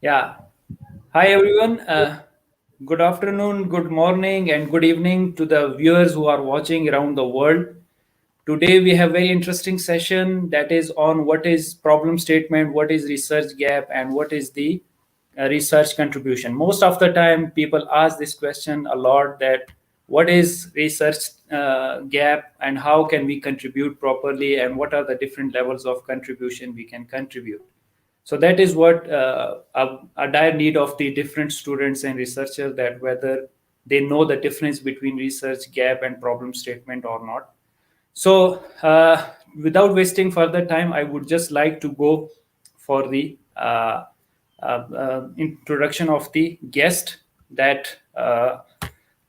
Yeah. Hi, everyone. Good afternoon, good morning, and good evening to the viewers who are watching around the world. Today, we have very interesting session that is on what is problem statement, what is research gap, and what is the research contribution. Most of the time, people ask this question a lot that what is research gap and how can we contribute properly and what are the different levels of contribution we can contribute. So that is what a dire need of the different students and researchers, that whether they know the difference between research gap and problem statement or not. So without wasting further time, I would just like to go for the introduction of the guest. That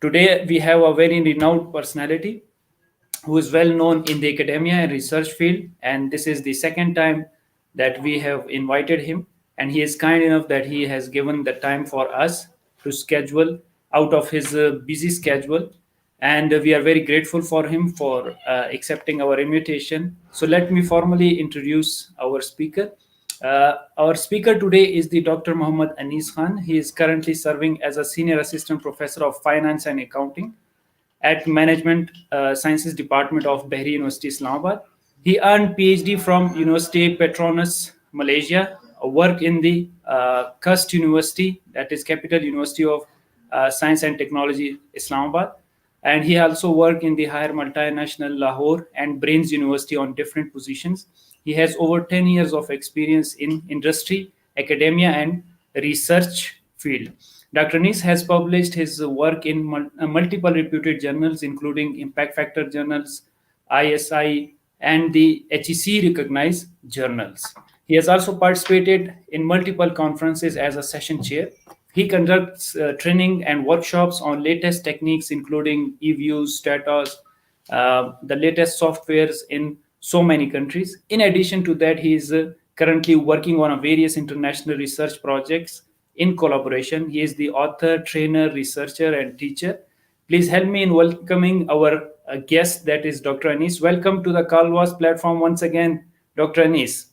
today we have a very renowned personality who is well known in the academia and research field. And this is the second time that we have invited him. And he is kind enough that he has given the time for us to schedule out of his busy schedule. And we are very grateful for him for accepting our invitation. So let me formally introduce our speaker. Our speaker today is the Dr. Muhammad Anis Khan. He is currently serving as a senior assistant professor of finance and accounting at Management Sciences Department of Bahria University, Islamabad. He earned PhD from University Petronas, Malaysia, work in the Cust University, that is Capital University of Science and Technology, Islamabad. And he also worked in the higher multinational Lahore and Brains University on different positions. He has over 10 years of experience in industry, academia, and research field. Dr. Nice has published his work in multiple reputed journals, including Impact Factor journals, ISI, and the HEC recognized journals. He has also participated in multiple conferences as a session chair. He conducts training and workshops on latest techniques, including e-views, status, the latest softwares in so many countries. In addition to that, he is currently working on a various international research projects in collaboration. He is the author, trainer, researcher, and teacher. Please help me in welcoming our guest, that is Dr. Anis. Welcome to the Calwas platform once again, Dr. Anis.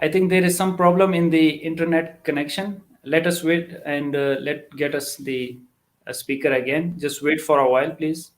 I think there is some problem in the internet connection. Let us wait and let get us the speaker again. Just wait for a while, please.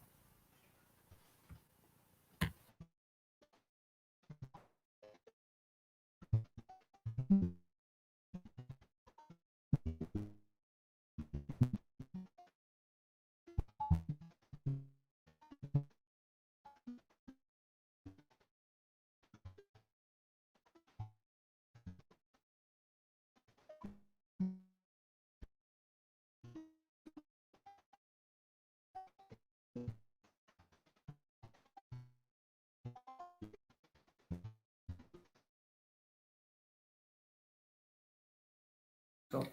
So,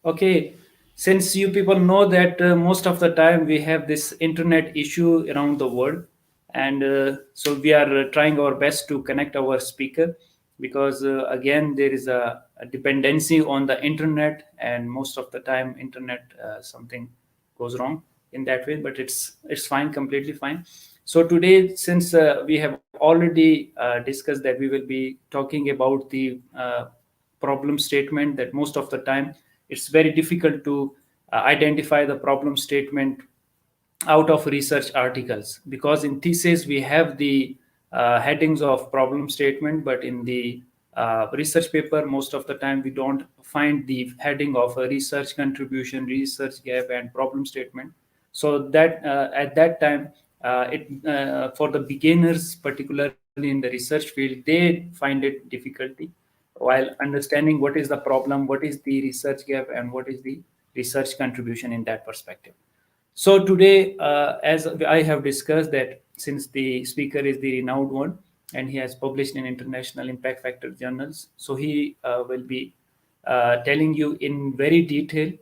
okay, since you people know that most of the time we have this internet issue around the world, and so we are trying our best to connect our speaker, because again there is a dependency on the internet, and most of the time internet something goes wrong in that way, but it's fine, completely fine. So today, since we have already discussed that we will be talking about the problem statement, that most of the time it's very difficult to identify the problem statement out of research articles, because in thesis we have the headings of problem statement, but in the research paper most of the time we don't find the heading of a research contribution, research gap, and problem statement. So that at that time, it for the beginners, particularly in the research field, they find it difficulty while understanding what is the problem, what is the research gap, and what is the research contribution in that perspective. So today, as I have discussed that since the speaker is the renowned one and he has published in international impact factor journals, so he will be telling you in very detail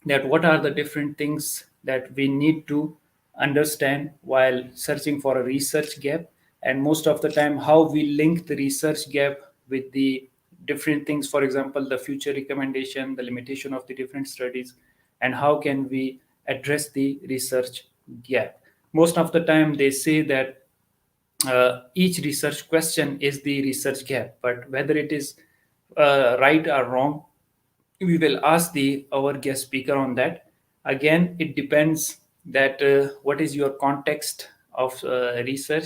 that what are the different things that we need to understand while searching for a research gap, and most of the time how we link the research gap with the different things, for example the future recommendation, the limitation of the different studies, and how can we address the research gap. Most of the time they say that each research question is the research gap, but whether it is right or wrong, we will ask the our guest speaker on that. Again, it depends that what is your context of research,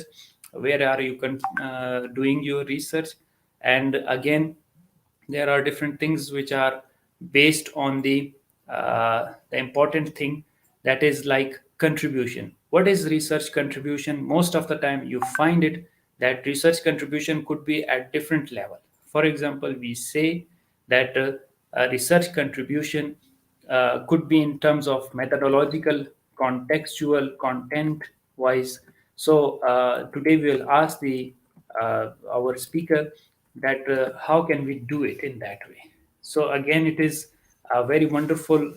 where are you doing your research, and again there are different things which are based on the important thing, that is like contribution. What is research contribution? Most of the time you find it that research contribution could be at different level. For example, we say that a research contribution could be in terms of methodological, contextual, content wise. So today we will ask the our speaker that how can we do it in that way. So again, it is a very wonderful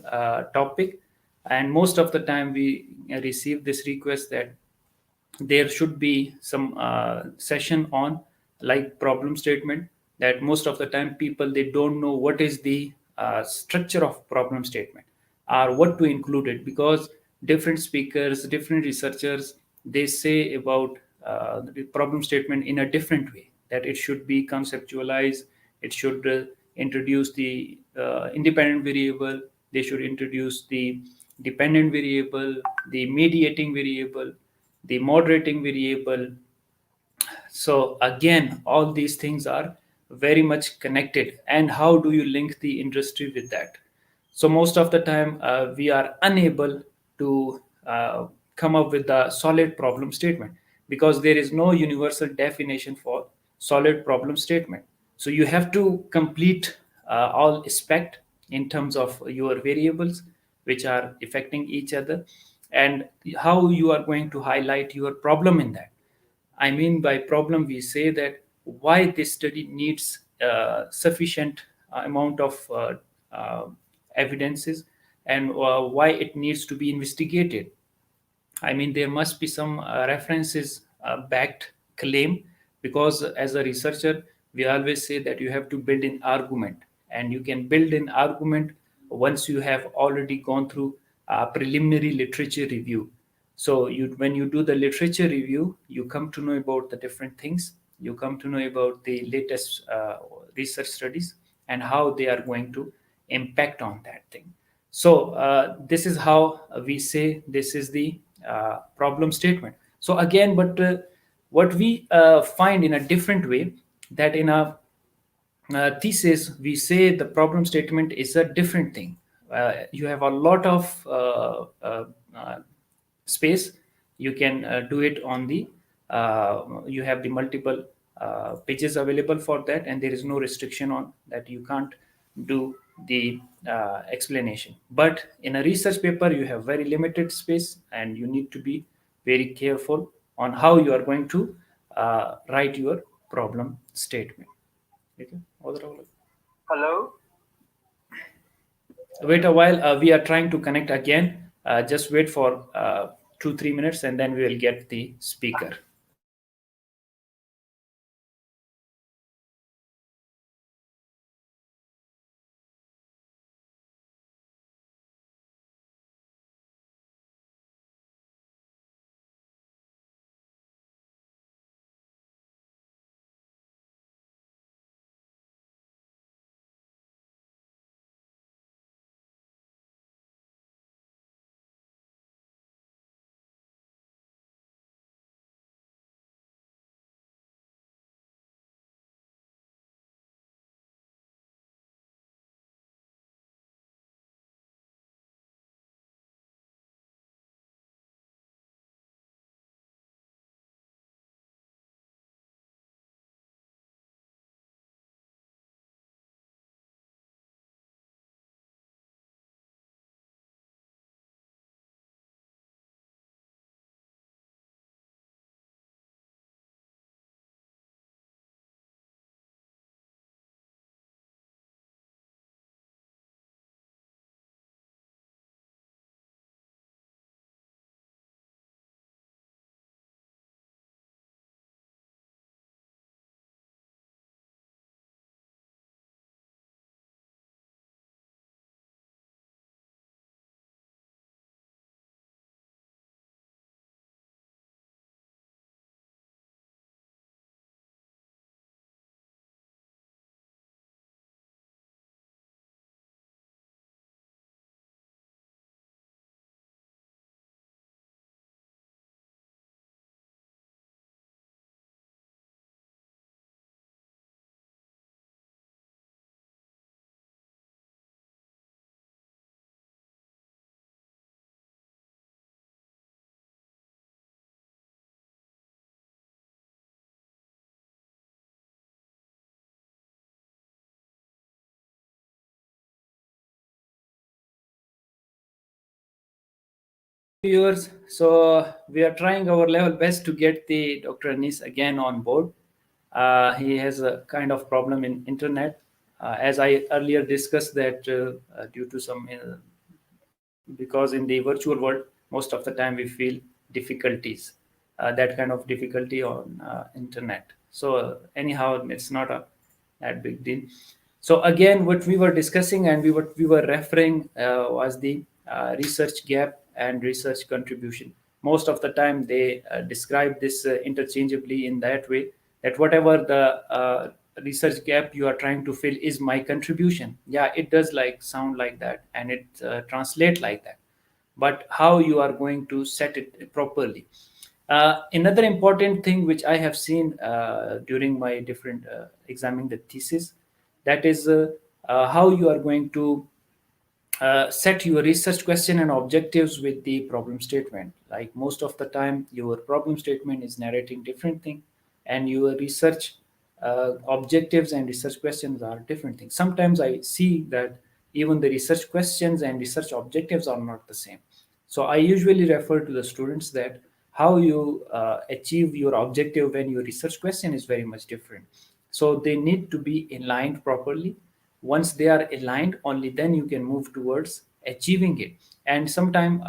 topic, and most of the time we receive this request that there should be some session on like problem statement, that most of the time people they don't know what is the structure of problem statement or what to include it, because different speakers, different researchers, they say about the problem statement in a different way, that it should be conceptualized, it should introduce the independent variable, they should introduce the dependent variable, the mediating variable, the moderating variable. So again, all these things are very much connected, and how do you link the industry with that? So most of the time we are unable to come up with a solid problem statement, because there is no universal definition for solid problem statement. So you have to complete all aspect in terms of your variables which are affecting each other, and how you are going to highlight your problem in that. I mean by problem, we say that why this study needs sufficient amount of evidences, and why it needs to be investigated. I mean, there must be some references backed claim, because as a researcher, we always say that you have to build an argument, and you can build an argument once you have already gone through a preliminary literature review. So when you do the literature review, you come to know about the different things. You come to know about the latest research studies and how they are going to impact on that thing. So this is how we say this is the problem statement. So again, but what we find in a different way, that in a thesis we say the problem statement is a different thing. You have a lot of space. You can do it on the you have the multiple pages available for that, and there is no restriction on that, you can't do the explanation. But in a research paper you have very limited space, and you need to be very careful on how you are going to write your problem statement. Okay. Hello. Wait a while, we are trying to connect again. Just wait for 2 3 minutes, and then we will get the speaker. Viewers. So we are trying our level best to get the Dr. Anis again on board. He has a kind of problem in internet. As I earlier discussed that due to some because in the virtual world most of the time we feel difficulties, that kind of difficulty on internet. So anyhow, it's not a that big deal. So again, what we were discussing and what we were referring was the research gap and research contribution. Most of the time they describe this interchangeably in that way, that whatever the research gap you are trying to fill is my contribution. Yeah, it does like sound like that, and it translate like that, but how you are going to set it properly. Another important thing which I have seen during my different examining the thesis, that is how you are going to set your research question and objectives with the problem statement. Like most of the time your problem statement is narrating different thing, and your research objectives and research questions are different things. Sometimes I see that even the research questions and research objectives are not the same. So I usually refer to the students that how you achieve your objective when your research question is very much different. So they need to be aligned properly. Once they are aligned, only then you can move towards achieving it. And sometime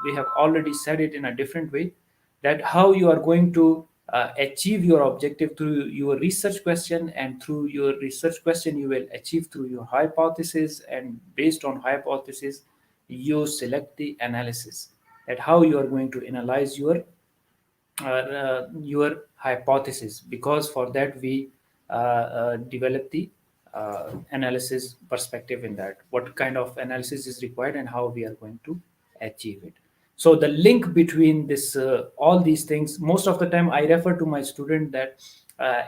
we have already said it in a different way, that how you are going to achieve your objective through your research question, and through your research question you will achieve through your hypothesis, and based on hypothesis you select the analysis, that how you are going to analyze your hypothesis, because for that we develop the analysis perspective in that what kind of analysis is required and how we are going to achieve it. So the link between this all these things, most of the time I refer to my student that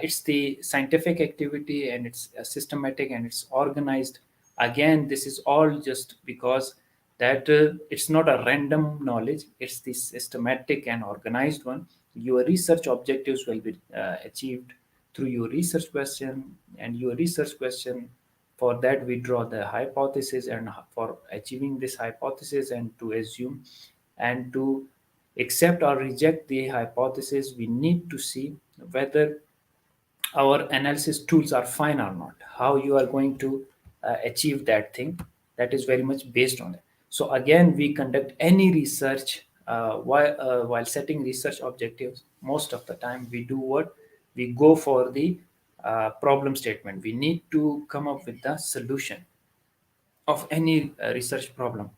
it's the scientific activity, and it's systematic and it's organized. Again, this is all just because that it's not a random knowledge, it's the systematic and organized one. Your research objectives will be achieved through your research question, and your research question, for that we draw the hypothesis, and for achieving this hypothesis and to assume and to accept or reject the hypothesis, we need to see whether our analysis tools are fine or not. How you are going to achieve that thing, that is very much based on it. So again, we conduct any research while setting research objectives. Most of the time we do what, we go for the problem statement. We need to come up with the solution of any research problem.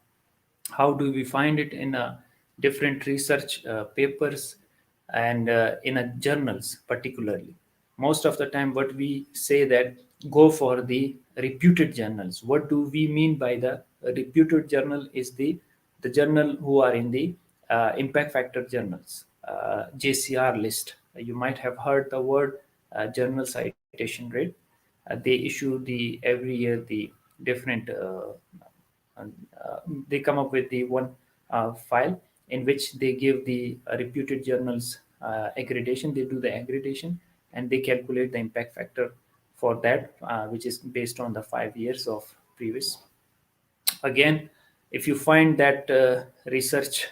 How do we find it in different research papers, and in a journals particularly? Most of the time what we say that go for the reputed journals. What do we mean by the reputed journal? Is the journal who are in the impact factor journals, JCR list. You might have heard the word journal citation rate. They issue the every year the different and, they come up with the one file in which they give the reputed journals accreditation. They do the accreditation, and they calculate the impact factor for that, which is based on the 5 years of previous. Again, if you find that research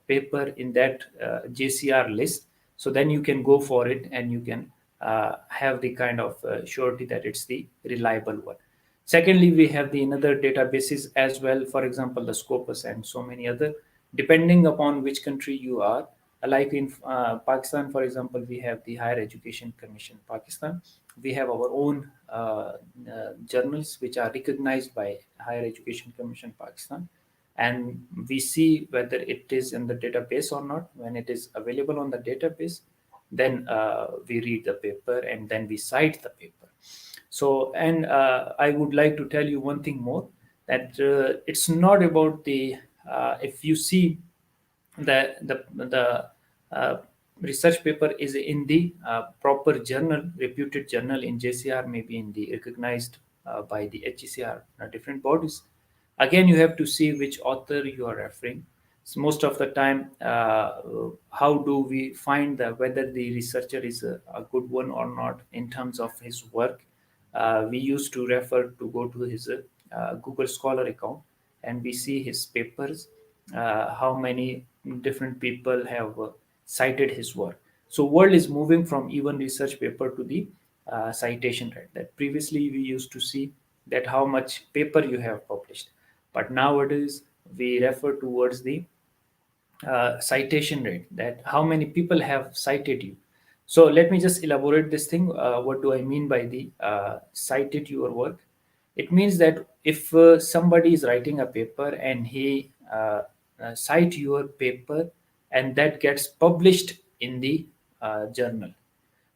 paper in that JCR list, so then you can go for it, and you can have the kind of surety that it's the reliable one. Secondly, we have the another databases as well, for example the Scopus and so many other, depending upon which country you are. Like in Pakistan, for example, we have the Higher Education Commission Pakistan. We have our own journals which are recognized by Higher Education Commission Pakistan, and we see whether it is in the database or not. When it is available on the database, then we read the paper, and then we cite the paper. So, and I would like to tell you one thing more, that it's not about the if you see the uh, research paper is in the proper journal, reputed journal in JCR, maybe in the recognized by the HECR, different bodies. Again, you have to see which author you are referring. So most of the time, how do we find that whether the researcher is a good one or not in terms of his work? We used to refer to go to his Google Scholar account, and we see his papers, how many different people have cited his work. So world is moving from even research paper to the citation rate. That previously we used to see that how much paper you have published, but nowadays we refer towards the citation rate, that how many people have cited you. So let me just elaborate this thing. What do I mean by the cited your work? It means that if somebody is writing a paper and he cite your paper, and that gets published in the journal,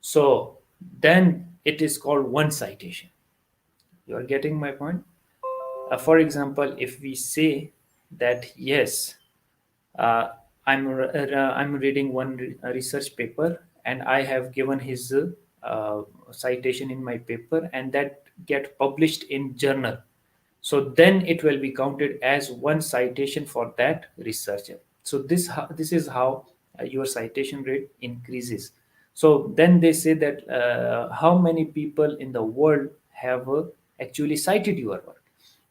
so then it is called one citation. You are getting my point? For example, if we say that yes, uh, I'm reading one research paper, and I have given his citation in my paper, and that get published in journal, so then it will be counted as one citation for that researcher. So this is how your citation rate increases. So then they say that how many people in the world have actually cited your work.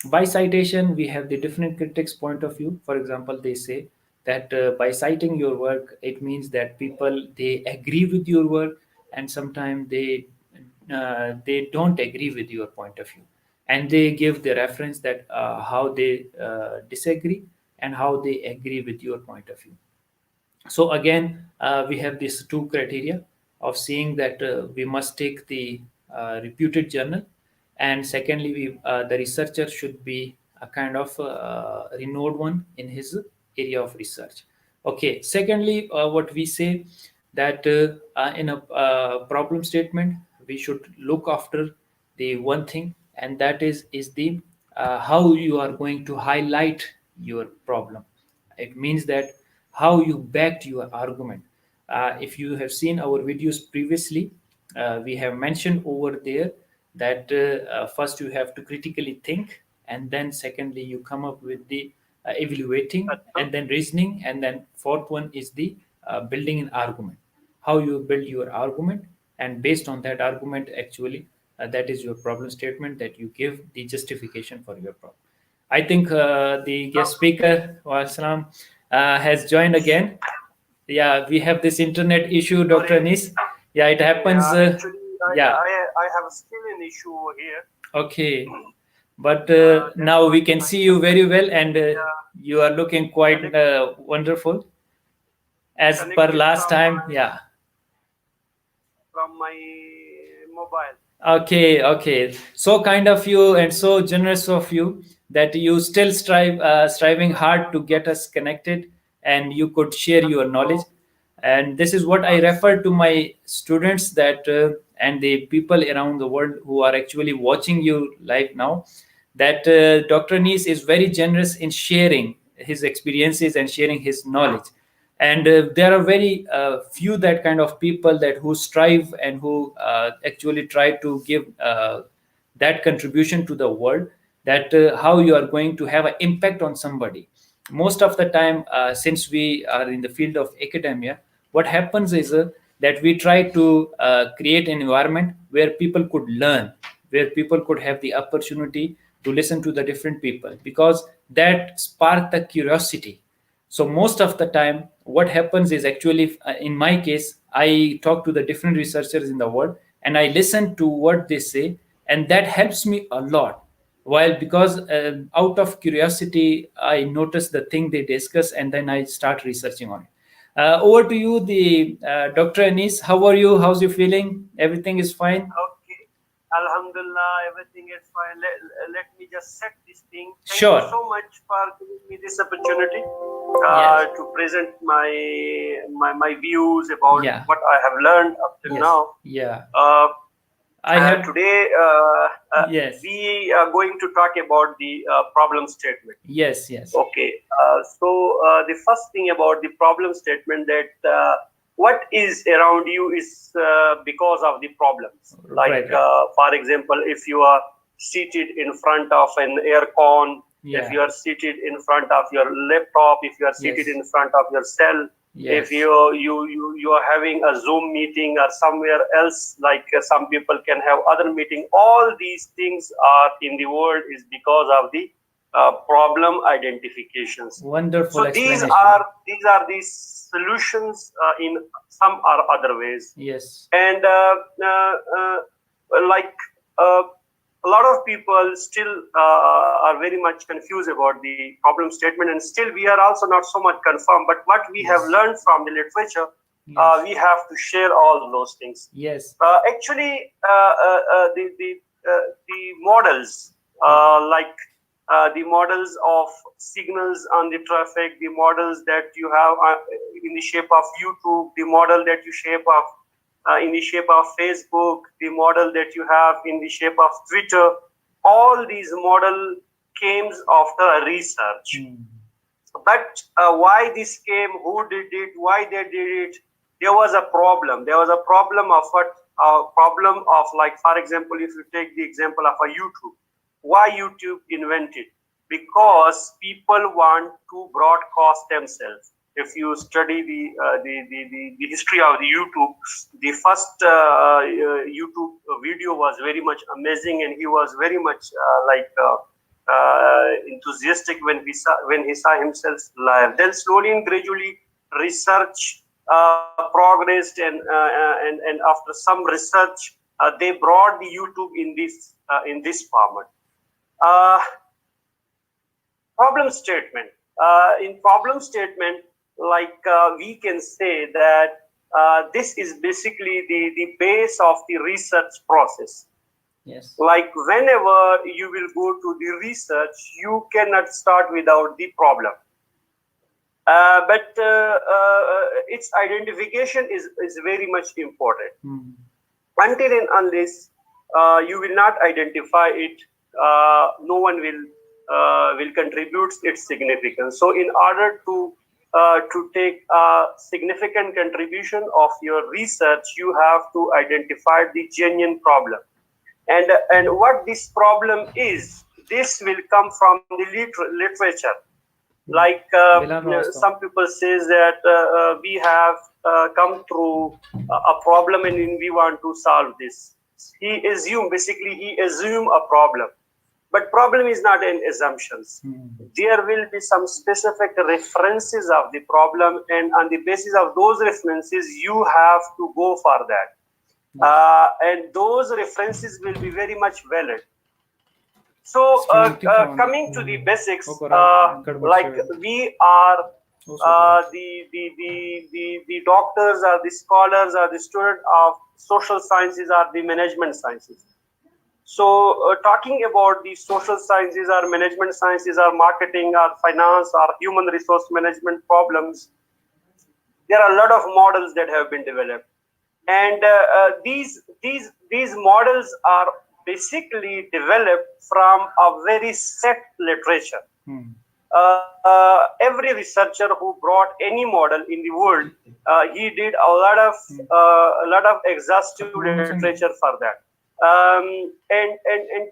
By citation, we have the different critics point of view. For example, they say that by citing your work, it means that people, they agree with your work, and sometimes they don't agree with your point of view, and they give the reference that how they disagree and how they agree with your point of view. So again, we have these two criteria of seeing that we must take the reputed journal, and secondly, the researcher should be a kind of renowned one in his area of research. Okay, secondly, what we say that in a problem statement, we should look after the one thing, and that is the how you are going to highlight your problem. It means that how you backed your argument. If you have seen our videos previously, we have mentioned over there that first you have to critically think, and then secondly you come up with the evaluating, and then reasoning, and then fourth one is the building an argument. How you build your argument, and based on that argument, actually, that is your problem statement, that you give the justification for your problem. I think the guest speaker, Wasalam, has joined again. Yeah, we have this internet issue, Dr. Sorry. Anis. Yeah, it happens. Actually, Yeah, I have still an issue over here. okay. But That's now we why can I see you very well, and yeah, you are looking quite connected wonderful as per connected last time. Yeah. from my mobile. Okay, okay. So kind of you and so generous of you that you still striving hard to get us connected, and you could share your knowledge. So And this is what I refer to my students, that and the people around the world who are actually watching you live now, that Dr. Nees is very generous in sharing his experiences and sharing his knowledge. And there are very few that kind of people that who strive and who actually try to give that contribution to the world, that how you are going to have an impact on somebody. Most of the time, since we are in the field of academia, what happens is that we try to create an environment where people could learn, where people could have the opportunity to listen to the different people, because that spark the curiosity. So most of the time, what happens is actually, in my case, I talk to the different researchers in the world, and I listen to what they say, and that helps me a lot. While because out of curiosity, I notice the thing they discuss, and then I start researching on it. Over to you, the Dr. Anis. How are you? How's you feeling? Everything is fine? okay, Alhamdulillah, everything is fine. Let me just set this thing. Thank you Sure. so much for giving me this opportunity Yes. to present my views about Yeah. what I have learned up till Yes. now. Yeah. Uh, I have. Today, Yes. we are going to talk about the problem statement. Yes. Yes. Okay, so the first thing about the problem statement, that what is around you is because of the problems. Like, Right. for example, if you are seated in front of an air con, if you Yeah. are seated in front of your laptop, if you are seated Yes. in front of your cell, Yes. if you are having a Zoom meeting or somewhere else, like some people can have other meeting, all these things are in the world is because of the problem identifications. Wonderful So these explanation. are the solutions in some or other ways. Yes. And like a lot of people still are very much confused about the problem statement, and still we are also not so much confirmed. But what we have learned from the literature, we have to share all those things. Yes. Actually, the models like the models of signals on the traffic, the models that you have in the shape of YouTube, the model that you shape of in the shape of Facebook, the model that you have in the shape of Twitter, all these model came after a research. But why this came, who did it, why they did it, there was a problem. There was a problem of what? A problem of, like, for example, if you take the example of a YouTube. Why YouTube invented? Because people want to broadcast themselves. If you study the history of the YouTube, the first YouTube video was very much amazing, and he was very much enthusiastic when he saw himself live. Then slowly and gradually, research progressed, and after some research, they brought the YouTube in this format. Problem statement. In problem statement, like we can say that this is basically the base of the research process. Yes. Like whenever you will go to the research, you cannot start without the problem. But its identification is very much important. Until and unless you will not identify it, no one will contribute its significance. So in order to take a significant contribution of your research, you have to identify the genuine problem. And what this problem is, this will come from the literature. Like some people says that we have come through a problem and we want to solve this. He assume a problem. But problem is not an assumptions. There will be some specific references of the problem, and on the basis of those references, you have to go for that. And those references will be very much valid. So coming to the basics, like we are the doctors, are the scholars, are the student of social sciences, are the management sciences. So talking about the social sciences or management sciences or marketing or finance or human resource management problems, there are a lot of models that have been developed. And these models are basically developed from a very set literature. Every researcher who brought any model in the world, he did a lot of exhaustive literature for that. And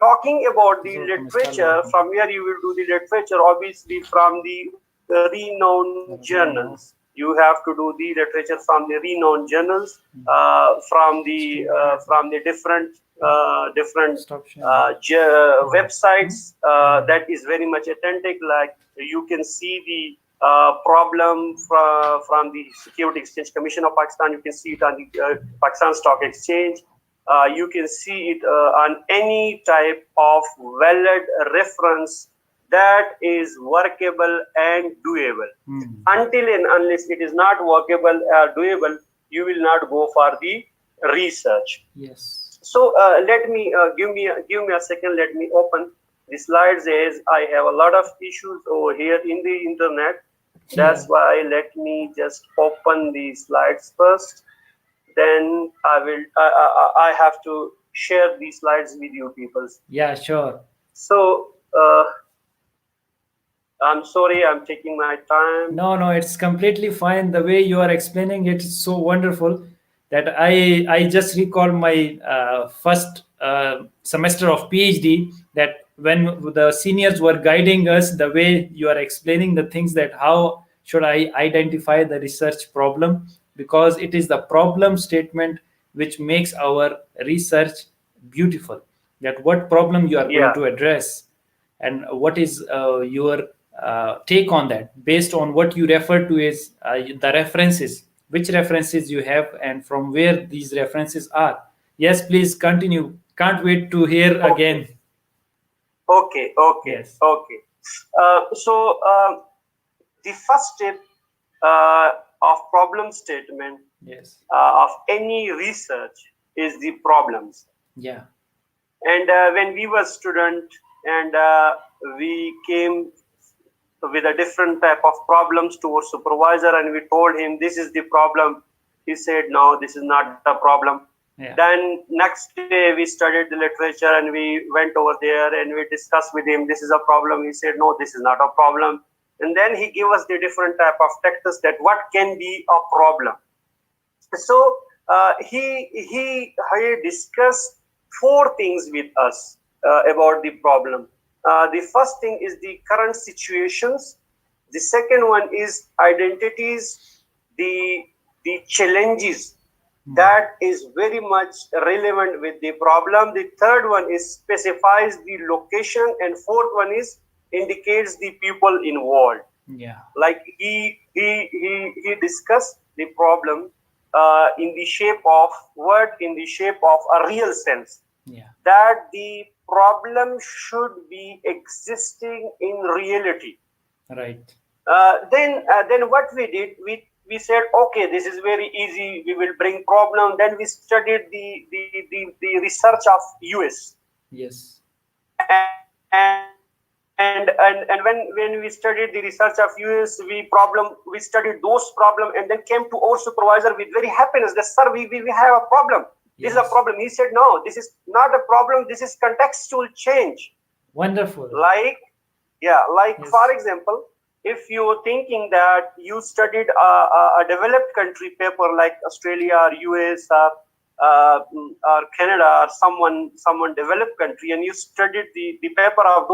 talking about the literature, from where you will do the literature, obviously from the renowned journals. You have to do the literature from the renowned journals, from the different websites that is very much authentic. Like you can see the problem from the Security Exchange Commission of Pakistan. You can see it on the Pakistan Stock Exchange. You can see it on any type of valid reference that is workable and doable. Until and unless it is not workable or doable, you will not go for the research. Yes. So let me give me a second. Let me open the slides, as I have a lot of issues over here in the internet. That's why let me just open the slides first. Then I have to share these slides with you people. Yeah, sure. So I'm sorry, I'm taking my time. No, it's completely fine. The way you are explaining it is so wonderful that I just recall my first semester of PhD, that when the seniors were guiding us, the way you are explaining the things, that how should I identify the research problem, because it is the problem statement which makes our research beautiful, that what problem you are going to address. and what is your take on that, based on what you refer to as the references, which references you have and from where these references are. Yes, please continue. Can't wait to hear Okay, again. okay, okay, Yes. okay. The first step of problem statement Yes. of any research is the problems. Yeah. And when we were student and we came with a different type of problems to our supervisor, and we told him this is the problem, he said no, this is not a problem. Yeah. Then next day we studied the literature and we went over there and we discussed with him, this is a problem. He said no, this is not a problem. And then he gave us the different type of texts that what can be a problem. So he discussed four things with us about the problem. The first thing is the current situations. The second one is identities, the challenges that is very much relevant with the problem. The third one is specifies the location, and fourth one is indicates the people involved. Yeah. Like he discussed the problem in the shape of what, in the shape of a real sense, Yeah. that the problem should be existing in reality. Right. Then what we did, we said okay, this is very easy, we will bring problem. Then we studied the research of US. Yes. And when we studied the research of US, we studied those problem and then came to our supervisor with very happiness that sir, we have a problem. This is a Yes. problem. He said no, this is not a problem, this is contextual change. Wonderful. Like Yes. for example, if you're thinking that you studied a developed country paper like Australia or US or Canada or someone developed country, and you studied the paper of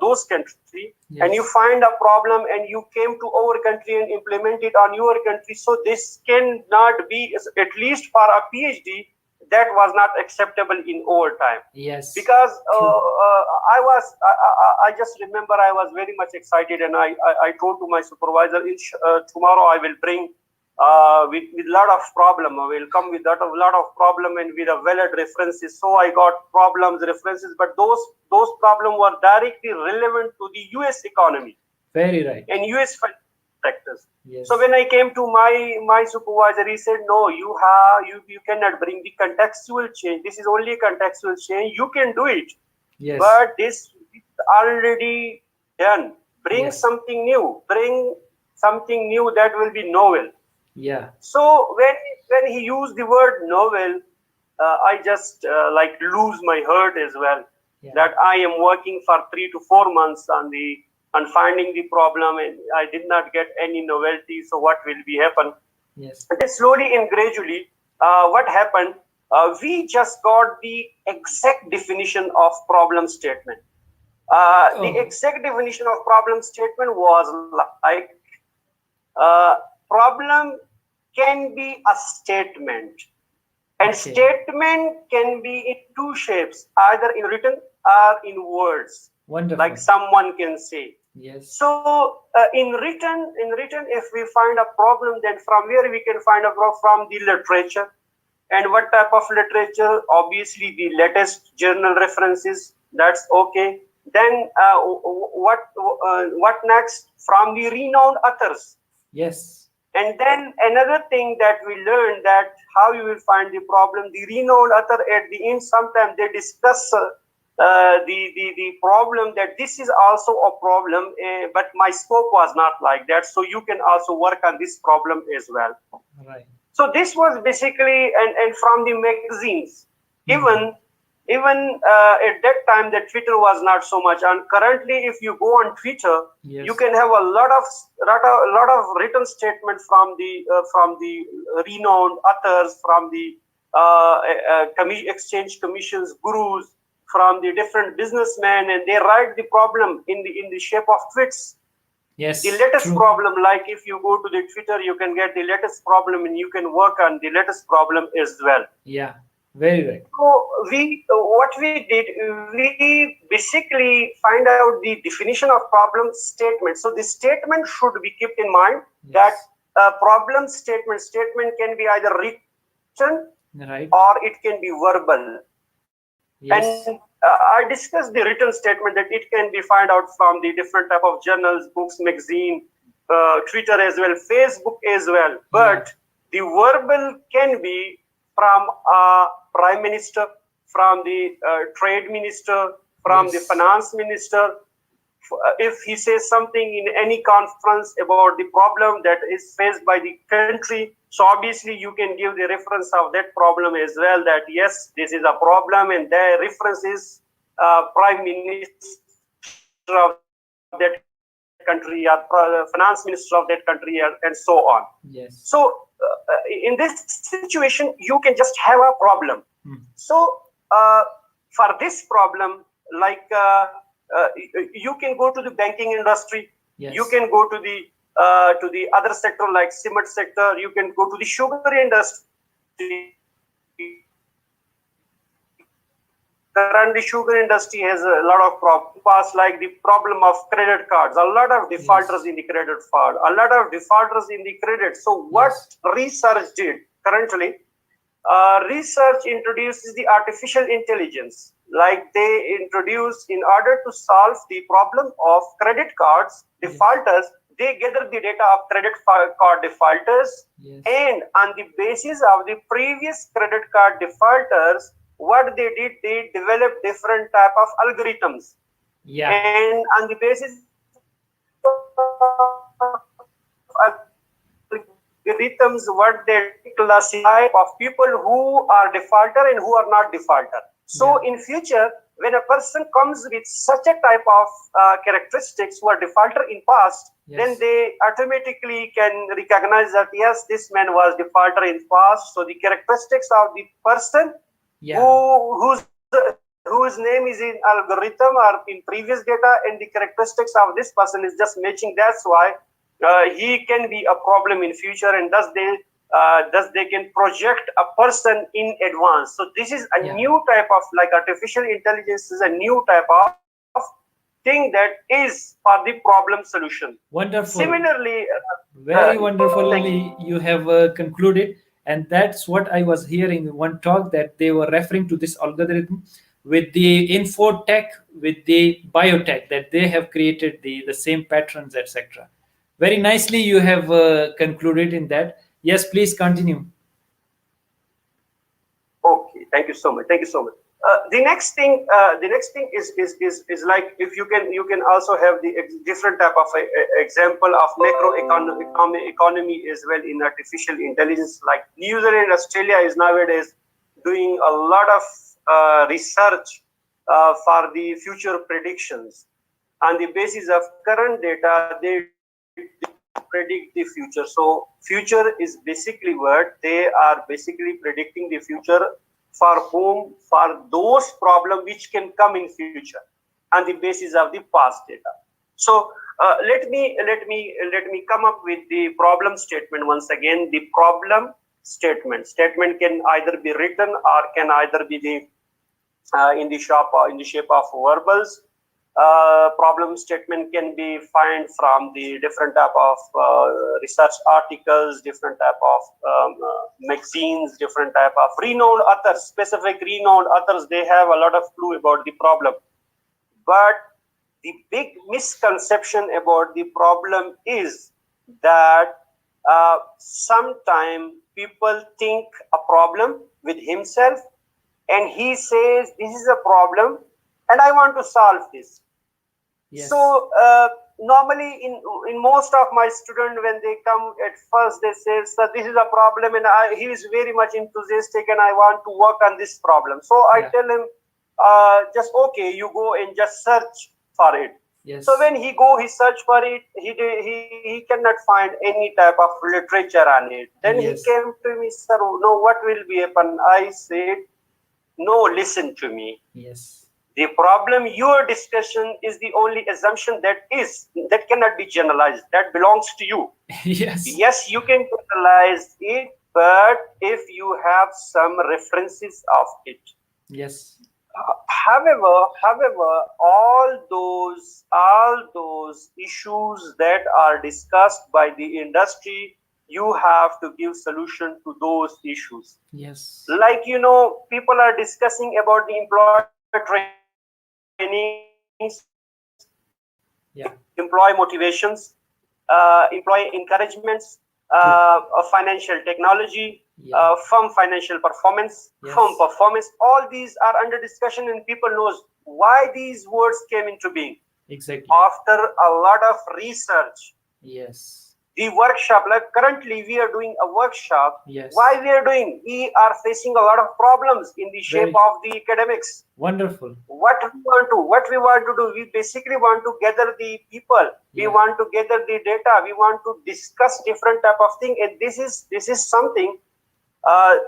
those country, Yes. and you find a problem and you came to our country and implement it on your country. So this cannot be, at least for a PhD, that was not acceptable in our time. Yes. Because True. I just remember I was very much excited, and I told to my supervisor, tomorrow I will bring with lot of problem. I will come with lot of problem and with a valid references. So I got problems, references, but those problems were directly relevant to the US economy Very right. and US sectors. Yes. So when I came to my supervisor, he said, no, you cannot bring the contextual change. This is only a contextual change. You can do it, Yes. but this is already done. Bring Yes. something new. Bring something new that will be novel. Yeah. So when he used the word novel, I just like lose my heart as well. Yeah. That I am working for 3 to 4 months on finding the problem, and I did not get any novelty. So what will be happen? Yes. Then slowly and gradually, what happened? We just got the exact definition of problem statement. The Oh. exact definition of problem statement was like, problem can be a statement, and Okay. statement can be in two shapes, either in written or in words, Wonderful. like someone can say. Yes. So in written, if we find a problem, then from where we can find a problem? From the literature. And what type of literature? Obviously, the latest journal references. That's okay. Then what next? From the renowned authors. Yes. And then another thing that we learned, that how you will find the problem. The renowned author at the end, sometimes they discuss the problem, that this is also a problem, but my scope was not like that. So you can also work on this problem as well. Right. So this was basically, and from the magazines, even at that time, the Twitter was not so much. And currently, if you go on Twitter, Yes. you can have a lot of written statements from the renowned authors, from the exchange commissions, gurus, from the different businessmen, and they write the problem in the shape of tweets. Yes. The latest True. problem, like if you go to the Twitter, you can get the latest problem and you can work on the latest problem as well. Yeah. Very right. So what we did, we basically find out the definition of problem statement. So the statement should be kept in mind that Yes. problem statement can be either written Right. or it can be verbal. And Yes. I discussed the written statement that it can be found out from the different type of journals, books, magazine, Twitter as well, Facebook as well. Yeah. But the verbal can be from a prime minister, from the trade minister, from the Yes. finance minister, if he says something in any conference about the problem that is faced by the country, so obviously you can give the reference of that problem as well, that yes, this is a problem, and the reference is prime minister of that country or finance minister of that country and so on. So in this situation you can just have a problem. So Hmm. for this problem, like you can go to the banking industry, you can go Yes. to the other sector like cement sector, you can go to the sugar industry. Currently sugar industry has a lot of problems past, like the problem of credit cards, a lot of defaulters in the credit card, a lot of defaulters in the Yes. credit. So what research did currently, research introduces the artificial intelligence. Like they introduce, in order to solve the problem of credit cards defaulters, Yes. they gather the data of card defaulters, Yes. and on the basis of the previous credit card defaulters, what they did, they developed different type of algorithms, Yeah. and on the basis of algorithms, what they classify of people who are defaulter and who are not defaulter. So in Yeah. future, when a person comes with such a type of characteristics who are defaulter in past, then Yes. they automatically can recognize that yes, this man was defaulter in past. So the characteristics of the person Yeah. whose name is in algorithm or in previous data, and the characteristics of this person is just matching. That's why he can be a problem in future, and thus they can project a person in advance. So this is a Yeah. new type of, like, artificial intelligence is a new type of thing that is for the problem solution. Wonderful. Similarly, Very thank you. wonderfully you have concluded, and that's what I was hearing in one talk, that they were referring to this algorithm with the infotech, with the biotech, that they have created the same patterns, etc. Very nicely you have concluded in that. Yes, please continue. Okay, thank you so much. Thank you so much. The next thing is like, if you can also have the different type of example of economy as well in artificial intelligence. Like New Zealand and Australia is nowadays doing a lot of research for the future predictions. On the basis of current data, they predict the future. So future is basically what they are basically predicting the future for whom, for those problems which can come in future on the basis of the past data. So let me come up with the problem statement once again. The problem statement can either be written or can either be the in the shape of verbals. Problem statement can be found from the different type of research articles, different type of magazines, different type of renowned authors, specific renowned authors. They have a lot of clue about the problem. But the big misconception about the problem is that sometimes people think a problem with himself, and he says this is a problem and I want to solve this. Yes. So normally in most of my students, when they come at first, they say, "Sir, this is a problem," and he is very much enthusiastic, and I want to work on this problem. So I Yeah. tell him, just okay, you go and just search for it. So Yes. when he search for it, he cannot find any type of literature on it. Then he Yes. came to me, "Sir, no, what will be happen?" I said, "No, listen to me. Yes. The problem your discussion is the only assumption that cannot be generalized. That belongs to you. Yes. Yes, you can generalize it, but if you have some references of it. Yes. However, all those issues that are discussed by the industry, you have to give solution to those issues. Yes. Like, people are discussing about the employee trainings, Yeah. employee motivations, employee encouragements, True. financial technology, Yeah. firm financial performance, firm Yes. performance. All these are under discussion, and people knows why these words came into being. Exactly. After a lot of research, Yes. the workshop, like currently we are doing a workshop. Yes. Why we are doing? We are facing a lot of problems in the shape Very of the academics. wonderful. What we want to do, we basically want to gather the people, we Yeah. want to gather the data, we want to discuss different type of thing, and this is something,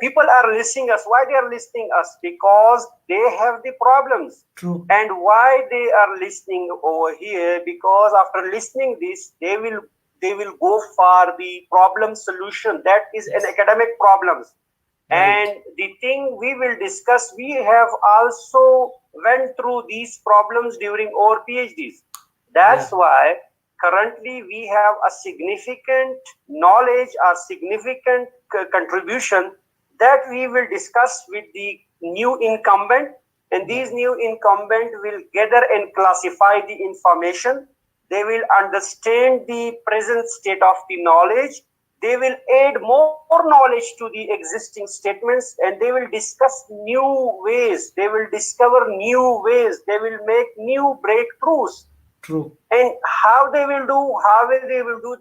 people are listening us. Why they are listening us? Because they have the problems. True. And why they are listening over here? Because after listening this, they will go for the problem solution, that is an Yes. academic problems. Right. And the thing we will discuss, we have also went through these problems during our PhDs. Yeah. That's why currently we have a significant knowledge, a significant contribution that we will discuss with the new incumbent. And Yeah. these new incumbent will gather and classify the information. They will understand the present state of the knowledge. They will add more knowledge to the existing statements, and they will discuss new ways. They will discover new ways. They will make new breakthroughs. True. And how they will do,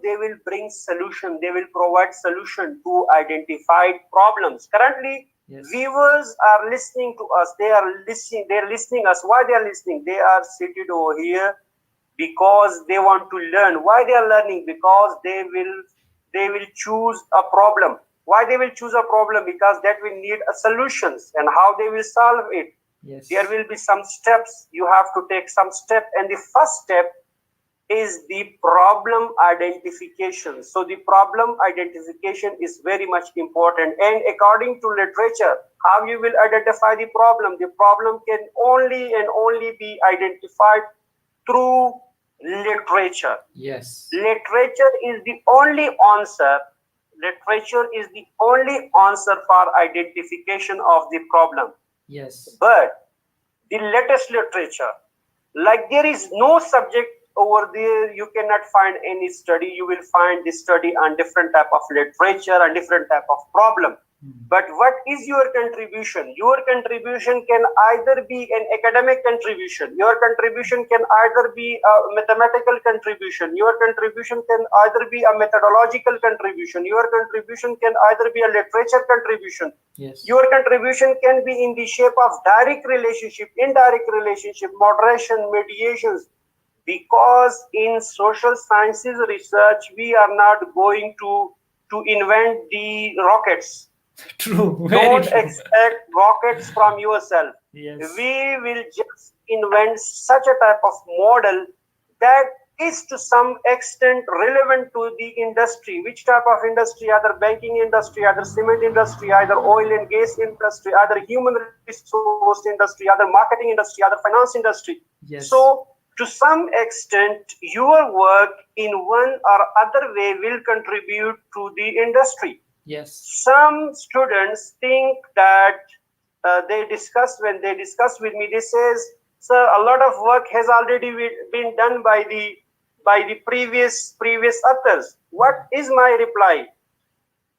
they will bring solution. They will provide solution to identified problems. Currently, Yes. viewers are listening to us. They're listening us. Why they are listening? They are seated over here because they want to learn. Why they are learning? Because they will choose a problem. Why they will choose a problem? Because that will need a solutions, and how they will solve it. Yes. There will be some steps. You have to take some step, and the first step is the problem identification. So the problem identification is very much important. And according to literature, how you will identify the problem? The problem can only and only be identified through literature. Yes. Literature is the only answer. Literature is the only answer for identification of the problem. Yes. But the latest literature, like there is no subject over there, you cannot find any study. You will find this study on different type of literature and different type of problem. But what is your contribution? Your contribution can either be an academic contribution. Your contribution can either be a mathematical contribution. Your contribution can either be a methodological contribution. Your contribution can either be a literature contribution. Yes. Your contribution can be in the shape of direct relationship, indirect relationship, moderation, mediations. Because in social sciences research, we are not going to invent the rockets. True. Very Don't true. expect rockets from yourself. Yes. We will just invent such a type of model that is to some extent relevant to the industry. Which type of industry? Either banking industry, either cement industry, either oil and gas industry, either human resource industry, either marketing industry, either finance industry. Yes. So to some extent, your work in one or other way will contribute to the industry. Yes. Some students think that when they discuss with me, they says, sir, a lot of work has already been done by the previous authors. What is my reply?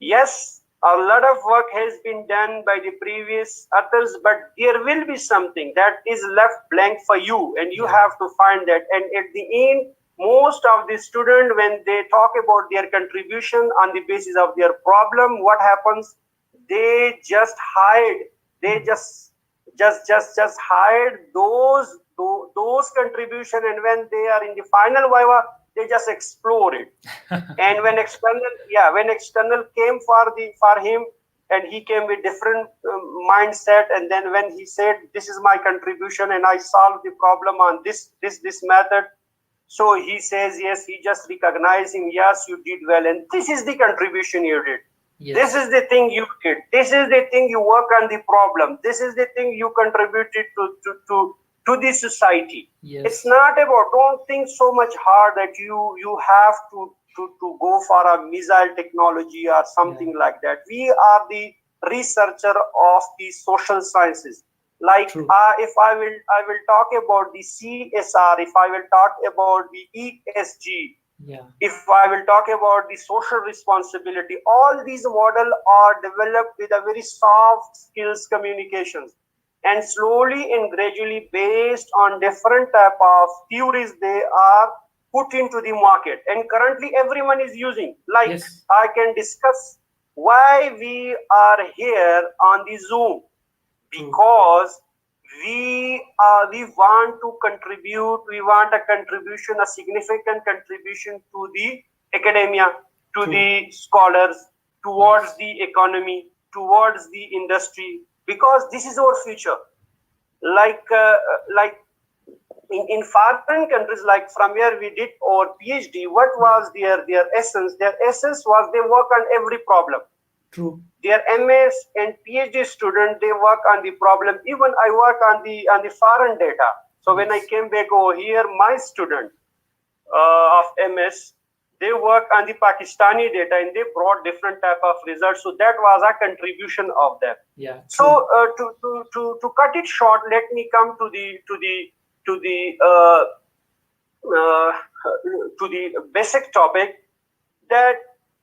Yes, a lot of work has been done by the previous authors, but there will be something that is left blank for you, and you have to find that. And at the end, most of the students, when they talk about their contribution on the basis of their problem, what happens? They just hide. They just hide those contribution, and when they are in the final viva, they just explore it. And when external came for him, and he came with different mindset, and then when he said, this is my contribution and I solved the problem on this method, so he says yes, he just recognized him, yes, you did well, and this is the contribution you did. This is the thing you did. This is the thing you work on the problem. This is the thing you contributed to the society. It's not about, don't think so much hard that you have to go for a missile technology or something like that. We are the researcher of the social sciences. Like if I will talk about the CSR, if I will talk about the ESG, if I will talk about the social responsibility, all these models are developed with a very soft skills communications, and slowly and gradually based on different type of theories they are put into the market, and currently everyone is using. Like I can discuss why we are here on the Zoom, because we want to contribute, we want a contribution, a significant contribution to the academia, to the scholars, towards the economy, towards the industry, because this is our future. Like in foreign countries, like from where we did our PhD, what was their essence? Their essence was they work on every problem. Their MS and PhD student, they work on the problem. Even I work on the foreign data. So when I came back over here, my student of MS, they work on the Pakistani data, and they brought different type of results. So that was a contribution of them. So to cut it short, let me come to the basic topic, that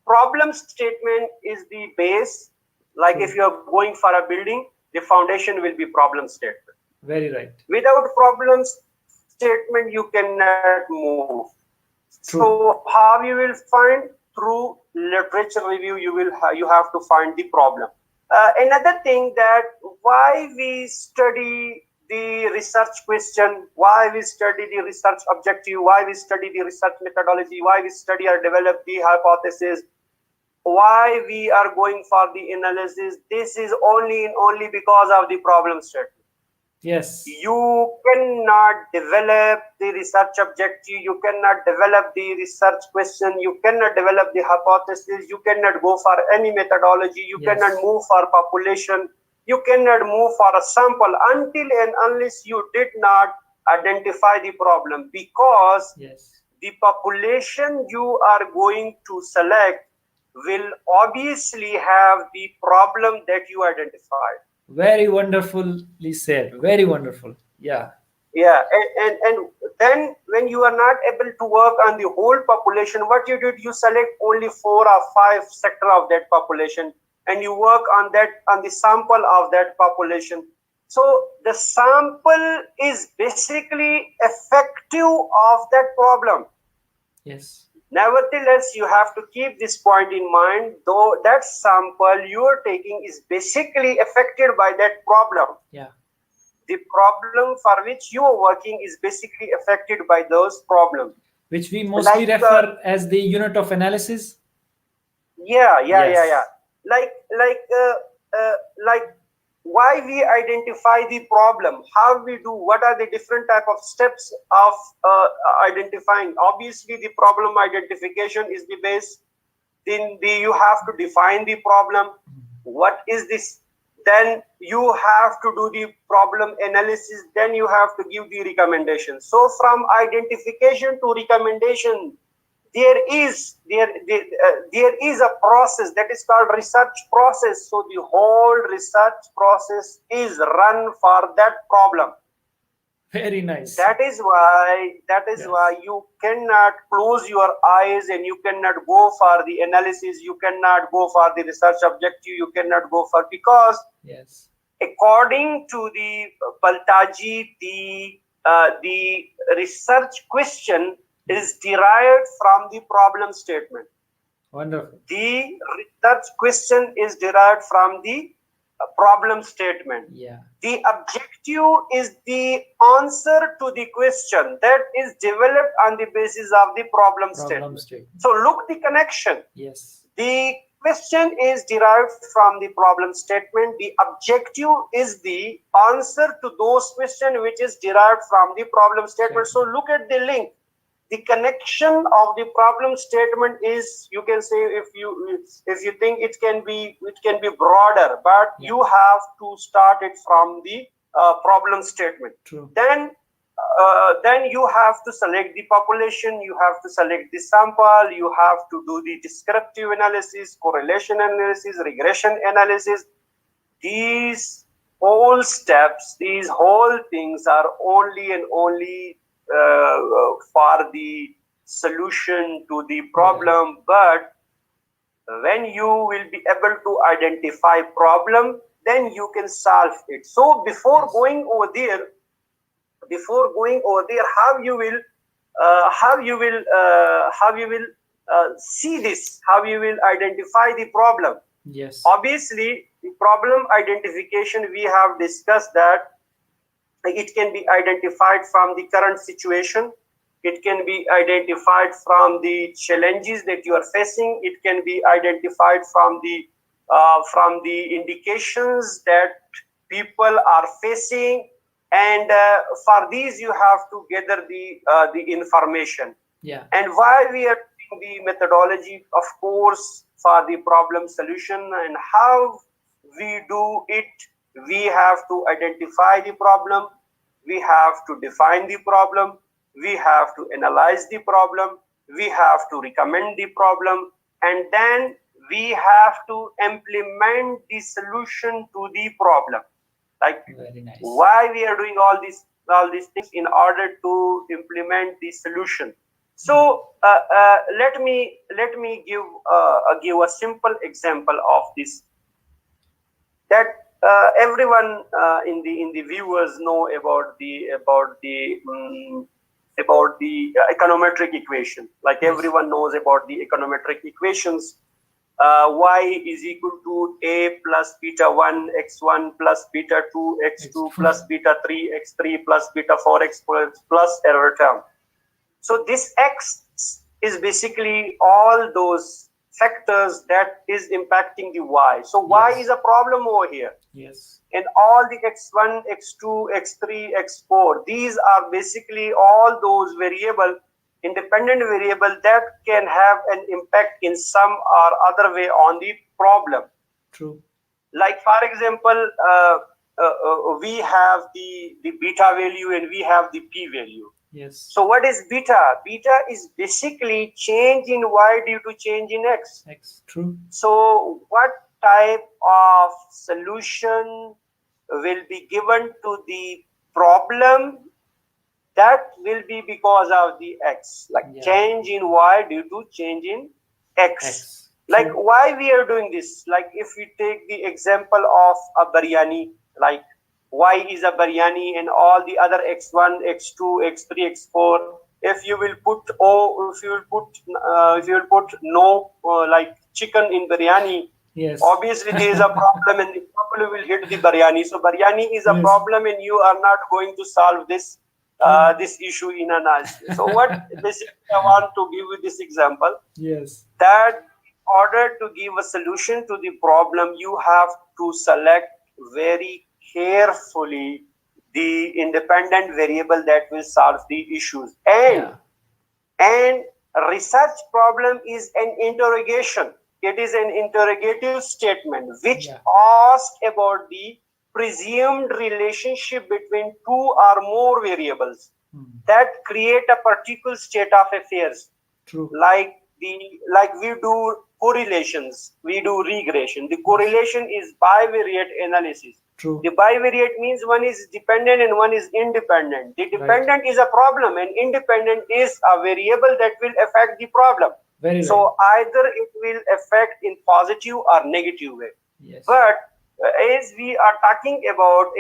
problem statement is the base. Like if you are going for a building, the foundation will be problem statement. Very right. Without problem statement, you cannot move. So how you will find? Through literature review, you have to find the problem. Another thing, that why we study the research question, why we study the research objective, why we study the research methodology, why we study or develop the hypothesis, why we are going for the analysis. This is only because of the problem statement. You cannot develop the research objective, you cannot develop the research question, you cannot develop the hypothesis, you cannot go for any methodology, you cannot move for population, you cannot move for a sample until and unless you did not identify the problem, because the population you are going to select will obviously have the problem that you identified. Very wonderfully said. Very wonderful. And then when you are not able to work on the whole population, what you did, you select only 4 or 5 sector of that population, and you work on the sample of that population. So the sample is basically effective of that problem. Nevertheless, you have to keep this point in mind, though that sample you are taking is basically affected by that problem. The problem for which you are working is basically affected by those problems, which we mostly refer as the unit of analysis. Like why we identify the problem, how we do, what are the different type of steps of identifying. Obviously, the problem identification is the base. Then you have to define the problem. What is this? Then you have to do the problem analysis. Then you have to give the recommendation. So from identification to recommendation, there is a process that is called research process. So the whole research process is run for that problem. Very nice. That is why you cannot close your eyes and you cannot go for the analysis, you cannot go for the research objective, you cannot go for, because according to the Baltaji, the research question is derived from the problem statement. Wonderful. The research question is derived from the problem statement. The objective is the answer to the question that is developed on the basis of the problem statement. So look the connection. The question is derived from the problem statement. The objective is the answer to those questions which is derived from the problem statement. So look at the link. the connection of the problem statement is, you can say, if you think it can be broader, but you have to start it from the problem statement. True. Then you have to select the population, you have to select the sample, you have to do the descriptive analysis, correlation analysis, regression analysis. These whole steps, these whole things are only and only for the solution to the problem. But when you will be able to identify problem, then you can solve it. So before going over there, how you will see this, how you will identify the problem. Yes. Obviously, the problem identification, we have discussed that it can be identified from the current situation. It can be identified from the challenges that you are facing. It can be identified from the indications that people are facing. And for these, you have to gather the information. Yeah. And why we are doing the methodology, of course, for the problem solution, and how we do it, we have to identify the problem, we have to define the problem, we have to analyze the problem, we have to recommend the problem, and then we have to implement the solution to the problem. Like, very nice. Why we are doing all these things? In order to implement the solution. So let me give a simple example of this, that everyone in the viewers know about the econometric equation. Like, everyone knows about the econometric equations. Y is equal to a plus beta 1 x1 plus beta 2 x2 plus beta 3 x3 plus beta 4 x plus error term. So this x is basically all those factors that is impacting the y. So y is a problem over here. Yes. And all the x1, x2, x3, x4, these are basically all those independent variable that can have an impact in some or other way on the problem. True. Like, for example, we have the beta value and we have the p value. Yes. So what is beta? Beta is basically change in y due to change in x. True. So what type of solution will be given to the problem? That will be because of the x, like change in y due to change in x. Like, why we are doing this? Like, if we take the example of a biryani, like y is a biryani and all the other x1, x2, x3, x4. If you will put no like chicken in biryani, obviously there is a problem and the problem will hit the biryani. So biryani is a problem and you are not going to solve this issue in an answer. So what basically I want to give you this example. Yes. That in order to give a solution to the problem, you have to select very carefully the independent variable that will solve the issues. And a research problem is an interrogation. It is an interrogative statement which asks about the presumed relationship between two or more variables that create a particular state of affairs. True. Like we do correlations, we do regression. The correlation is bivariate analysis. True. The bivariate means one is dependent and one is independent. The dependent is a problem and independent is a variable that will affect the problem. So either it will affect in positive or negative way. Yes. But as we are talking about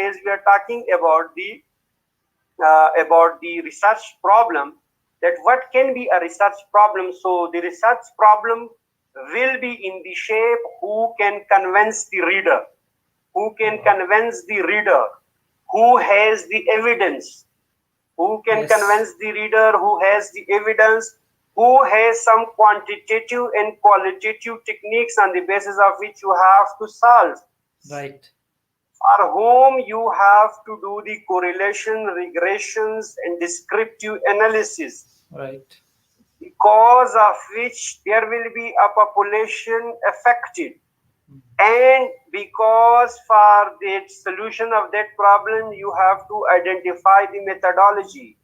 the research problem, that what can be a research problem? So the research problem will be in the shape who can convince the reader, who has the evidence, who can convince the reader, who has the evidence, who has some quantitative and qualitative techniques on the basis of which you have to solve. Right. For whom you have to do the correlation, regressions, and descriptive analysis. Right. because of which there will be a population affected, and because for the solution of that problem you have to identify the methodology,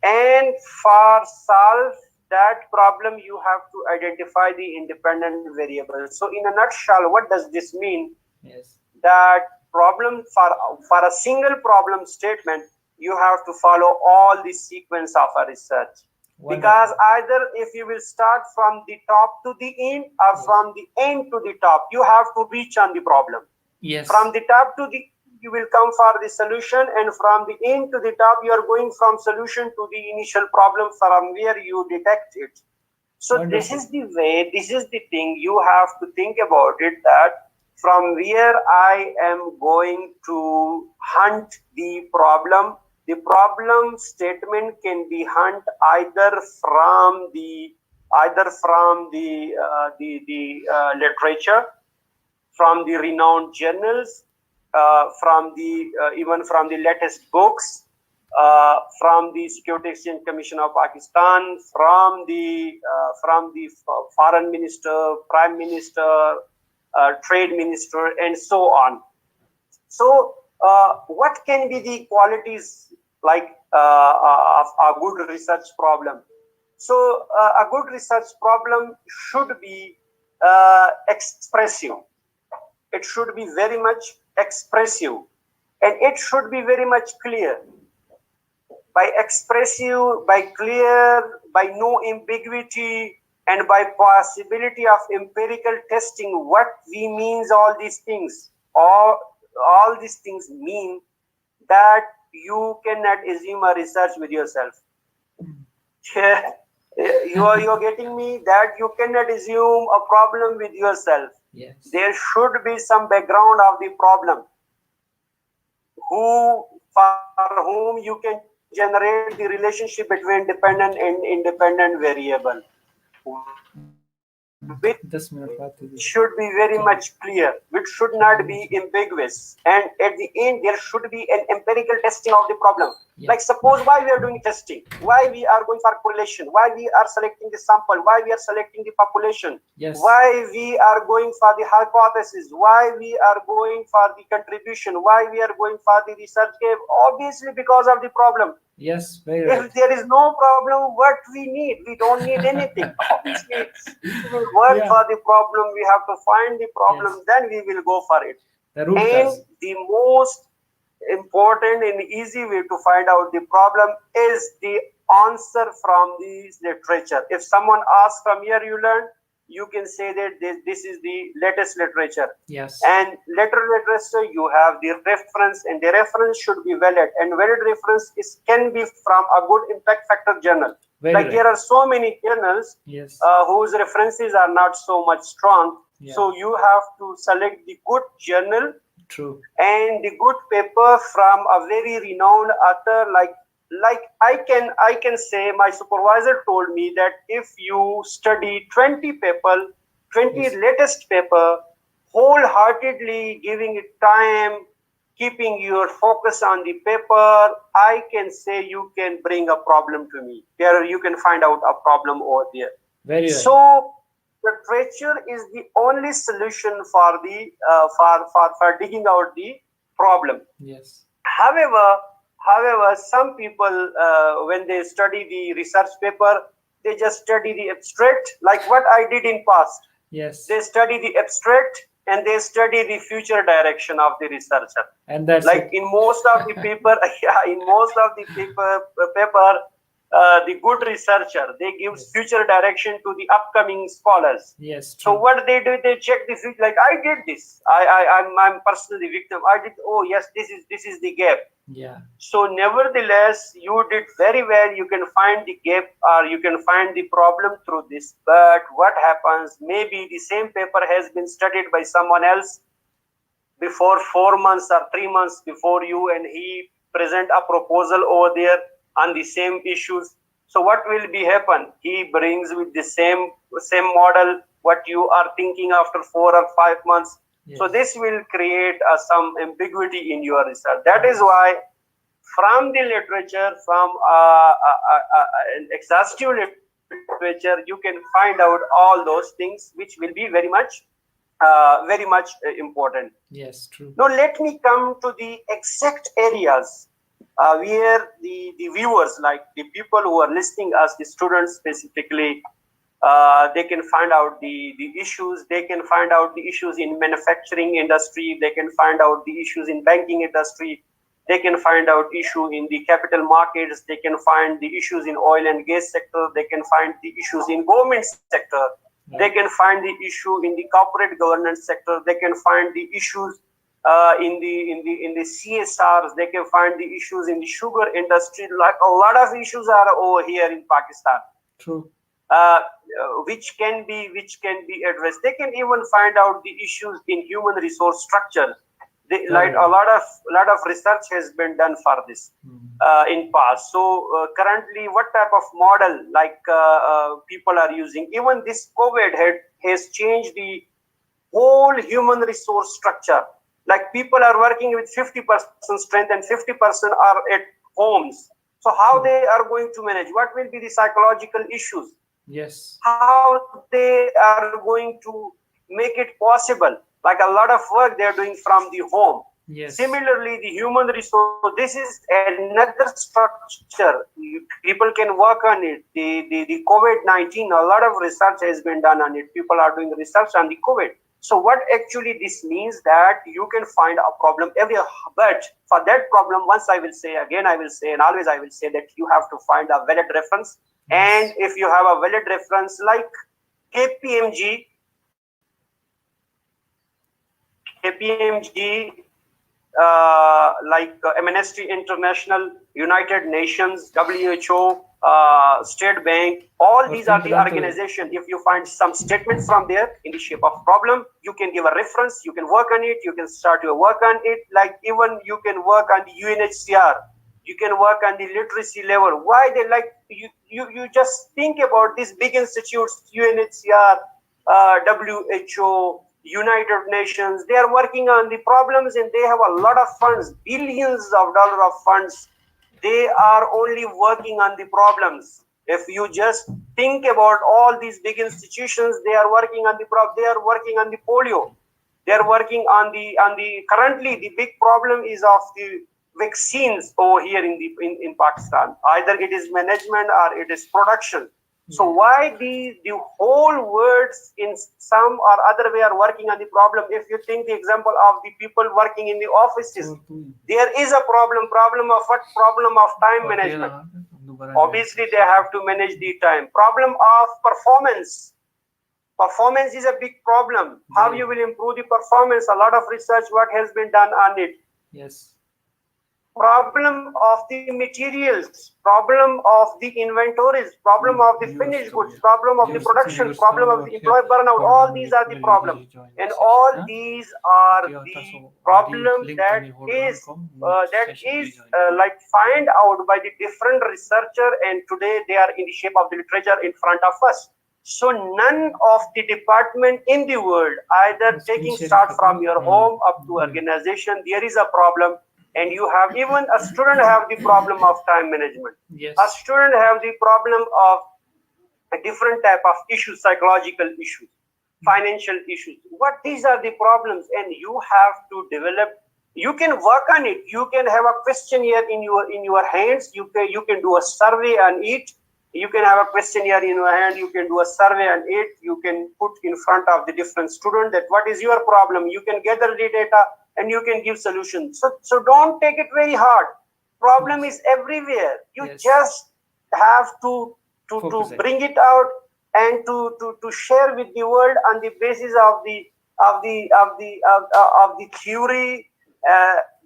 and for solve that problem you have to identify the independent variables. So in a nutshell, what does this mean? Yes. That problem, for a single problem statement you have to follow all the sequence of a research, because Wonderful. either if you will start from the top to the end or Yes. from the end to the top, you have to reach on the problem. From Yes. the top to the, you will come for the solution, and from the end to the top you are going from solution to the initial problem from where you detect it. So this Wonderful. is the way, this is the thing you have to think about it, that from where I am going to hunt the problem. The problem statement can be hunt either from the, literature, from the renowned journals, from the even from the latest books, from the Security Exchange Commission of Pakistan, from the foreign minister, prime minister, trade minister, and so on. So, what can be the qualities like of a good research problem? So, a good research problem should be expressive. It should be very much expressive, and it should be very much clear. By expressive, by clear, by no ambiguity, and by possibility of empirical testing, what we means all these things, all these things mean that you cannot assume a research with yourself. You're getting me, that you cannot assume a problem with yourself. Yes. There should be some background of the problem, who for whom you can generate the relationship between dependent and independent variable, which should be very much clear, 10 minute which बात should होगी not be चलो ambiguous, and at the चलो end there should be an empirical testing of the problem. Like suppose why we are doing yeah testing, why we are going for correlation, why we are selecting the sample, why we are selecting the population, why we yes are going for the hypothesis, why we are going for the contribution, why we are going for the research cave, obviously because of the problem. yes very If there right is no problem, what we need? We don't need anything. Obviously, we will work for yeah the problem. We have to find the problem, yes then we will go for it. the root And cause the most important and easy way to find out the problem is the answer from the literature. If someone asks from here you learn, you can say that this is the latest literature. yes And later literature, you have the reference, and the reference should be valid. And valid reference can be from a good impact factor journal. very Like there right are so many journals yes whose references are not so much strong. yeah So you have to select the good journal true and the good paper from a very renowned author. Like I can say, my supervisor told me that if you study 20 people, 20 yes latest paper, wholeheartedly giving it time, keeping your focus on the paper, I can say you can bring a problem to me. There you can find out a problem over there. very right So literature is the only solution for the for digging out the problem. yes However, some people when they study the research paper, they just study the abstract, like what I did in past. yes They study the abstract and they study the future direction of the researcher. and that's Like it in most of the paper, yeah, in most of the paper, the good researcher, they give yes future direction to the upcoming scholars. yes So true what they do, they check the future. Like I did this, I'm personally victim. I did. Oh yes, this is the gap. yeah So nevertheless, you did very well. You can find the gap, or you can find the problem through this. But what happens? Maybe the same paper has been studied by someone else before 4 months or 3 months before you, and he present a proposal over there on the same issues. So what will be happen? He brings with the same model what you are thinking after 4 or 5 months. So yes this will create some ambiguity in your research. That is why from the literature, from an exhaustive literature, you can find out all those things, which will be very much important. Yes, true. Now, let me come to the exact areas where the viewers, like the people who are listening us, the students specifically, they can find out the issues. They can find out the issues in manufacturing industry. They can find out the issues in banking industry. They can find out issue in the capital markets. They can find the issues in oil and gas sector. They can find the issues in government sector. They can find the issue in the corporate governance sector. They can find the issues in the CSRs. They can find the issues in the sugar industry. Like a lot of issues are over here in Pakistan. True. Which can be addressed. They can even find out the issues in human resource structure. Like a lot of research has been done for this in past. So currently, what type of model like people are using? Even this COVID has changed the whole human resource structure. Like people are working with 50% strength and 50% are at homes. So how they are going to manage? What will be the psychological issues? Yes. How they are going to make it possible? Like a lot of work they are doing from the home. Yes. Similarly, the human resource, this is another structure. People can work on it. The COVID-19, a lot of research has been done on it. People are doing research on the COVID. So what actually this means that you can find a problem everywhere. But for that problem, once I will say, again I will say, and always I will say that you have to find a valid reference. Yes. And if you have a valid reference like KPMG, like Amnesty International, United Nations, WHO, State Bank, all these are the organizations. If you find some statements from there in the shape of problem, you can give a reference, you can work on it, you can start your work on it. Like even you can work on the UNHCR, you can work on the literacy level. Why they like you just think about these big institutes, UNHCR, WHO, United Nations, they are working on the problems and they have a lot of funds, billions of dollars of funds. They are only working on the problems. If you just think about all these big institutions, they are working on the problem. They are working on the polio. They are working on the currently the big problem is of the vaccines over here in Pakistan. Either it is management or it is production. So why the whole words in some or other way are working on the problem? If you think the example of the people working in the offices, there is a problem of what? Problem of time management. Obviously, they have to manage the time. Problem of performance. Performance is a big problem. How you will improve the performance? A lot of research work has been done on it. Yes. Problem of the materials, problem of the inventories, problem of the finished goods, problem of the production, problem of the employee burnout. All these are the problem, and all these are the problem that is like find out by the different researcher, and today they are in the shape of the literature in front of us. So none of the department in the world, either taking start from your home up to organization, there is a problem. And you have even a student have the problem of time management. Yes. A student have the problem of a different type of issues, psychological issues, financial issues. What these are the problems, and you have to develop. You can work on it. You can have a questionnaire in your hands. You can do a survey on it. You can have a questionnaire in your hand. You can do a survey on it. You can put in front of the different student that what is your problem. You can gather the data and you can give solutions. So don't take it very hard. Problem is everywhere. You just have to bring it out and to share with the world on the basis of the theory.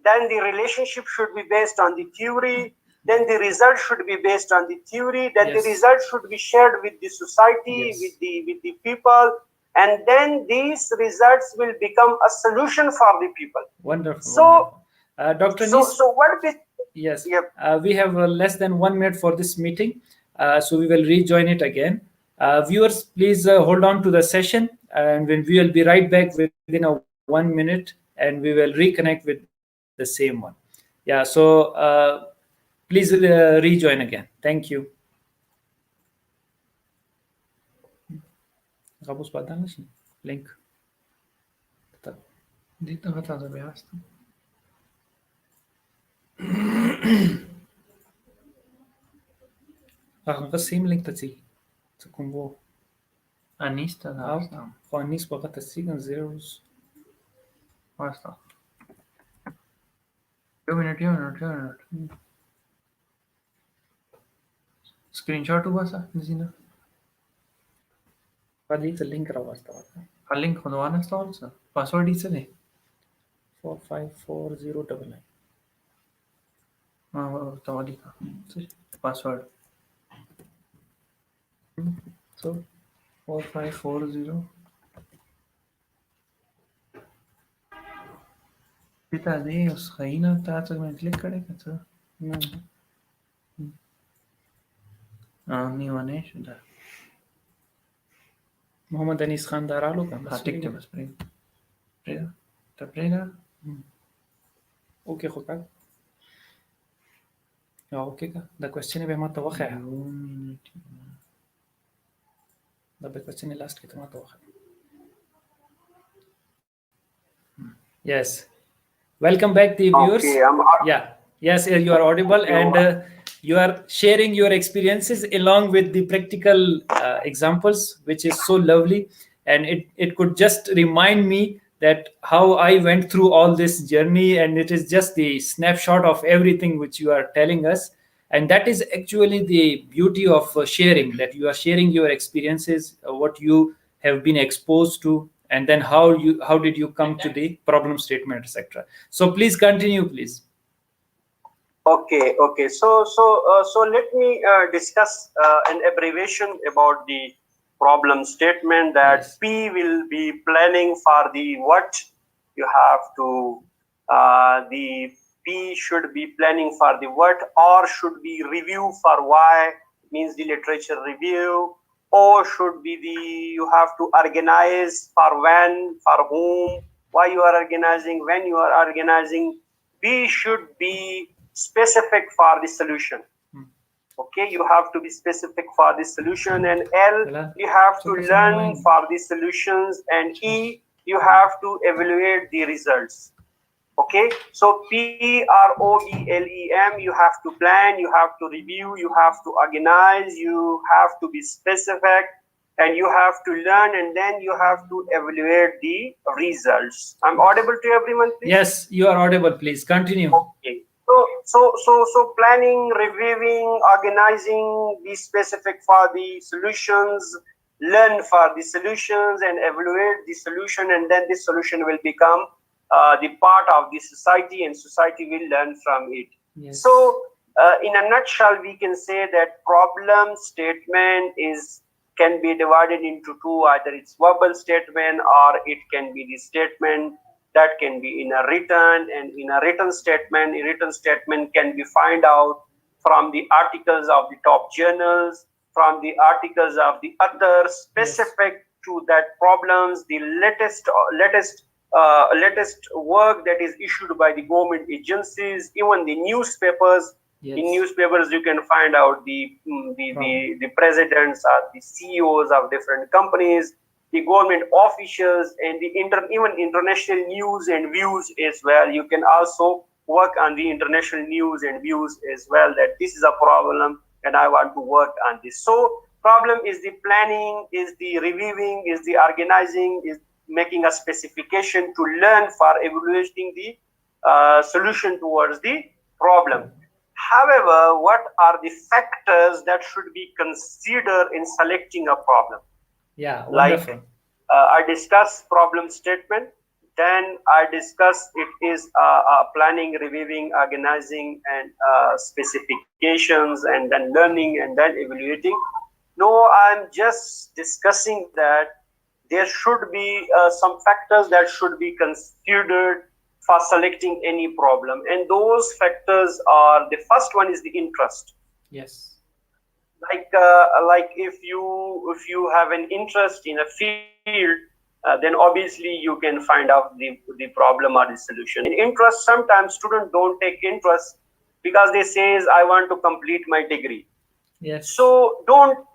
Then the relationship should be based on the theory. Then the result should be based on the theory. Then the result should be shared with the society, with the people. And then these results will become a solution for the people. Wonderful. So, Dr. So what is... Yes. Yep. We have less than 1 minute for this meeting. So we will rejoin it again. Viewers, please hold on to the session. And when we will be right back within a 1 minute, and we will reconnect with the same one. Yeah, so please rejoin again. Thank you. Gabus badan sih link. Dito ka tayo behas. Ako same link tadi. So kumbo. Anista da. Anis baka tadi kan zeros. Basta. 2 minutes. Screenshot हुआ सा निसीना. Padi the link rawasta. Link खुदवाना स्टॉल सा. Password इसे नहीं. 454099. हाँ वो तो वाली का. Password. So 4540. पिता दे उस खाइना ताच में क्लिक करेगा तो. नहीं वाने शुदा. Muhammad Anis Khan Daralu kan. हाँ ठीक है बस प्रेगा. तब प्रेगा. Okay خوبه. Ja, okay ka. Da question به ما توخه. Da be question last ke ma توخه. Yes. Welcome back, the viewers. Okay, Yeah. Yes, you are audible, and you are sharing your experiences along with the practical examples, which is so lovely. And it could just remind me that how I went through all this journey, and it is just the snapshot of everything which you are telling us. And that is actually the beauty of sharing, that you are sharing your experiences, what you have been exposed to, and then how did you come to the problem statement, etc. So please continue, please. Okay. So let me discuss an abbreviation about the problem statement, that Yes. P will be planning for the what. You have to the P should be planning for the what, or should be review for why, means the literature review. O should be the, you have to organize for when, for whom, why you are organizing, when you are organizing. B should be specific for the solution. Okay, you have to be specific for the solution. And L, you have to learn for the solutions. And E, you have to evaluate the results. Okay, so PROBLEM, you have to plan, you have to review, you have to organize, you have to be specific, and you have to learn, and then you have to evaluate the results. I'm audible to everyone, please? Yes, you are audible. Please continue. Okay. So planning, reviewing, organizing, be specific for the solutions, learn for the solutions, and evaluate the solution, and then this solution will become the part of the society, and society will learn from it. Yes. So in a nutshell, we can say that problem statement can be divided into two. Either it's verbal statement, or it can be the statement that can be in a written. And in a written statement can be found out from the articles of the top journals, from the articles of the other specific to that problems, the latest work that is issued by the government agencies, even the newspapers. Yes. In newspapers, you can find out the presidents or the CEOs of different companies, the government officials, and the even international news and views as well. You can also work on the international news and views as well, that this is a problem and I want to work on this. So problem is the planning, is the reviewing, is the organizing, is making a specification to learn for evaluating the solution towards the problem. However, what are the factors that should be considered in selecting a problem? Yeah, wonderful. Like I discussed problem statement, then I discuss it is planning, reviewing, organizing, and specifications, and then learning, and then evaluating. No, I'm just discussing that there should be some factors that should be considered for selecting any problem, and those factors are, the first one is the interest. Yes. Like if you have an interest in a field, then obviously you can find out the problem or the solution. In interest, sometimes students don't take interest because they says, I want to complete my degree. Yes. So don't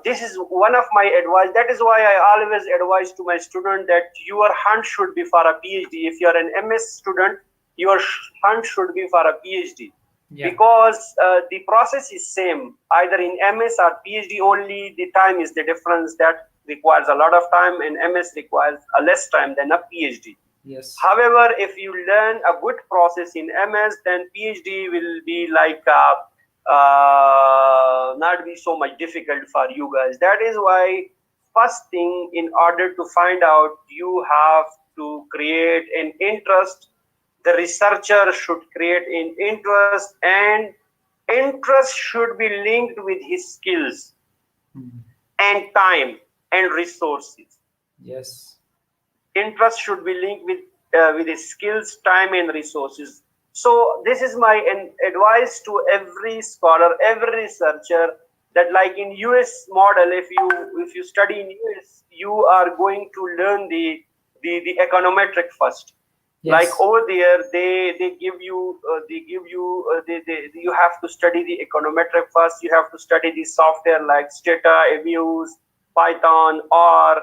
this is one of my advice. That is why I always advise to my student that your hunt should be for a PhD. If you are an MS student, your hunt should be for a PhD. Yeah. Because the process is same, either in MS or PhD, only the time is the difference. That requires a lot of time, and MS requires a less time than a PhD. Yes. However, if you learn a good process in MS, then PhD will be like not be so much difficult for you guys. That is why first thing, in order to find out, you have to create an interest. The researcher should create an interest, and interest should be linked with his skills and time and resources. Yes. Interest should be linked with his skills, time, and resources. So this is my advice to every scholar, every researcher, that like in US model, if you study in US, you are going to learn the econometric first. Yes. Like over there, they give you you have to study the econometric first. You have to study the software like Stata, Abuse, Python, or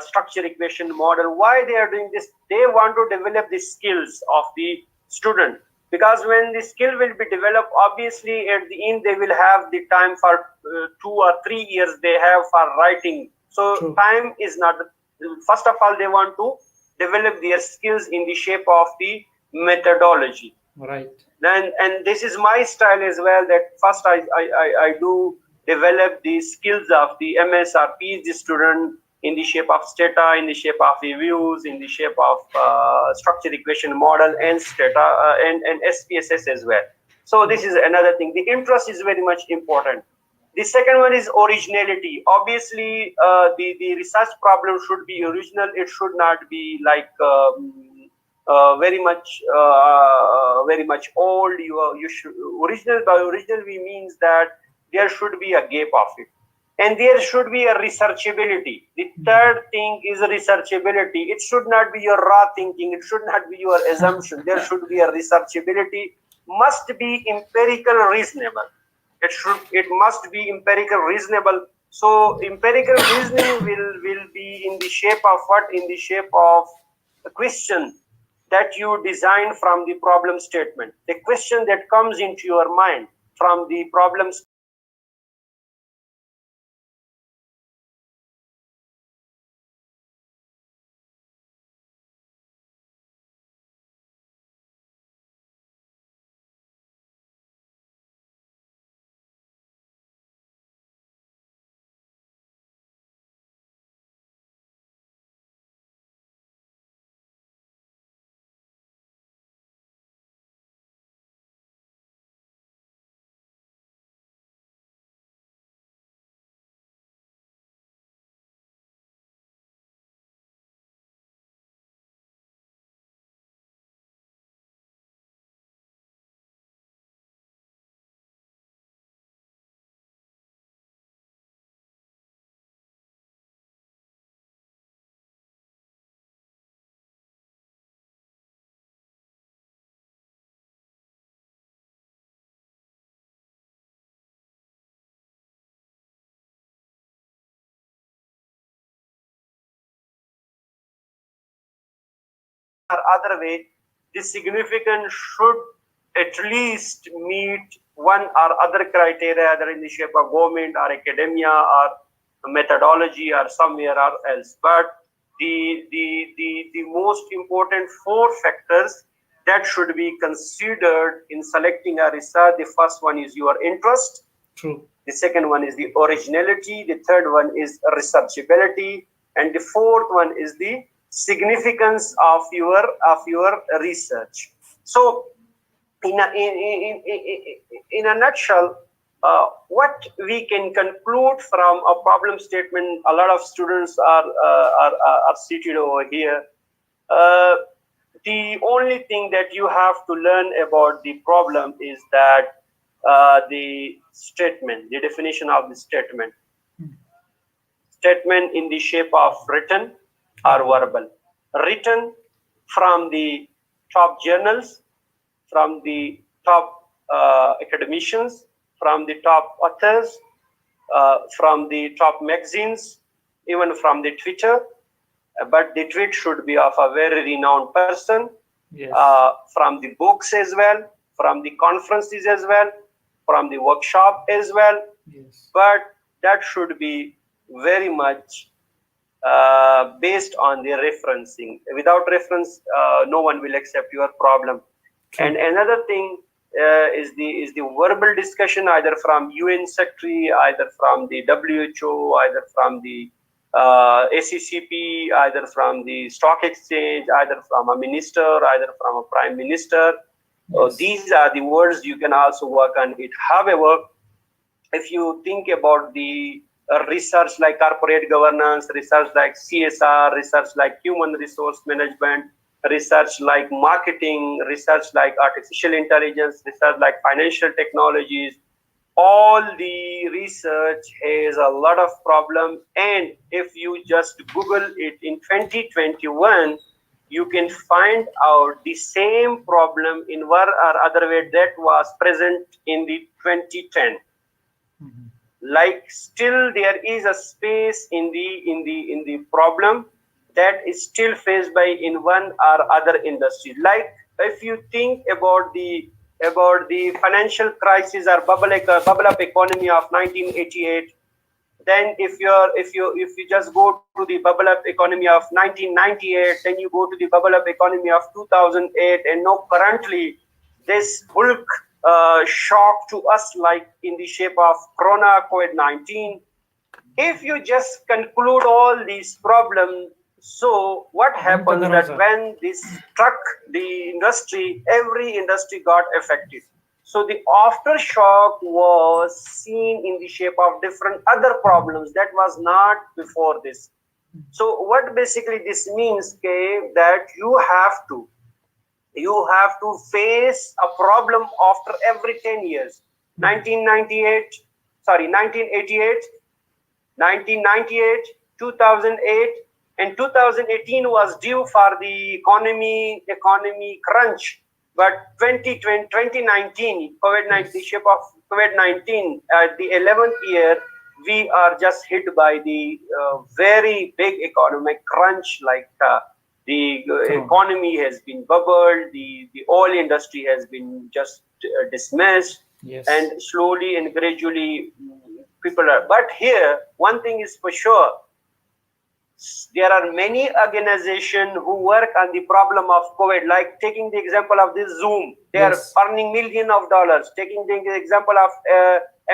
structure equation model. Why they are doing this? They want to develop the skills of the student, because when the skill will be developed, obviously at the end they will have the time for 2 or 3 years they have for writing. So True. time is not. First of all, they want to develop their skills in the shape of the methodology. Right. And this is my style as well, that first I do develop the skills of the MS or PhD student in the shape of Stata, in the shape of reviews, in the shape of structure equation model, and Stata and SPSS as well. So this is another thing. The interest is very much important. The second one is originality. Obviously, the research problem should be original. It should not be like very much old. You should original. By original, we means that there should be a gap of it, and there should be a researchability. The third thing is researchability. It should not be your raw thinking. It should not be your assumption. There should be a researchability. Must be empirical, reasonable. It must be empirical, reasonable. So empirical reasoning will be in the shape of what? In the shape of a question that you design from the problem statement. The question that comes into your mind from the problem statement. Or other way, the significance should at least meet one or other criteria, either in the shape of government or academia or methodology or somewhere or else. But the most important four factors that should be considered in selecting a research. The first one is your interest. True. The second one is the originality. The third one is researchability, and the fourth one is the significance of your research. So, in a nutshell, what we can conclude from a problem statement, a lot of students are seated over here. The only thing that you have to learn about the problem is that the statement, the definition of the statement in the shape of written, or verbal. Written from the top journals, from the top academicians, from the top authors, from the top magazines, even from the Twitter. But the tweet should be of a very renowned person, Yes. from the books as well, from the conferences as well, from the workshop as well. Yes. But that should be very much based on the referencing. Without reference, no one will accept your problem. True. And another thing is the verbal discussion, either from UN Secretary, either from the WHO, either from the ACCP, either from the stock exchange, either from a minister, either from a prime minister. Yes. These are the words you can also work on it. However, if you think about the research like corporate governance, research like CSR, research like human resource management, research like marketing, research like artificial intelligence, research like financial technologies, all the research has a lot of problems. And if you just Google it in 2021, you can find out the same problem in one or other way that was present in the 2010. Like still there is a space in the problem that is still faced by in one or other industry. Like if you think about the financial crisis or bubble up economy of 1988, then if you just go to the bubble up economy of 1998, then you go to the bubble up economy of 2008, and now currently this bulk shock to us, like in the shape of corona COVID-19. If you just conclude all these problems, so what happens that when this struck the industry, every industry got affected. So the aftershock was seen in the shape of different other problems that was not before this. So what basically this means, that you have to face a problem after every 10 years. 1988, 1998, 2008, and 2018 was due for the economy crunch. But 2019, COVID-19, the shape of COVID-19, at the 11th year, we are just hit by the very big economic crunch. Like the economy has been bubbled, the oil industry has been just dismissed, yes. And slowly and gradually people are. But here, one thing is for sure. There are many organizations who work on the problem of COVID, like taking the example of this Zoom. They yes. are earning millions of dollars. Taking the example of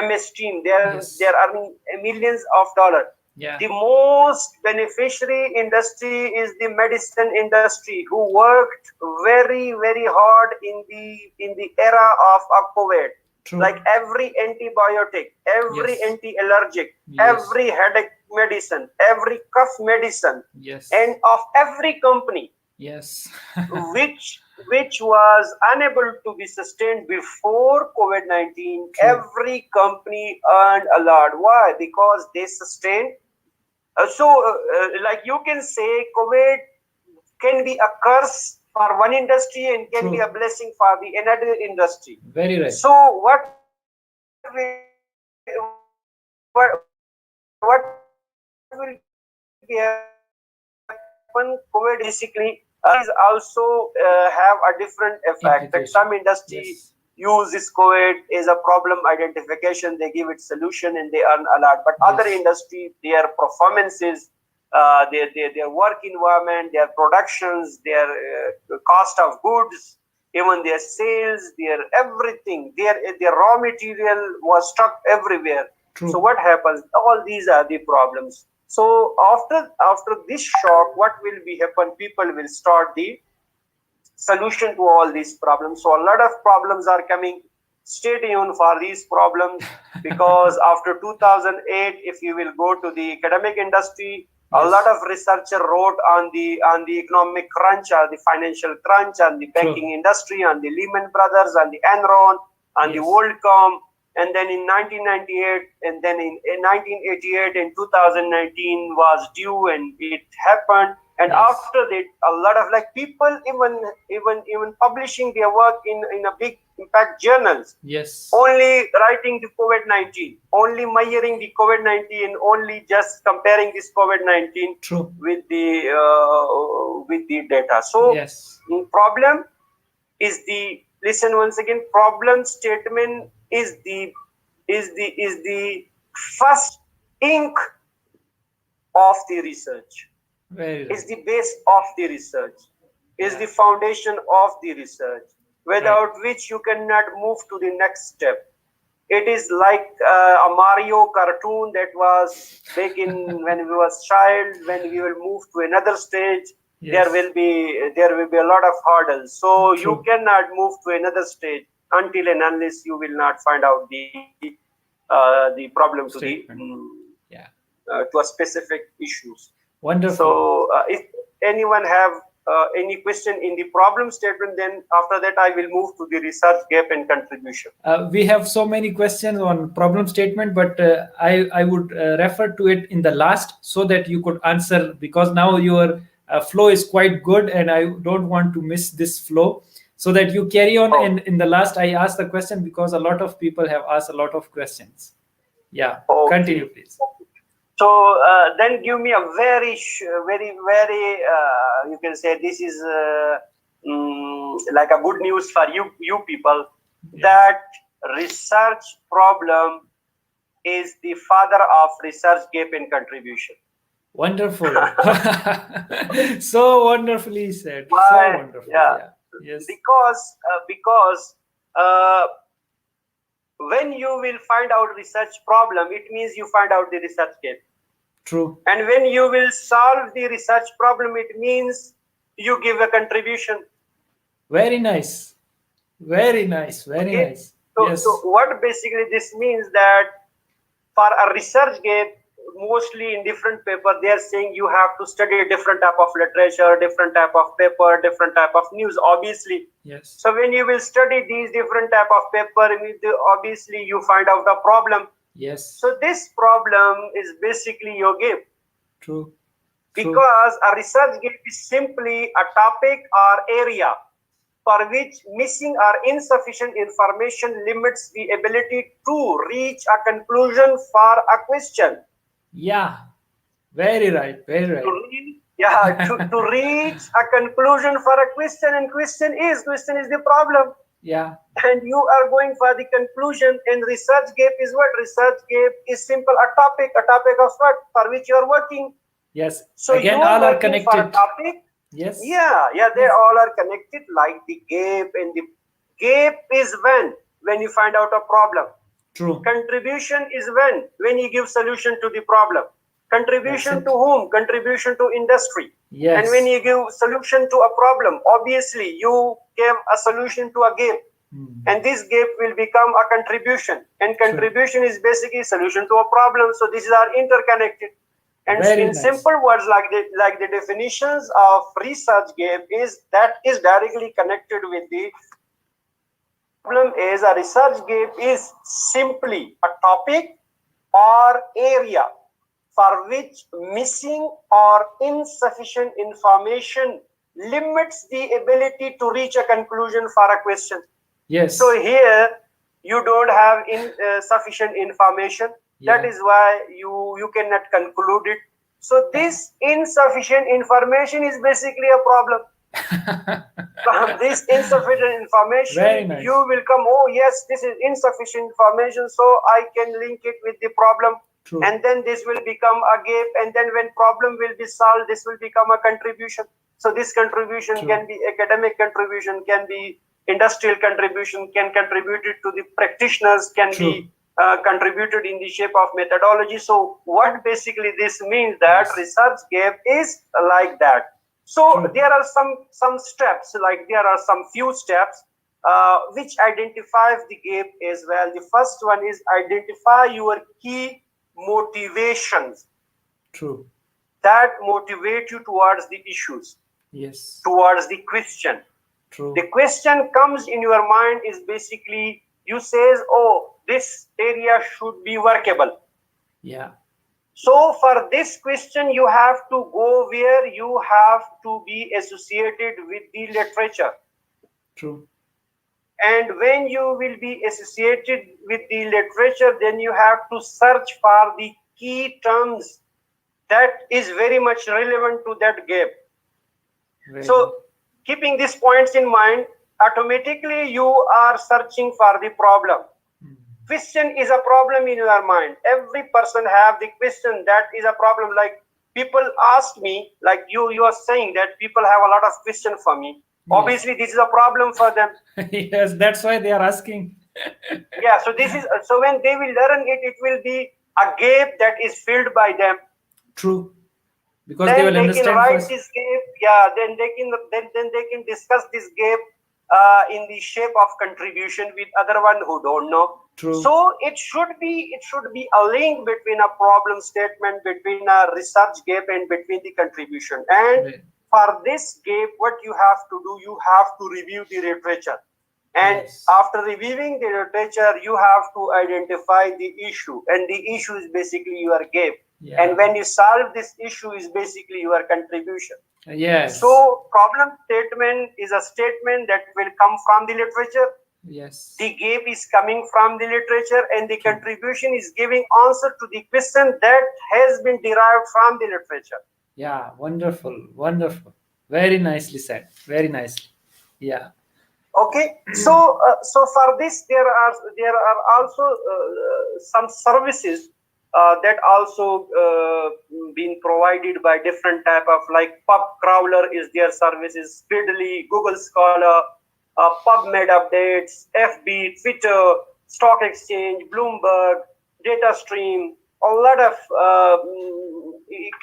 MS Team, they are earning millions of dollars. Yeah. The most beneficiary industry is the medicine industry, who worked very, very hard in the era of COVID. True. Like every antibiotic, every yes. anti-allergic, yes. every headache medicine, every cough medicine, yes. and of every company, yes. which was unable to be sustained before COVID-19, every company earned a lot. Why? Because they sustained. Like you can say, COVID can be a curse for one industry and can be a blessing for the another industry. Very right. So what will be happen? COVID basically is also have a different effect. That some industry use this COVID as a problem identification. They give it solution and they earn a lot. But other industry, their performances, their work environment, their productions, their cost of goods, even their sales, their everything, their raw material was stuck everywhere. True. So what happens? All these are the problems. So after this shock, what will be happen? People will start the solution to all these problems. So a lot of problems are coming. Stay tuned for these problems, because after 2008, if you will go to the academic industry, a lot of researcher wrote on the economic crunch, or the financial crunch, on the banking industry, on the Lehman Brothers, on the Enron, on the WorldCom, and then in 1998, and then in 1988 and 2019 was due, and it happened. And Yes. after that, a lot of like people even publishing their work in a big impact journals, Yes. only writing the COVID-19, only measuring the COVID-19, only just comparing this COVID-19 True. with the data. So Yes. problem is the, listen once again, problem statement is the first ink of the research, Very is right. the base of the research, is Yeah. the foundation of the research, without which you cannot move to the next step. It is like a Mario cartoon that was back in when we was child. When we will move to another stage, there Yes. will be a lot of hurdles. So you True. cannot move to another stage until and unless you will not find out the problem to the Statement. Yeah. to a specific issues. Wonderful. So if anyone have any question in the problem statement, then after that I will move to the research gap and contribution. We have so many questions on problem statement, but I would refer to it in the last so that you could answer, because now your flow is quite good and I don't want to miss this flow, so that you carry on. Oh. And in the last I asked the question because a lot of people have asked a lot of questions. Yeah. Okay. Continue, please. So then give me a very you can say this is like a good news for you people, that research problem is the father of research gap and contribution. Wonderful. So wonderfully said. Why? So wonderful. Yeah. Yes. Because when you will find out research problem, it means you find out the research gap. True. And when you will solve the research problem, it means you give a contribution. Very nice. Very nice. Very Okay? nice. So, Yes. so what basically this means that for a research gap, mostly in different paper, they are saying you have to study a different type of literature, different type of paper, different type of news, obviously. Yes. So when you will study these different type of paper, obviously you find out a problem. Yes. So this problem is basically your gap. True. Because a research gap is simply a topic or area for which missing or insufficient information limits the ability to reach a conclusion for a question. Yeah. Very right. Very right. To reach a conclusion for a question, and question is the problem. Yeah. And you are going for the conclusion, and research gap is what? Research gap is simple a topic of what? For which you are working. Yes. So Again, you are all are working for a connected. topic. Yes. Yeah, they all are connected like the gap, and the gap is when you find out a problem. True. Contribution is when you give solution to the problem. Contribution That's to it. whom? Contribution to industry. Yes. And when you give solution to a problem, obviously you gave a solution to a gap. And this gap will become a contribution. And contribution is basically solution to a problem. So these are interconnected. And Very in nice. simple words, like the definitions of research gap is directly connected with the problem. Is a research gap is simply a topic or area for which missing or insufficient information limits the ability to reach a conclusion for a question. Yes. So here you don't have sufficient information. Yeah. That is why you cannot conclude it. So this insufficient information is basically a problem. From this insufficient information, Very nice. you will come, oh yes, this is insufficient information, so I can link it with the problem. True. And then this will become a gap, and then when problem will be solved, this will become a contribution. So this contribution True. can be academic contribution, can be industrial contribution, can contribute it to the practitioners, can True. be contributed in the shape of methodology. So what basically this means that Yes. research gap is like that. So True. there are some steps, like there are some few steps which identifies the gap as well. The first one is identify your key motivations True. that motivate you towards the issues, Yes. towards the question. True. The question comes in your mind is basically you says, oh, this area should be workable. Yeah. So for this question, you have to go where you have to be associated with the literature. True. And when you will be associated with the literature, then you have to search for the key terms that is very much relevant to that gap. So keeping these points in mind, automatically you are searching for the problem. Question is a problem in your mind. Every person have the question that is a problem. Like people ask me, like you are saying that people have a lot of question for me. Obviously, this is a problem for them. Yes, that's why they are asking. Yeah, so this is so when they will learn it, it will be a gap that is filled by them. True. Because Then they will they can understand write first. this gap. Yeah, then they can discuss this gap in the shape of contribution with other one who don't know. True. So it should be a link between a problem statement, between a research gap, and between the contribution. And for this gap, what you have to do, you have to review the literature. And after reviewing the literature, you have to identify the issue, and the issue is basically your gap. Yeah. And when you solve this issue, is basically your contribution. Yes. So problem statement is a statement that will come from the literature. Yes. The gap is coming from the literature, and the contribution is giving answer to the question that has been derived from the literature. Yeah, wonderful, wonderful. Very nicely said. Very nicely. Yeah. Okay, so for this there are also some services that also being provided by different type of, like pub crawler is their services, Speedily, Google Scholar, PubMed updates, FB, Twitter, Stock Exchange, Bloomberg, DataStream, a lot of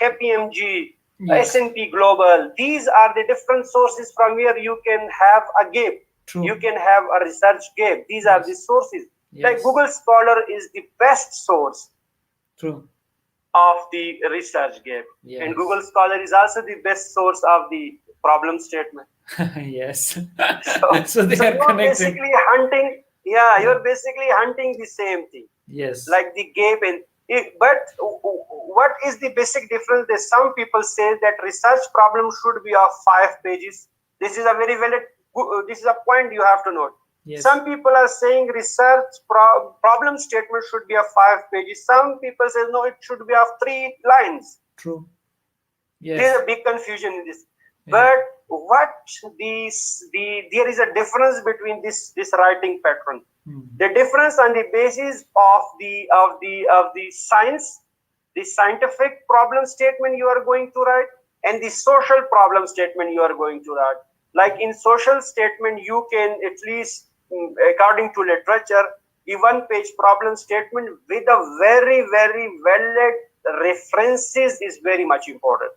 KPMG, S&P Global. These are the different sources from where you can have a gap. True. You can have a research gap. These are the sources. Like Google Scholar is the best source. True. Of the research gap. And Google Scholar is also the best source of the problem statement. Yes. So they are you're connected. basically hunting. Yeah, you're basically hunting the same thing. Yes. Like the gap in it. But what is the basic difference? That some people say that research problem should be of 5 pages. This is a very valid. This is a point you have to note. Yes. Some people are saying research problem statement should be of 5 pages. Some people say no, it should be of 3 lines. True. Yes. There's a big confusion in this. Yeah. But what there is a difference between this writing pattern. The difference on the basis of the science, the scientific problem statement you are going to write, and the social problem statement you are going to write. Like in social statement, you can at least, according to literature, a 1-page problem statement with a very, very valid references is very much important.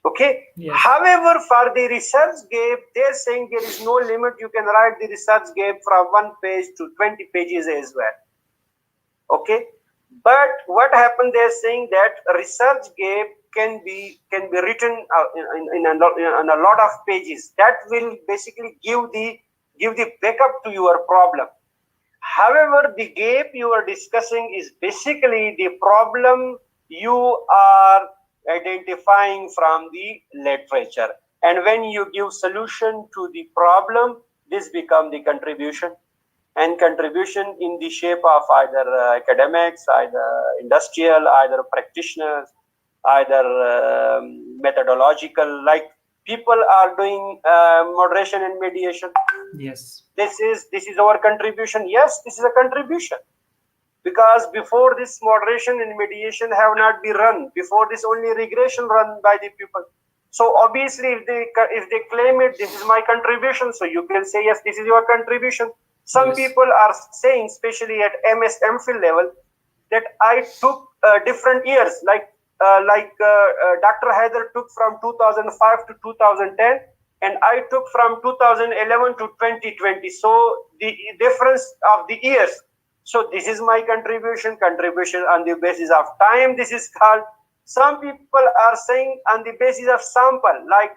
Okay. Yes. However, for the research gap, they're saying there is no limit. You can write the research gap from 1 page to 20 pages as well. Okay. But what happened? They're saying that research gap can be written in a lot of pages. That will basically give the backup to your problem. However, the gap you are discussing is basically the problem you are identifying from the literature. And when you give solution to the problem, this becomes the contribution. And contribution in the shape of either academics, either industrial, either practitioners, either methodological, like people are doing moderation and mediation. Yes. This is our contribution. Yes, this is a contribution. Because before this moderation and mediation have not been run. Before this only regression run by the people. So obviously if they claim it, this is my contribution. So you can say, yes, this is your contribution. Some people are saying, especially at MS MPhil level, that I took different years, like Dr. Haider took from 2005 to 2010, and I took from 2011 to 2020. So the difference of the years. So this is my contribution on the basis of time. This is called. Some people are saying on the basis of sample, like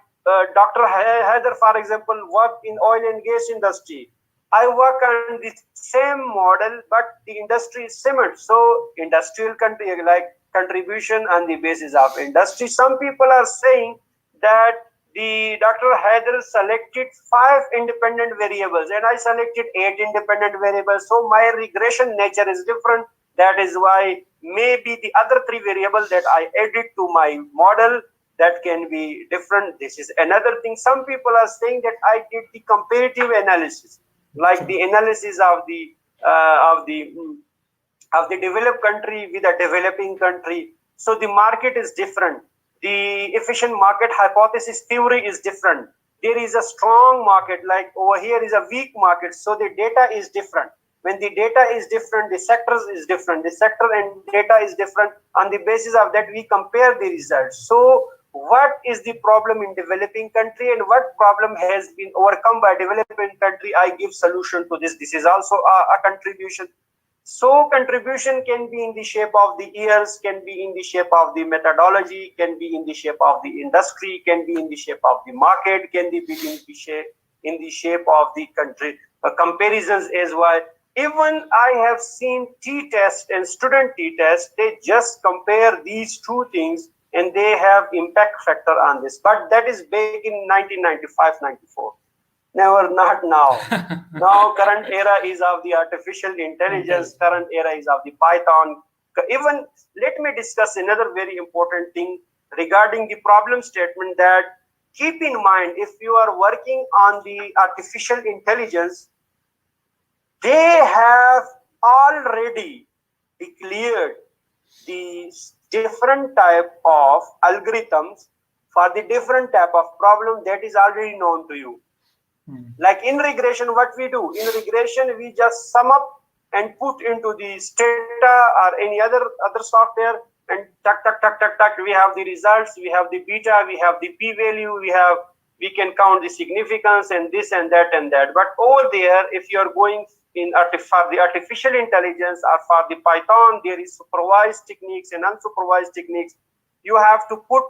Dr. Haider, for example, worked in oil and gas industry. I work on the same model, but the industry is cement. So industrial country, like contribution on the basis of industry. Some people are saying that the Dr. Haider selected 5 independent variables and I selected 8 independent variables. So my regression nature is different. That is why maybe the other 3 variables that I added to my model, that can be different. This is another thing. Some people are saying that I did the comparative analysis, like the analysis of the developed country with a developing country. So the market is different. The efficient market hypothesis theory is different. There is a strong market, like over here is a weak market. So the data is different. When the data is different, the sectors is different. The sector and data is different. On the basis of that, we compare the results. So what is the problem in developing country and what problem has been overcome by developing country? I give solution to this. This is also a contribution. So contribution can be in the shape of the years, can be in the shape of the methodology, can be in the shape of the industry, can be in the shape of the market, can be in the shape of the country. Comparisons as well. Even I have seen t-test and student t-test, they just compare these two things and they have impact factor on this. But that is back in 1995-94. Never, not now. Now current era is of the artificial intelligence, current era is of the Python. Even let me discuss another very important thing regarding the problem statement, that keep in mind, if you are working on the artificial intelligence, they have already declared the different type of algorithms for the different type of problem that is already known to you. Like in regression, what we do? In regression, we just sum up and put into the Stata or any other software and tuck, we have the results, we have the beta, we have the p-value, we can count the significance and this and that and that. But over there, if you are going for the artificial intelligence or for the Python, there is supervised techniques and unsupervised techniques. You have to put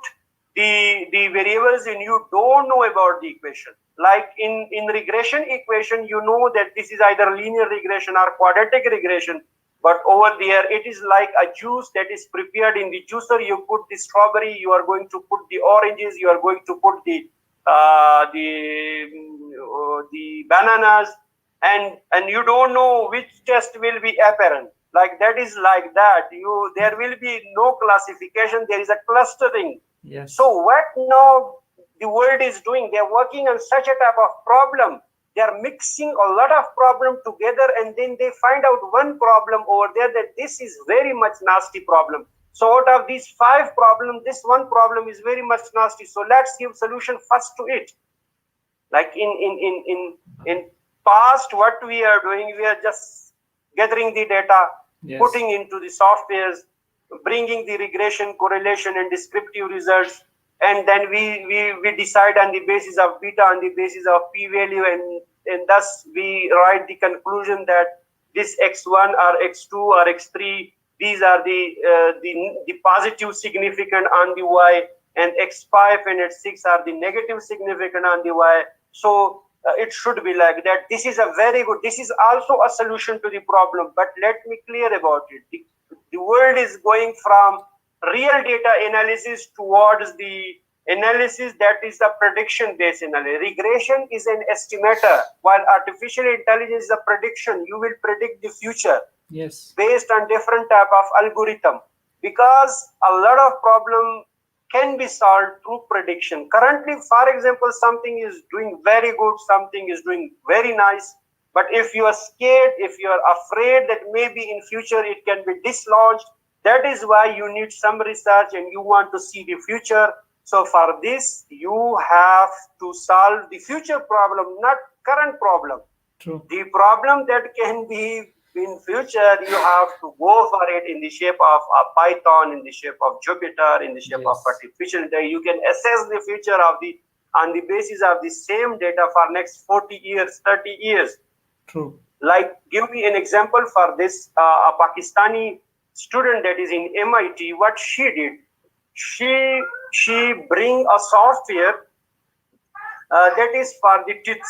the variables and you don't know about the equation. Like in regression equation, you know that this is either linear regression or quadratic regression. But over there, it is like a juice that is prepared in the juicer. You put the strawberry, you are going to put the oranges, you are going to put the bananas, and you don't know which test will be apparent. Like that is like that. There will be no classification. There is a clustering. Yes. So what now the world is doing? They are working on such a type of problem. They are mixing a lot of problems together, and then they find out one problem over there that this is very much nasty problem. So out of these 5 problems, this one problem is very much nasty. So let's give solution first to it. Like in past, what we are doing, we are just gathering the data, Yes. putting into the softwares, bringing the regression, correlation, and descriptive results, and then we decide on the basis of beta, on the basis of p-value, and thus we write the conclusion that this x1 or x2 or x3, these are the positive significant on the y, and x5 and x6 are the negative significant on the y. So it should be like that. This is a very good, this is also a solution to the problem. But let me clear about it. The world is going from real data analysis towards the analysis that is the prediction based analysis. Regression is an estimator, while artificial intelligence is a prediction. You will predict the future. Yes. Based on different type of algorithm, because a lot of problem can be solved through prediction. Currently, for example, something is doing very good, something is doing very nice. But if you are scared, if you are afraid that maybe in future it can be dislodged, that is why you need some research and you want to see the future. So for this, you have to solve the future problem, not current problem. True. The problem that can be in future, you have to go for it in the shape of a Python, in the shape of Jupyter, in the shape of artificial intelligence. You can assess the future on the basis of the same data for next 40 years, 30 years. True. Like, give me an example for this. A Pakistani student that is in MIT, what she did, she bring a software that is for the teeth,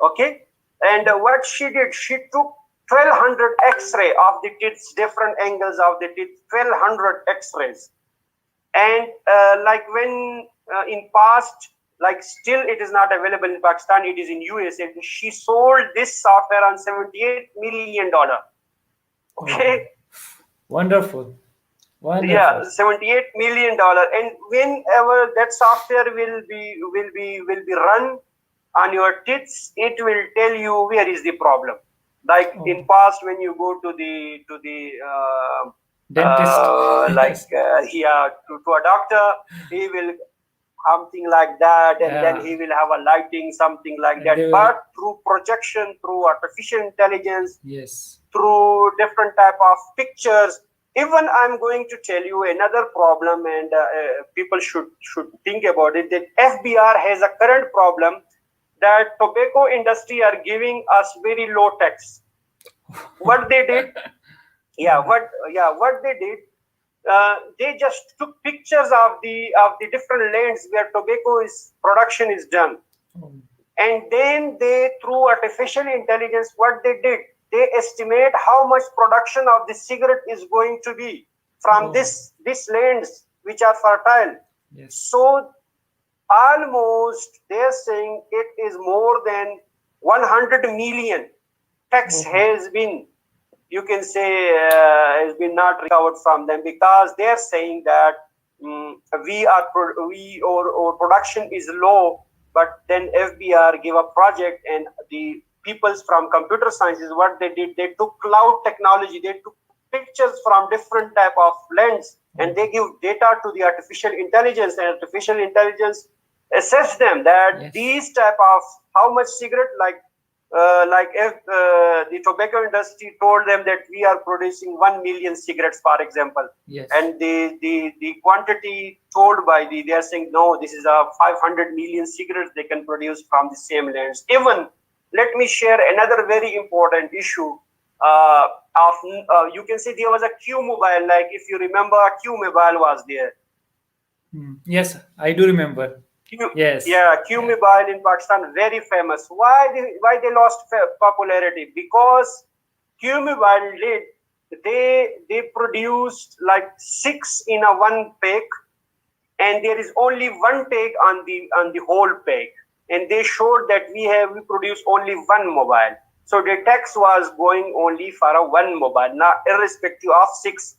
Okay, and what she did, she took 1200 X-ray of the teeth, different angles of the teeth, 1200 X-rays. And like when in past, like still it is not available in Pakistan, it is in US, and she sold this software on $78 million. Okay. Wonderful. Yeah, Wonderful. $78 million. And whenever that software will be run on your teeth, it will tell you where is the problem. Like in past, when you go to the Dentist. Yes. yeah, to a doctor, he will something like that, and then he will have a lighting, something like And that. they will- But through projection, through artificial intelligence, Yes. through different type of pictures. Even I'm going to tell you another problem, and people should think about it, that FBR has a current problem that tobacco industry are giving us very low tax. What they did, what they did, they just took pictures of the different lands where tobacco is production is done, and then they, through artificial intelligence, what they did, they estimate how much production of the cigarette is going to be from this lands which are fertile. Yes. So almost they're saying it is more than 100 million tax has been, you can say, has been not recovered from them, because they're saying that our production is low. But then FBR gave a project, and the peoples from computer sciences, what they did, they took cloud technology, they took pictures from different type of lands, and they give data to the artificial intelligence, and artificial intelligence assess them that these type of how much cigarette, like if the tobacco industry told them that we are producing 1 million cigarettes, for example, and the quantity told by they are saying no, this is a 500 million cigarettes they can produce from the same lands. Even let me share another very important issue you can say there was a Q Mobile, like if you remember, Q Mobile was there. Yes, I do remember. Q Mobile in Pakistan, very famous. Why they lost popularity? Because Q Mobile they produced like 6 in a one pack, and there is only one tag on the whole pack, and they showed that we produce only one mobile. So the tax was going only for a one mobile, not irrespective of 6.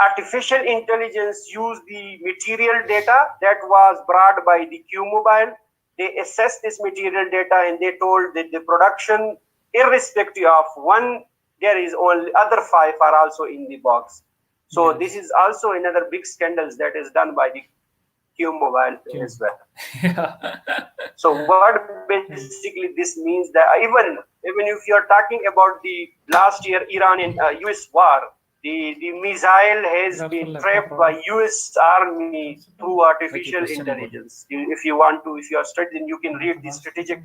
Artificial intelligence used the material data that was brought by the Q Mobile. They assessed this material data, and they told that the production, irrespective of one, there is only other 5 are also in the box. So this is also another big scandal that is done by the Q Mobile as well. So what basically this means, that even if you are talking about the last year Iran and US war, the missile has been trapped by US Army through artificial intelligence. If you are studying, you can read the strategic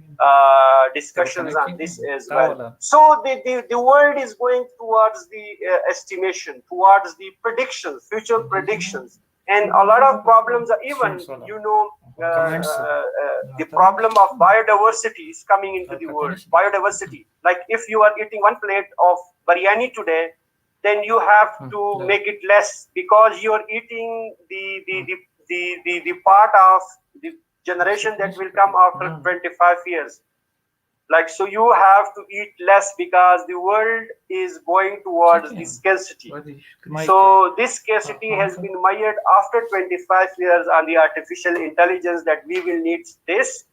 discussions on this as well. So the world is going towards the estimation, towards the predictions, future predictions. And a lot of problems are even, the problem of biodiversity is coming into the world. Biodiversity, like if you are eating one plate of biryani today, then you have to make it less, because you are eating the part of the generation that will come after 25 years. Like, so you have to eat less, because the world is going towards the scarcity. So this scarcity has been measured after 25 years on the artificial intelligence, that we will need this,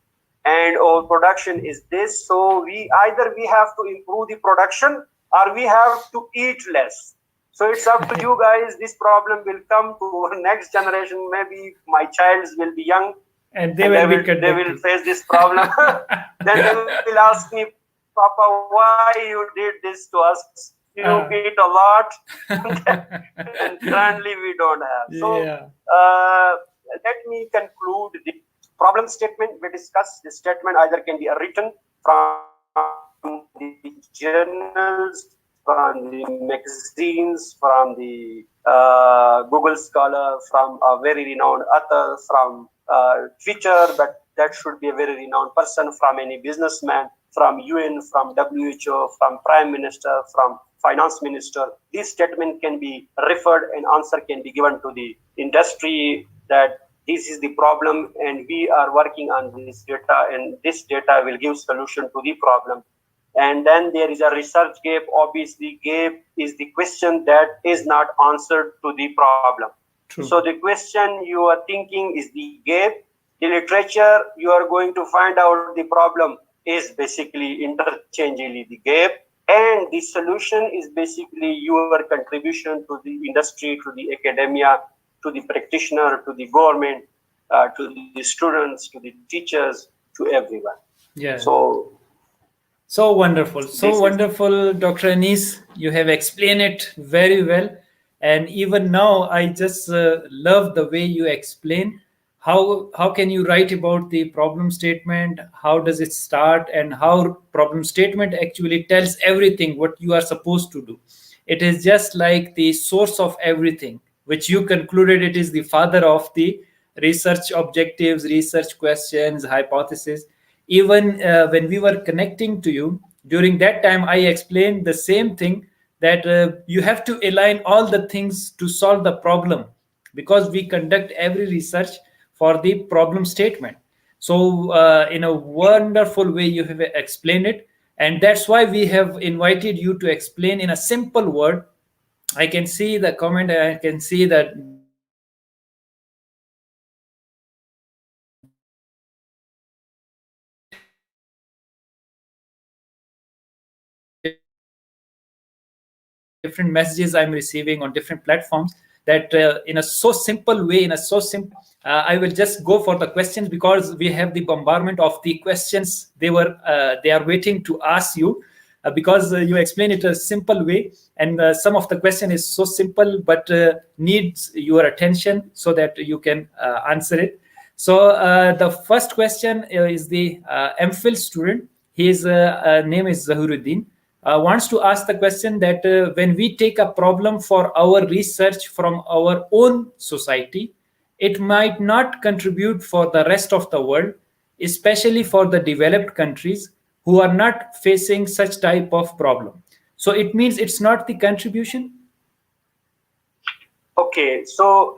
and our production is this. So we have to improve the production, or we have to eat less. So it's up to you guys. This problem will come to our next generation. Maybe my child will be young, and they will face this problem. Then they will ask me, Papa, why you did this to us? You eat a lot, and currently we don't have. So let me conclude the problem statement we discussed. This statement either can be written from the journals, from the magazines, from the Google Scholar, from a very renowned author, from Twitter, but that should be a very renowned person, from any businessman, from UN, from WHO, from Prime Minister, from Finance Minister. This statement can be referred and answer can be given to the industry that this is the problem and we are working on this data and this data will give solution to the problem. And then there is a research gap. Obviously, gap is the question that is not answered to the problem. True. So the question you are thinking is the gap. The literature you are going to find out the problem is basically interchangeably the gap, and the solution is basically your contribution to the industry, to the academia, to the practitioner, to the government, to the students, to the teachers, to everyone. Yeah. So wonderful. So wonderful, Dr. Anis. You have explained it very well. And even now, I just love the way you explain. How can you write about the problem statement? How does it start? And how problem statement actually tells everything what you are supposed to do. It is just like the source of everything, which you concluded it is the father of the research objectives, research questions, hypothesis. Even when we were connecting to you, during that time, I explained the same thing, that you have to align all the things to solve the problem, because we conduct every research for the problem statement. So in a wonderful way you have explained it, and that's why we have invited you to explain in a simple word. I can see the comment, and I can see that different messages are receiving on different platforms, that in a so simple way, in a so simple language, you have explained it. And different messages I'm receiving on different platforms, that in a so simple way, in a so simple, I will just go for the questions, because we have the bombardment of the questions they are waiting to ask you, because you explain it a simple way, and some of the question is so simple but needs your attention so that you can answer it. So the first question is the MPhil student. His name is Zahiruddin. Wants to ask the question that when we take a problem for our research from our own society, it might not contribute for the rest of the world, especially for the developed countries who are not facing such type of problem. So it means it's not the contribution. okay, so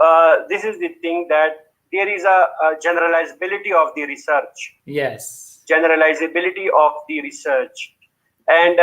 this is the thing, that there is a generalizability of the research. Yes. Generalizability of the research. And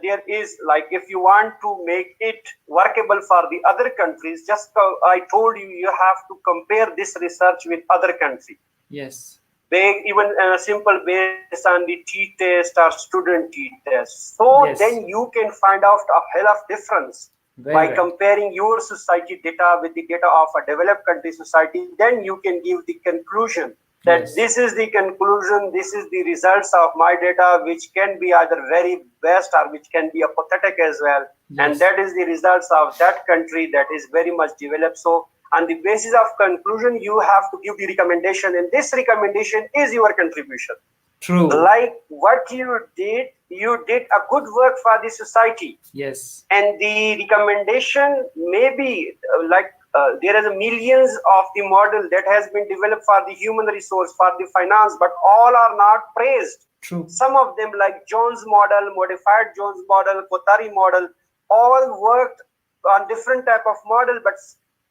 there is, like, if you want to make it workable for the other countries, just I told you, you have to compare this research with other countries. Yes. Even simple based on the t-test or student t-test. So Yes. then you can find out a hell of difference by comparing your society data with the data of a developed country society. Then you can give the conclusion that Yes. this is the conclusion, this is the results of my data, which can be either very best or which can be apathetic as well. Yes. And that is the results of that country that is very much developed. So on the basis of conclusion, you have to give the recommendation, and this recommendation is your contribution. True. Like what you did a good work for the society. Yes. And the recommendation may be there is millions of the model that has been developed for the human resource, for the finance, but all are not praised. True. Some of them, like Jones model, modified Jones model, Kotari model, all worked on different type of model, but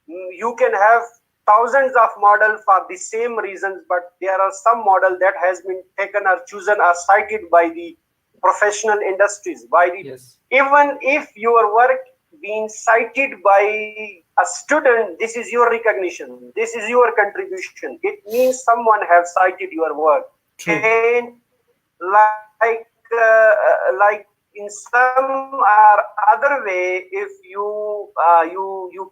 you can have thousands of model for the same reasons, but there are some model that has been taken or chosen or cited by the professional industries, by the Yes. even if your work being cited by a student, this is your recognition, this is your contribution. It means someone have cited your work. True. And like in some or other way, if you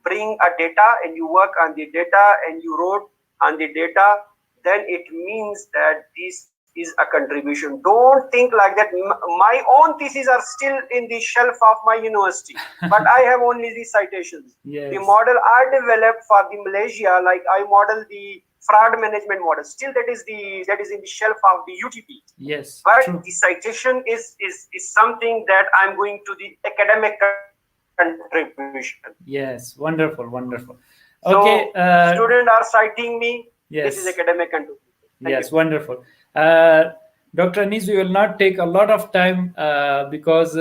bring a data and you work on the data and you wrote on the data, then it means that this is a contribution. Don't think like that. My own theses are still in the shelf of my university, but I have only the citations. Yes. The model I developed for the Malaysia, like I model the fraud management model, still that is in the shelf of the UTP. Yes. But True. the citation is something that I'm going to the academic contribution. Yes. Wonderful. Wonderful. Okay. So students are citing me. Yes. This is academic contribution. Thank Yes, you. wonderful. Dr. Anis, we will not take a lot of time because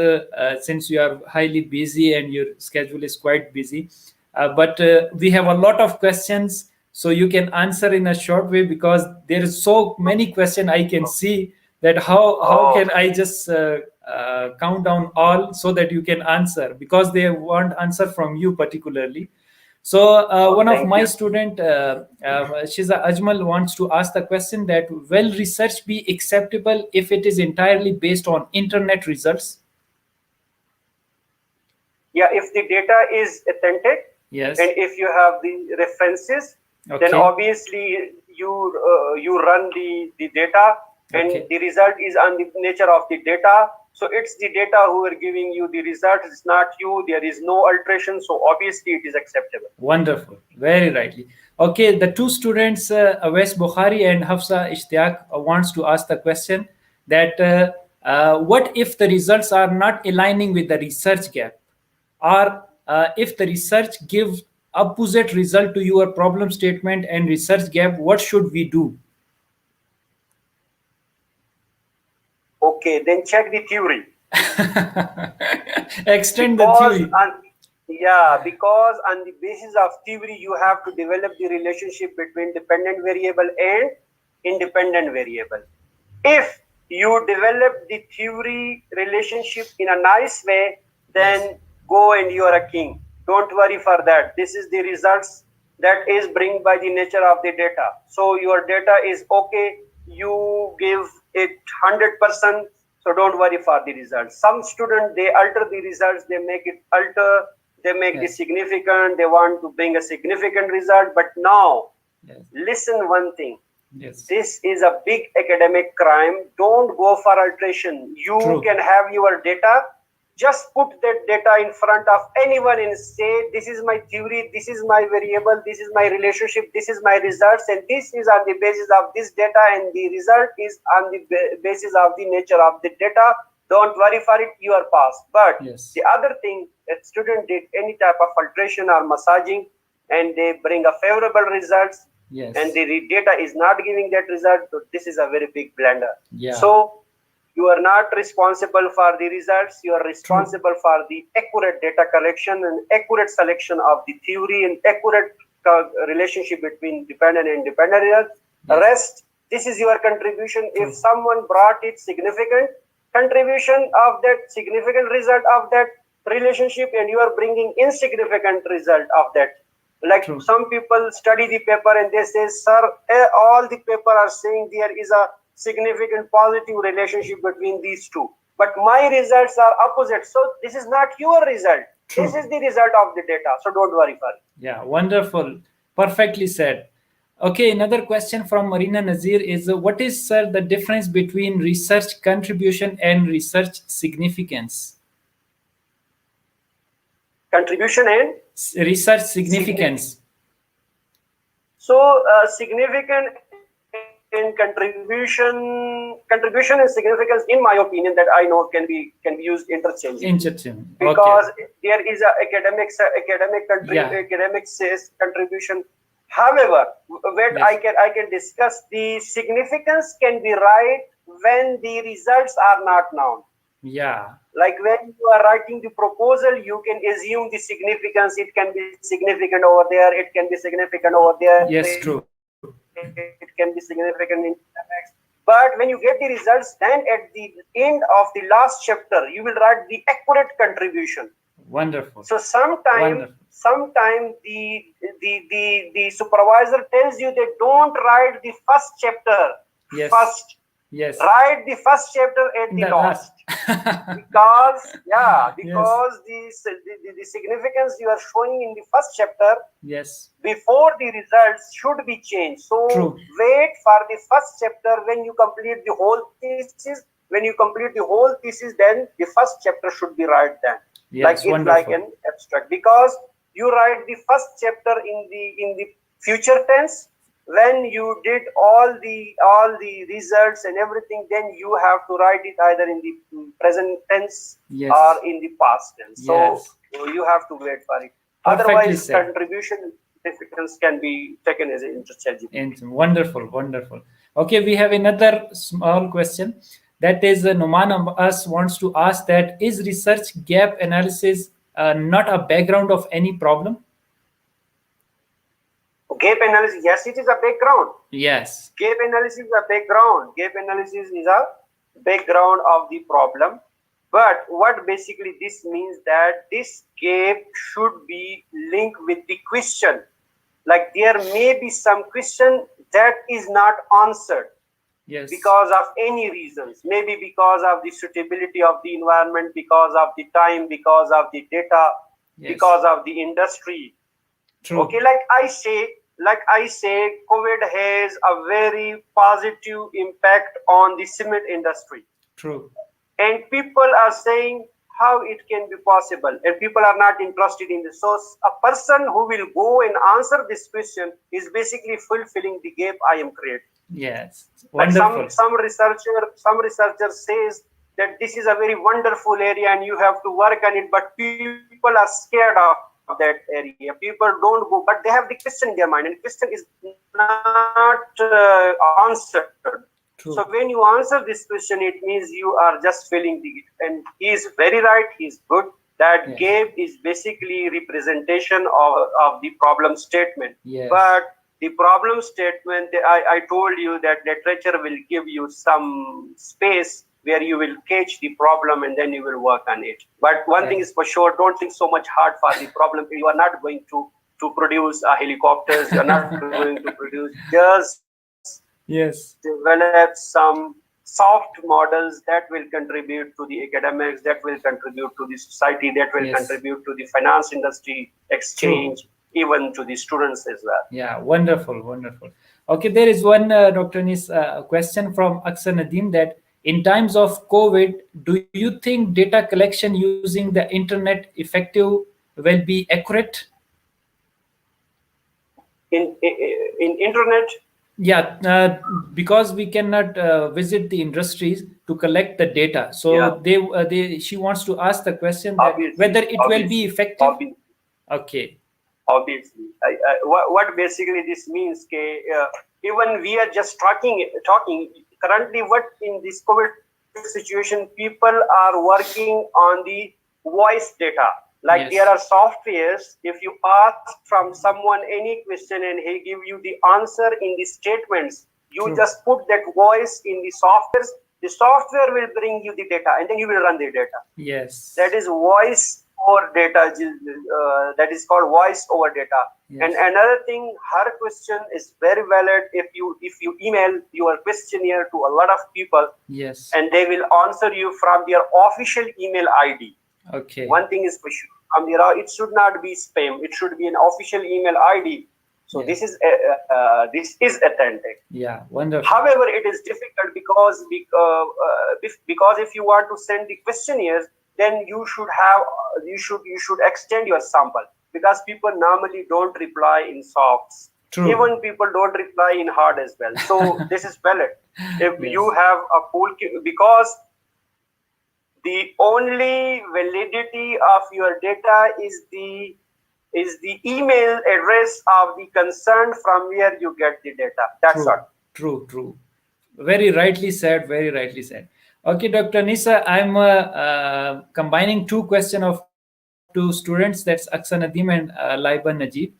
since you are highly busy and your schedule is quite busy, but we have a lot of questions, so you can answer in a short way because there is so many questions I can see that how can I just count down all so that you can answer because they want answer from you particularly. So one of Thank my you. student, Shiza Ajmal, wants to ask the question that will research be acceptable if it is entirely based on internet results? Yeah, if the data is authentic, Yes. and if you have the references, then Okay. obviously you run the data, and Okay. the result is on the nature of the data. So it's the data who are giving you the result. It's not you. There is no alteration. So obviously it is acceptable. Wonderful. Very rightly. Okay, the two students, Awais Bukhari and Hafsa Ishtiaq, wants to ask the question that what if the results are not aligning with the research gap, or if the research gives opposite result to your problem statement and research gap, what should we do? Okay, then check the theory. Extend the Because theory. because on the basis of theory, you have to develop the relationship between dependent variable and independent variable. If you develop the theory relationship in a nice way, then Yes. go and you are a king. Don't worry for that. This is the results that is bring by the nature of the data. So your data is okay. You give it 100%. So don't worry for the results. Some students, they alter the results. They make it alter. They make the Yes. significant. They want to bring a significant result. But now, Yes. listen one thing. Yes. This is a big academic crime. Don't go for alteration. You True. can have your data. Just put that data in front of anyone and say, this is my theory, this is my variable, this is my relationship, this is my results, and this is on the basis of this data, and the result is on the basis of the nature of the data. Don't worry for it, you are passed. But Yes. the other thing, a student did any type of alteration or massaging, and they bring a favorable results, Yes. and the data is not giving that result, so this is a very big blunder. Yeah. So you are not responsible for the results. You are responsible for the accurate data collection and accurate selection of the theory and accurate relationship between dependent and independent results. Yes. Rest, this is your contribution. True. If someone brought it significant contribution of that significant result of that relationship, and you are bringing insignificant result of that. Like True. some people study the paper and they say, sir, all the paper are saying there is a significant positive relationship between these two. But my results are opposite. So this is not your result. True. This is the result of the data. So don't worry for it. Yeah, wonderful. Perfectly said. Okay, another question from Marina Nazir is what is, sir, the difference between research contribution and research significance? Contribution and Research significance. So significant in contribution and significance, in my opinion, that I know can be used interchangeably. Because Okay. there is a academic says contribution. However, what Yes. I can discuss, the significance can be right when the results are not known. Yeah. Like when you are writing the proposal, you can assume the significance. It can be significant over there. It can be significant over there. Yes, true. It can be significant in MX. But when you get the results, then at the end of the last chapter, you will write the accurate contribution. Wonderful. So sometime the supervisor tells you that don't write the first chapter Yes. first. Yes. Write the first chapter at the last. because the significance you are showing in the first chapter, Yes. before the results should be changed. So True. wait for the first chapter. When you complete the whole thesis, then the first chapter should be right then. Yes, like it's wonderful. like an abstract, because you write the first chapter in the future tense. When you did all the results and everything, then you have to write it either in the present tense Yes. or in the past tense. Yes. So you have to wait for it. Perfectly Otherwise, said. contribution significance can be taken as an interchangeability. Wonderful, wonderful. Okay, we have another small question. That is, Numan of us wants to ask that is research gap analysis not a background of any problem? Gap analysis, yes, it is a background. Yes. Gap analysis is a background. Gap analysis is a background of the problem. But what basically this means that this gap should be linked with the question. Like there may be some question that is not answered. Yes. Because of any reasons, maybe because of the suitability of the environment, because of the time, because of the data, Yes. because of the industry. True. Okay, like I say, COVID has a very positive impact on the cement industry. True. And people are saying how it can be possible, and people are not interested in this. So a person who will go and answer this question is basically fulfilling the gap I am creating. Yes. Like Wonderful. some researcher says that this is a very wonderful area and you have to work on it, but people are scared of that area. People don't go, but they have the question in their mind, and question is not answered. True. So when you answer this question, it means you are just filling the gap. And he is very right. He is good. That Yes. gap is basically representation of the problem statement. Yes. But the problem statement, I told you that literature will give you some space where you will catch the problem and then you will work on it. But one thing is for sure, don't think so much hard for the problem. You are not going to produce helicopters. You are not going to produce. Just Yes. develop some soft models that will contribute to the academics, that will contribute to the society, that will Yes. contribute to the finance industry, exchange, even to the students as well. Yeah, wonderful, wonderful. Okay, there is one, Dr. Nis, question from Aksar Nadeem that in times of COVID, do you think data collection using the internet effective will be accurate? In internet, Yeah, because we cannot visit the industries to collect the data. So yeah. she wants to ask the question that Obviously, whether it will be effective. Okay. Obviously, what basically this means, even we are just talking currently. What in this COVID situation, people are working on the voice data. Like Yes. there are softwares. If you ask from someone any question and he give you the answer in the statements, you True. just put that voice in the software. The software will bring you the data, and then you will run the data. Yes. That is voice over data. That is called voice over data. Yes. And another thing, her question is very valid. If you email your questionnaire to a lot of people, Yes. and they will answer you from their official email ID. Okay. One thing is for sure, it should not be spam. It should be an official email ID. So Yeah. this is authentic. Yeah, wonderful. However, it is difficult because if you want to send the questionnaires, then you should extend your sample, because people normally don't reply in softs. True. Even people don't reply in hard as well. So this is valid. If Yes. you have a pool, because the only validity of your data is the email address of the concern from where you get the data. That's True. all. True. Very rightly said. Very rightly said. Okay, Dr. Nisa, I'm combining two questions of two students. That's Aksar Nadeem and Laiban Najib.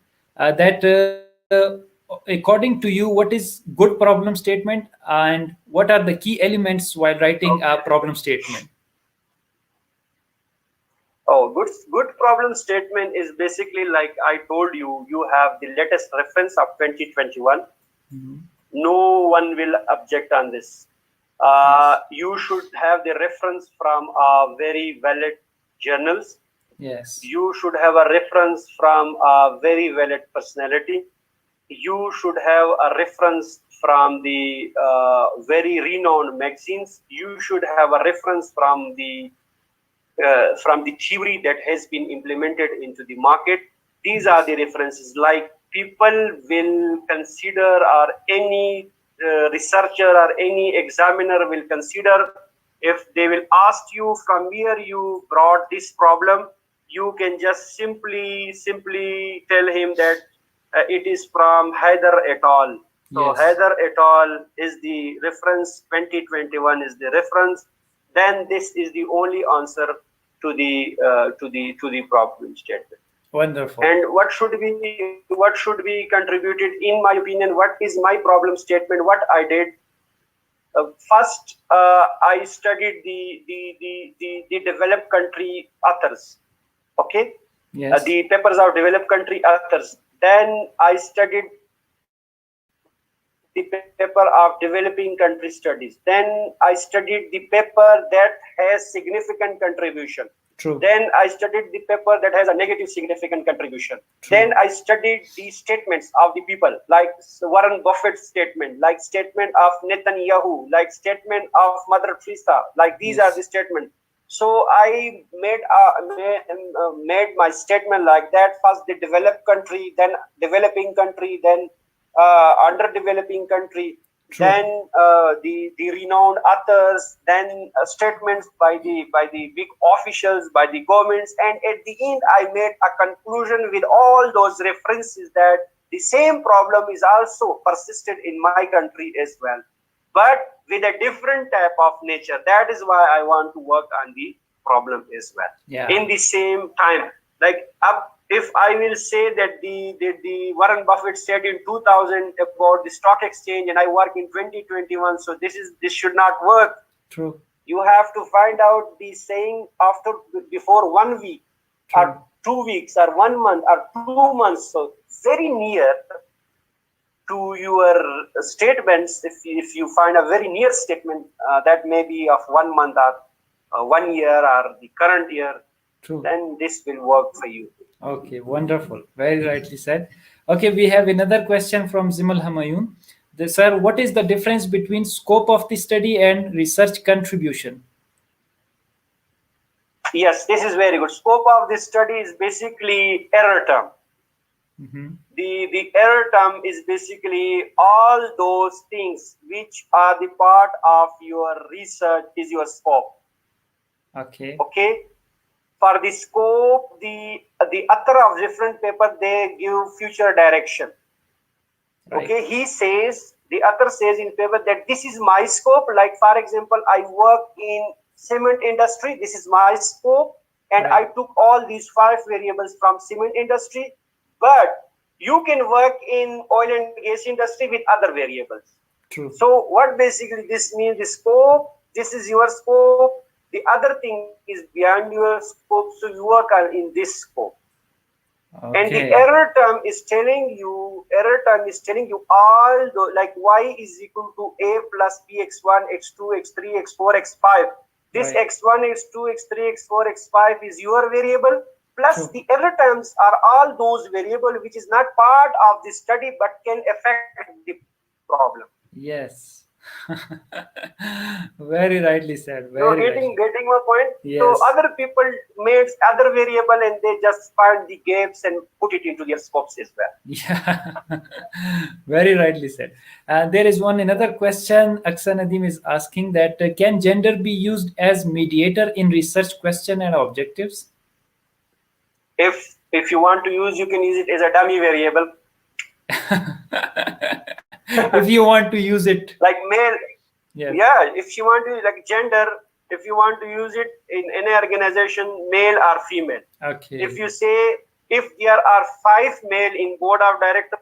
According to you, what is good problem statement, and what are the key elements while writing a problem statement? Oh, good problem statement is basically like I told you. You have the latest reference of 2021. Mm-hmm. No one will object on this. Yes. You should have the reference from very valid journals. Yes. You should have a reference from a very valid personality. You should have a reference from the very renowned magazines. You should have a reference from the theory that has been implemented into the market. These are the references. Like people will consider, or any researcher or any examiner will consider, if they will ask you from where you brought this problem, you can just simply tell him that It is from Haider et al. So Yes. Haider et al. Is the reference. 2021 is the reference. Then this is the only answer to the problem statement. Wonderful. And what should be contributed, in my opinion? What is my problem statement? What I did first, I studied the developed country authors. Okay, Yes. the papers of developed country authors. Then I studied the paper of developing country studies. Then I studied the paper that has significant contribution. True. Then I studied the paper that has a negative significant contribution. True. Then I studied the statements of the people, like Warren Buffett's statement, like statement of Netanyahu, like statement of Mother Teresa. Like these are the statements. So I made my statement like that. First the developed country, then developing country, then underdeveloping country. True. Then the renowned authors, then statements by the big officials, by the governments, and at the end I made a conclusion with all those references that the same problem is also persisted in my country as well, but with a different type of nature. That is why I want to work on the problem as well. Yeah. In the same time, like if I will say that the Warren Buffett said in 2000 about the stock exchange, and I work in 2021, so this should not work. True. You have to find out the saying before 1 week. True. Or 2 weeks or 1 month or 2 months, so very near to your statements. If you find a very near statement that may be of 1 month or 1 year or the current year, True. then this will work for you. Okay, wonderful. Very rightly said. Okay, we have another question from Zimal Hamayun. Sir, what is the difference between scope of the study and research contribution? Yes, this is very good. Scope of this study is basically error term. Mm-hmm. The error term is basically all those things which are the part of your research is your scope. Okay. Okay. For the scope, the author of different paper, they give future direction. Right. Okay, the author says in paper that this is my scope. Like for example, I work in cement industry. This is my scope, and right. I took all these 5 variables from cement industry. But you can work in oil and gas industry with other variables. True. So what basically this means? The scope. This is your scope. The other thing is beyond your scope, so you work in this scope. Okay. And the error term is telling you all the, like y is equal to a plus b x1, x2, x3, x4, x5. This right. x1, x2, x3, x4, x5 is your variable. Plus True. The error terms are all those variables which is not part of the study but can affect the problem. Yes. Very rightly said. Getting my point. Yes. So other people made other variable and they just find the gaps and put it into their scopes as well. Yeah. Very rightly said. There is another question. Aksa Nadim is asking that can gender be used as mediator in research question and objectives? If you want to use, you can use it as a dummy variable. If you want to use it like male, yeah, if you want to like gender, if you want to use it in any organization, male or female. Okay. If you say if there are 5 male in board of directors,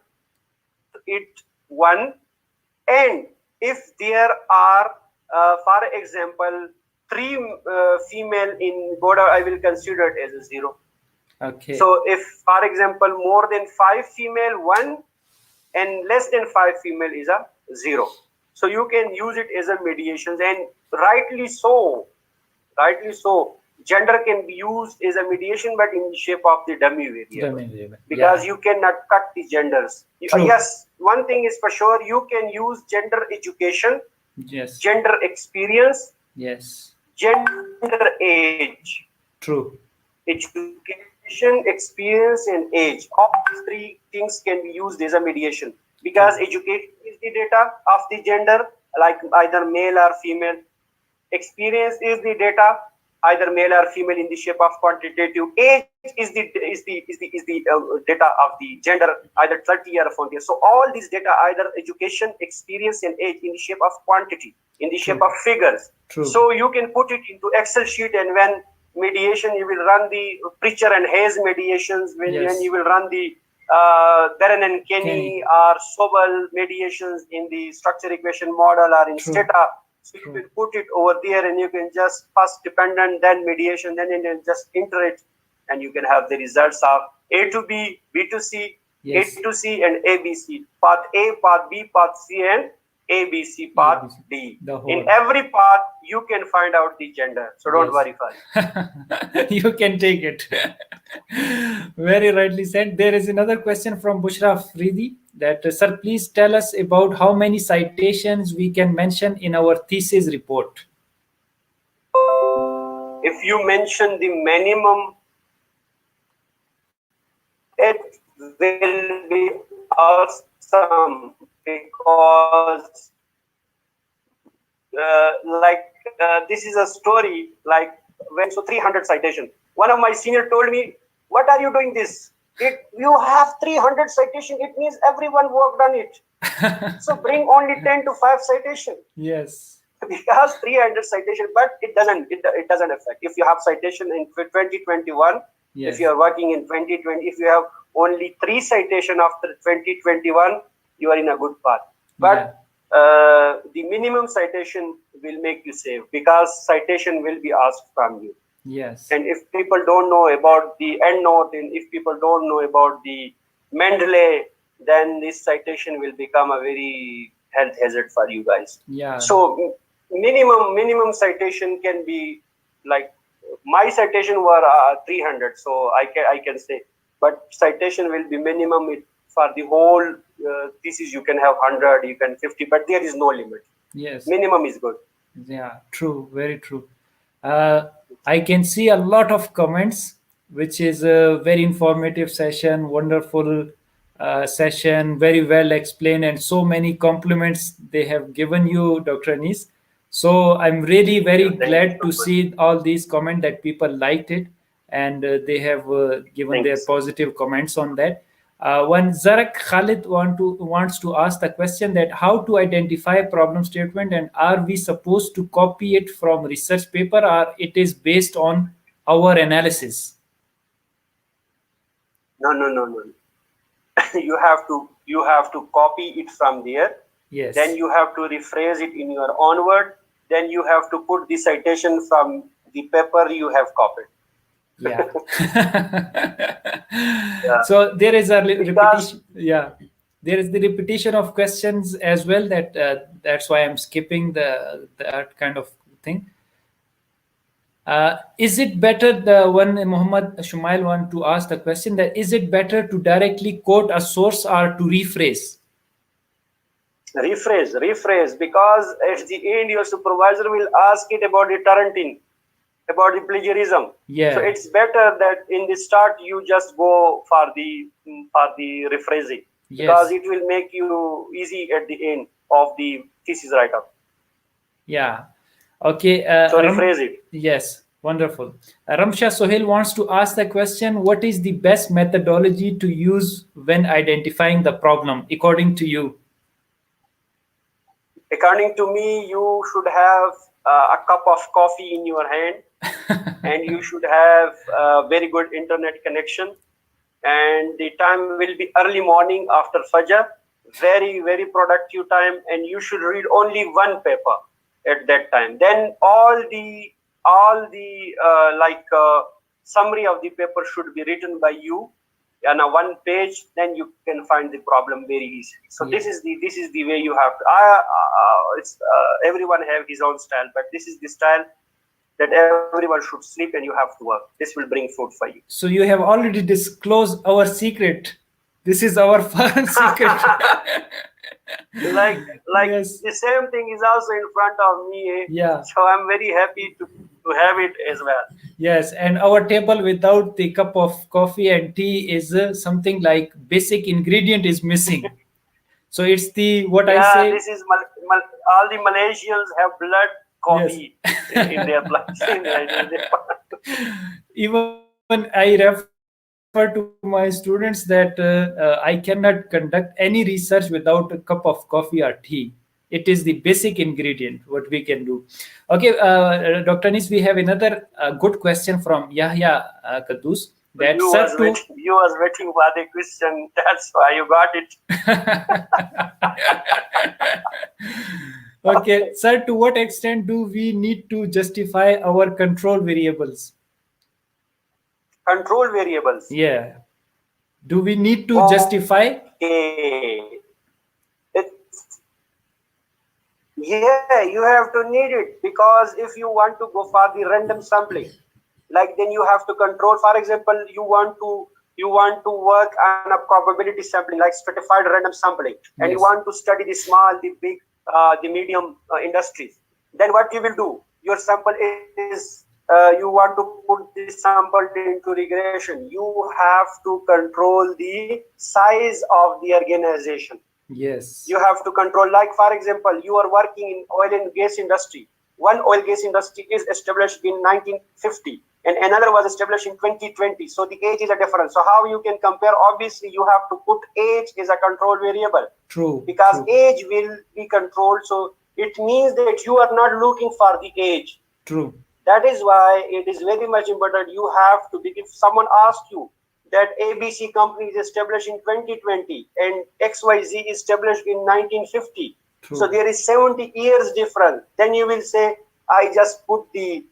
it 1, and if there are for example 3 female in board of, I will consider it as a 0. Okay. So if for example more than 5 female 1 and less than 5 female is a 0. So you can use it as a mediation, and rightly so. Gender can be used as a mediation, but in the shape of the dummy variable. Because you cannot cut the genders. Yes, one thing is for sure, you can use gender education, yes, gender experience, yes, gender age. True. Education, experience, and age. All these 3 things can be used as a mediation, because education is the data of the gender, like either male or female. Experience is the data either male or female in the shape of quantitative. Age is the data of the gender, either 30 or 40 years. So all these data, either education, experience, and age, in the shape of quantity, in the shape of figures. True. So you can put it into Excel sheet, and when mediation, you will run the Pritchard and Hayes mediations, when you will run the Beren and Kenny or Sobel mediations in the structure equation model or in Stata. So you can put it over there, and you can just first dependent, then mediation, then you can just iterate, and you can have the results of A to B, B to C, A to C, and ABC. Path A, path B, path C, and ABC, path D. In every path, you can find out the gender. So don't worry for it. You can take it. Very rightly said. There is another question from Bushra Afridi that, sir, please tell us about how many citations we can mention in our thesis report. If you mention the minimum, it will be awesome, because this is a story, like when 300 citation. One of my senior told me, what are you doing this? You have 300 citation, it means everyone worked on it. So bring only 10 to 5 citation. Yes. Because 300 citation, but it doesn't affect. If you have citation in 2021, if you are working in 2020, if you have only 3 citation after 2021, you are in a good path. But the minimum citation will make you save, because citation will be asked from you. Yes. And if people don't know about the endnote, and if people don't know about the Mendeley, then this citation will become a very health hazard for you guys. Yeah. So minimum citation can be, like my citation were 300, so I can say, but citation will be minimum. For the whole thesis, you can have 100, you can 50, but there is no limit. Yes. Minimum is good. Yeah, true, very true. I can see a lot of comments, which is a very informative session, wonderful session, very well explained, and so many compliments they have given you, Dr. Anis. So I'm really very glad to see all these comments that people liked it, and they have given their positive comments on that. When Zarak Khalid wants to ask the question that how to identify a problem statement, and are we supposed to copy it from research paper, or it is based on our analysis? No. you have to copy it from there. Yes. Then you have to rephrase it in your own word. Then you have to put the citation from the paper you have copied. Yeah. So there is a repetition. Yeah, there is the repetition of questions as well. That's why I'm skipping that kind of thing. Is it better, the one Muhammad Shumail want to ask the question, that is it better to directly quote a source or to rephrase? Rephrase, because at the end your supervisor will ask it about the Tarantine, about the plagiarism. Yeah. So it's better that in the start you just go for the rephrasing, because it will make you easy at the end of the thesis write-up. Yeah. Okay. So rephrase it. Yes. Wonderful. Ramsha Sohail wants to ask the question: what is the best methodology to use when identifying the problem, according to you? According to me, you should have a cup of coffee in your hand, and you should have a very good internet connection, and the time will be early morning after Fajr, very, very productive time, and you should read only one paper at that time. Then all the summary of the paper should be written by you on a one page. Then you can find the problem very easily. So this is the way you have to. Everyone have his own style, but this is the style that everyone should sleep and you have to work. This will bring food for you. So you have already disclosed our secret. This is our fun secret. like the same thing is also in front of me. Yeah. So I'm very happy to have it as well. Yes, and our table without the cup of coffee and tea is something like basic ingredient is missing. So it's the I say. This is all the Malaysians have blood coffee in their plants. Even I refer to my students that I cannot conduct any research without a cup of coffee or tea. It is the basic ingredient what we can do. Okay, Dr. Anis, we have another good question from Yahya Kadus. That sir to You was waiting for the question. That's why you got it. okay, sir, to what extent do we need to justify our control variables? Control variables. Yeah. Do we need to justify? Okay. Yeah, you have to need it, because if you want to go for the random sampling, like then you have to control. For example, you want to work on a probability sampling, like stratified random sampling, and you Yes. want to study the small, the big, the medium industries. Then what you will do? Your sample is you want to put the sample into regression. You have to control the size of the organization. Yes. You have to control, like for example, you are working in oil and gas industry. One oil gas industry is established in 1950 and another was established in 2020, so the age is a difference. So how you can compare? Obviously you have to put age as a control variable. True. Because true. age will be controlled, so it means that you are not looking for the age. True. That is why it is very much important. You have to, if someone asks you that ABC company is established in 2020 and XYZ is established in 1950, True. so there is 70 years difference, then you will say, I just put the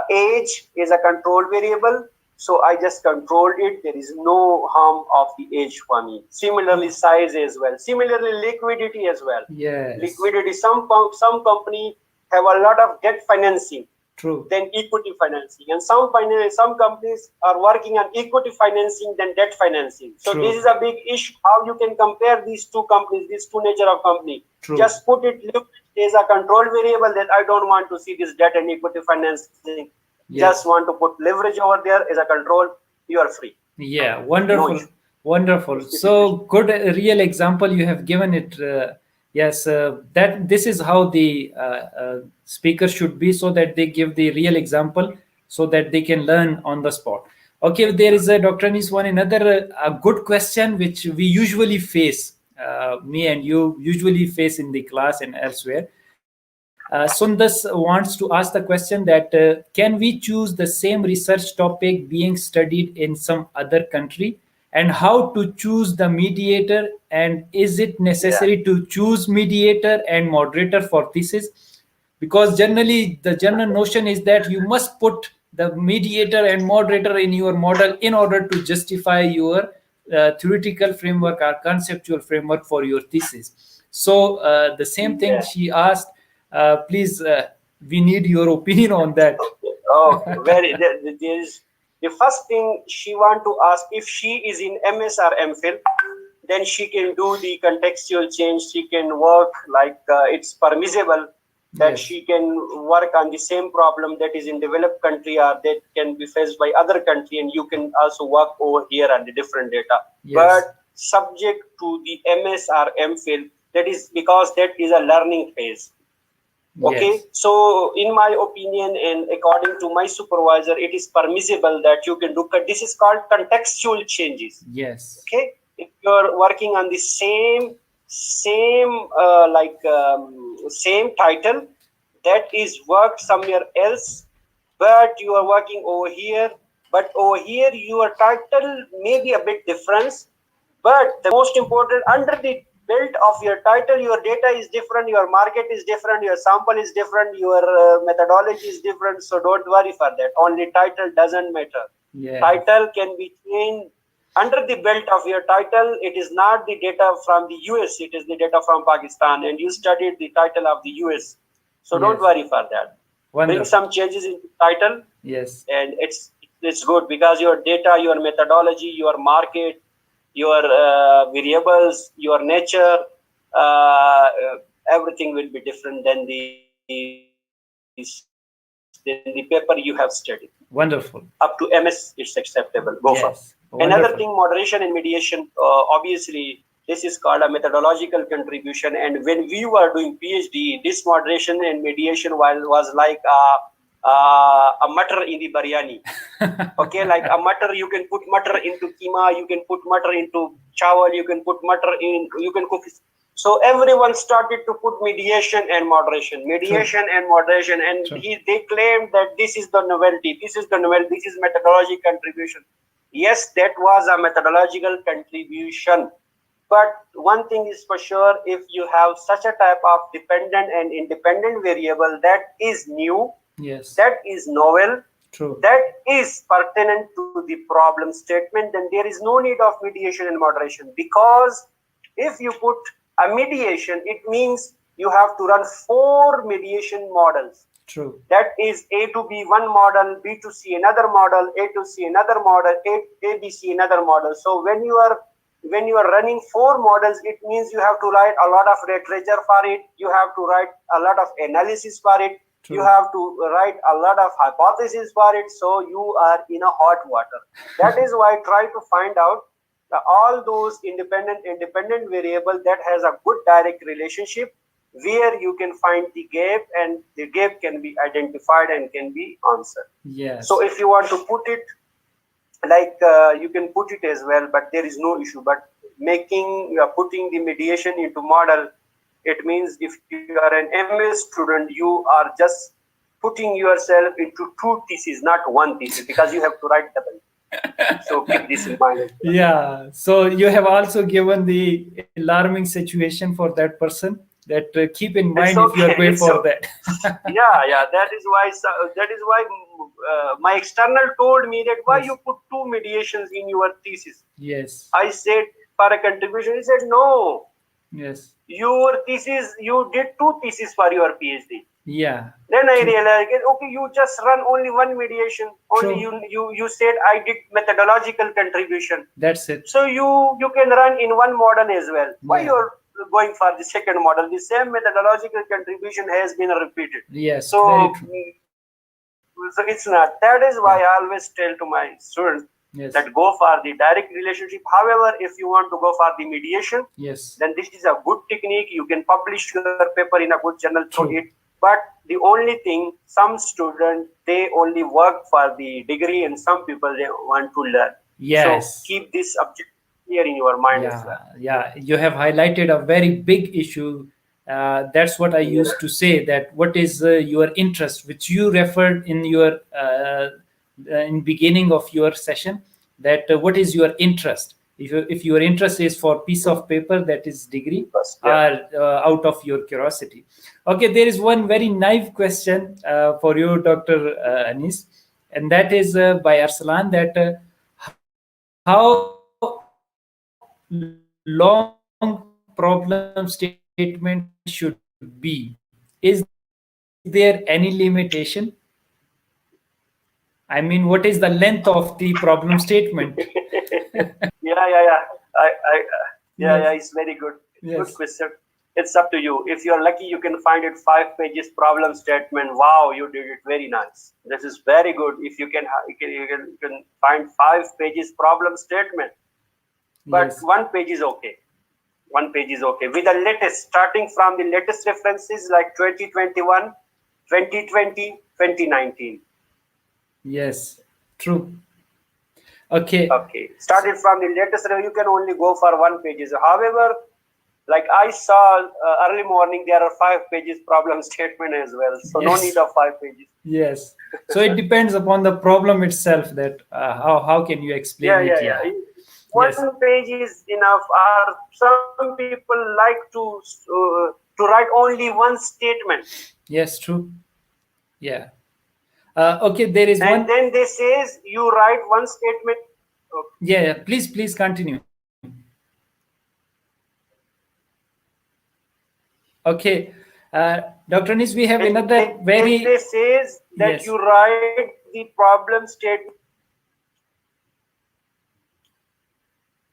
age as a control variable, so I just controlled it. There is no harm of the age for me. Similarly, size as well. Similarly, liquidity as well. Yes. Liquidity. Some company have a lot of debt financing. True. Then equity financing, and some companies are working on equity financing than debt financing. So True. this is a big issue. How you can compare these two companies, these two nature of company? True. Just put it as a control variable that I don't want to see this debt and equity financing. Yes. Just want to put leverage over there as a control. You are free. Yeah, wonderful. issue. Wonderful. So good, real example you have given it. Yes, that this is how the speaker should be, so that they give the real example, so that they can learn on the spot. Okay, there is a Dr. Anis one another a good question which we usually face, me and you usually face in the class and elsewhere. Sundas wants to ask the question that can we choose the same research topic being studied in some other country, and how to choose the mediator, and is it necessary to choose mediator and moderator for thesis? Because generally the general notion is that you must put the mediator and moderator in your model in order to justify your theoretical framework or conceptual framework for your thesis. So the same thing Yeah. she asked. Please, we need your opinion on that. Okay, there is the first thing she want to ask, if she is in MS or MPhil, then she can do the contextual change. She can work like it's permissible that Yes. she can work on the same problem that is in developed country or that can be faced by other country, and you can also work over here on the different data. Yes. But subject to the MS or MPhil, that is because that is a learning phase. Okay, Yes. so in my opinion and according to my supervisor, it is permissible that you can do. This is called contextual changes. Yes. Okay, if you're working on the same same title that is worked somewhere else, but you are working over here, but over here your title may be a bit different, but the most important, under the belt of your title, your data is different, your market is different, your sample is different, your methodology is different. So don't worry for that. Only title doesn't matter. Yes. Title can be changed under the belt of your title. It is not the data from the US, it is the data from Pakistan, and you studied the title of the US. So don't Yes. worry for that. Bring Wonderful. some changes in the title, Yes. and it's good, because your data, your methodology, your market, your variables, your nature, everything will be different than the paper you have studied. Wonderful. Up to MS, it's acceptable. Go for it. Yes. Another Wonderful. thing, moderation and mediation. Obviously, This is called a methodological contribution. And when we were doing PhD, this moderation and mediation was like a mutter in the biryani. Okay, like a mutter, you can put mutter into keema, you can put mutter into chawal, you can put mutter in, you can cook. So everyone started to put mediation and moderation, and they claimed that this is the novelty, this is methodological contribution. Yes, that was a methodological contribution. But one thing is for sure, if you have such a type of dependent and independent variable that is new, that is novel, that is pertinent to the problem statement, then there is no need of mediation and moderation. Because if you put a mediation, it means you have to run 4 mediation models. That is A to B one model, B to C another model, A to C another model, A B C another model. So when you are running 4 models, it means you have to write a lot of literature for it, you have to write a lot of analysis for it, you have to write a lot of hypotheses for it. So you are in a hot water. That is why I try to find out all those independent variable that has a good direct relationship, where you can find the gap, and the gap can be identified and can be answered. So if you want to put it like you can put it as well, but there is no issue. But putting the mediation into model, it means if you are an MS student, you are just putting yourself into 2 theses, not 1 thesis, because you have to write double. So keep this in mind. Yeah. So you have also given the alarming situation for that person. That keep in mind if you are going for that. Yeah. That is why my external told me that why you put 2 mediations in your thesis. Yes. I said for a contribution. He said no. Yes. Your thesis, you did 2 theses for your PhD. Yeah. Then I realized, okay, you just run only 1 mediation. Only you said I did methodological contribution. That's it. So you can run in 1 model as well. Why you're going for the second model? The same methodological contribution has been repeated. Yes. So, very true. So it's not. That is why I always tell to my students that go for the direct relationship. However, if you want to go for the mediation, then this is a good technique. You can publish your paper in a good journal through it. But the only thing, some students, they only work for the degree, and some people, they want to learn. So keep this objective clear in your mind as well. Yeah, you have highlighted a very big issue. That's what I used to say, that what is your interest, which you referred in your in beginning of your session, that what is your interest. If your interest is for piece of paper, that is degree, or out of your curiosity. Okay, there is one very naive question for you, Dr. Anis, and that is by Arsalan, that how long problem statement should be? Is there any limitation? I mean, what is the length of the problem statement? Yeah, it's very good. Good question. It's up to you. If you're lucky, you can find it 5 pages problem statement. Wow, you did it very nice. This is very good. If you can find 5 pages problem statement, but 1 page is okay. 1 page is okay. With the latest, starting from the latest references like 2021, 2020, 2019. Yes, true. Okay. Started from the latest, you can only go for 1 page. However, like I saw early morning, there are 5 pages problem statement as well. So no need of 5 pages. Yes. So it depends upon the problem itself, that how can you explain it? Yeah. 1 page is enough. Or some people like to write only 1 statement. Yes, true. Yeah. Okay, there is one. And then they says you write 1 statement. Okay. Yeah. Please continue. Okay, Dr. Anis, we have another very. They says that you write the problem statement.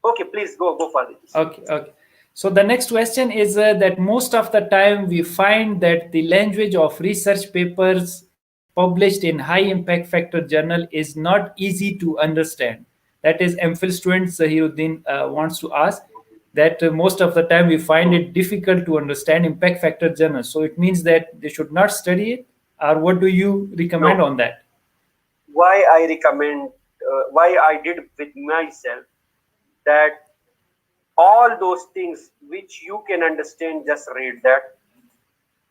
Okay, please go for this. Okay. So the next question is that most of the time we find that the language of research papers published in high impact factor journal is not easy to understand. That is, MPhil student Zahiruddin wants to ask that most of the time we find it difficult to understand impact factor journals. So it means that they should not study it, or what do you recommend No. on that? Why I recommend, why I did with myself, that all those things which you can understand, just read that.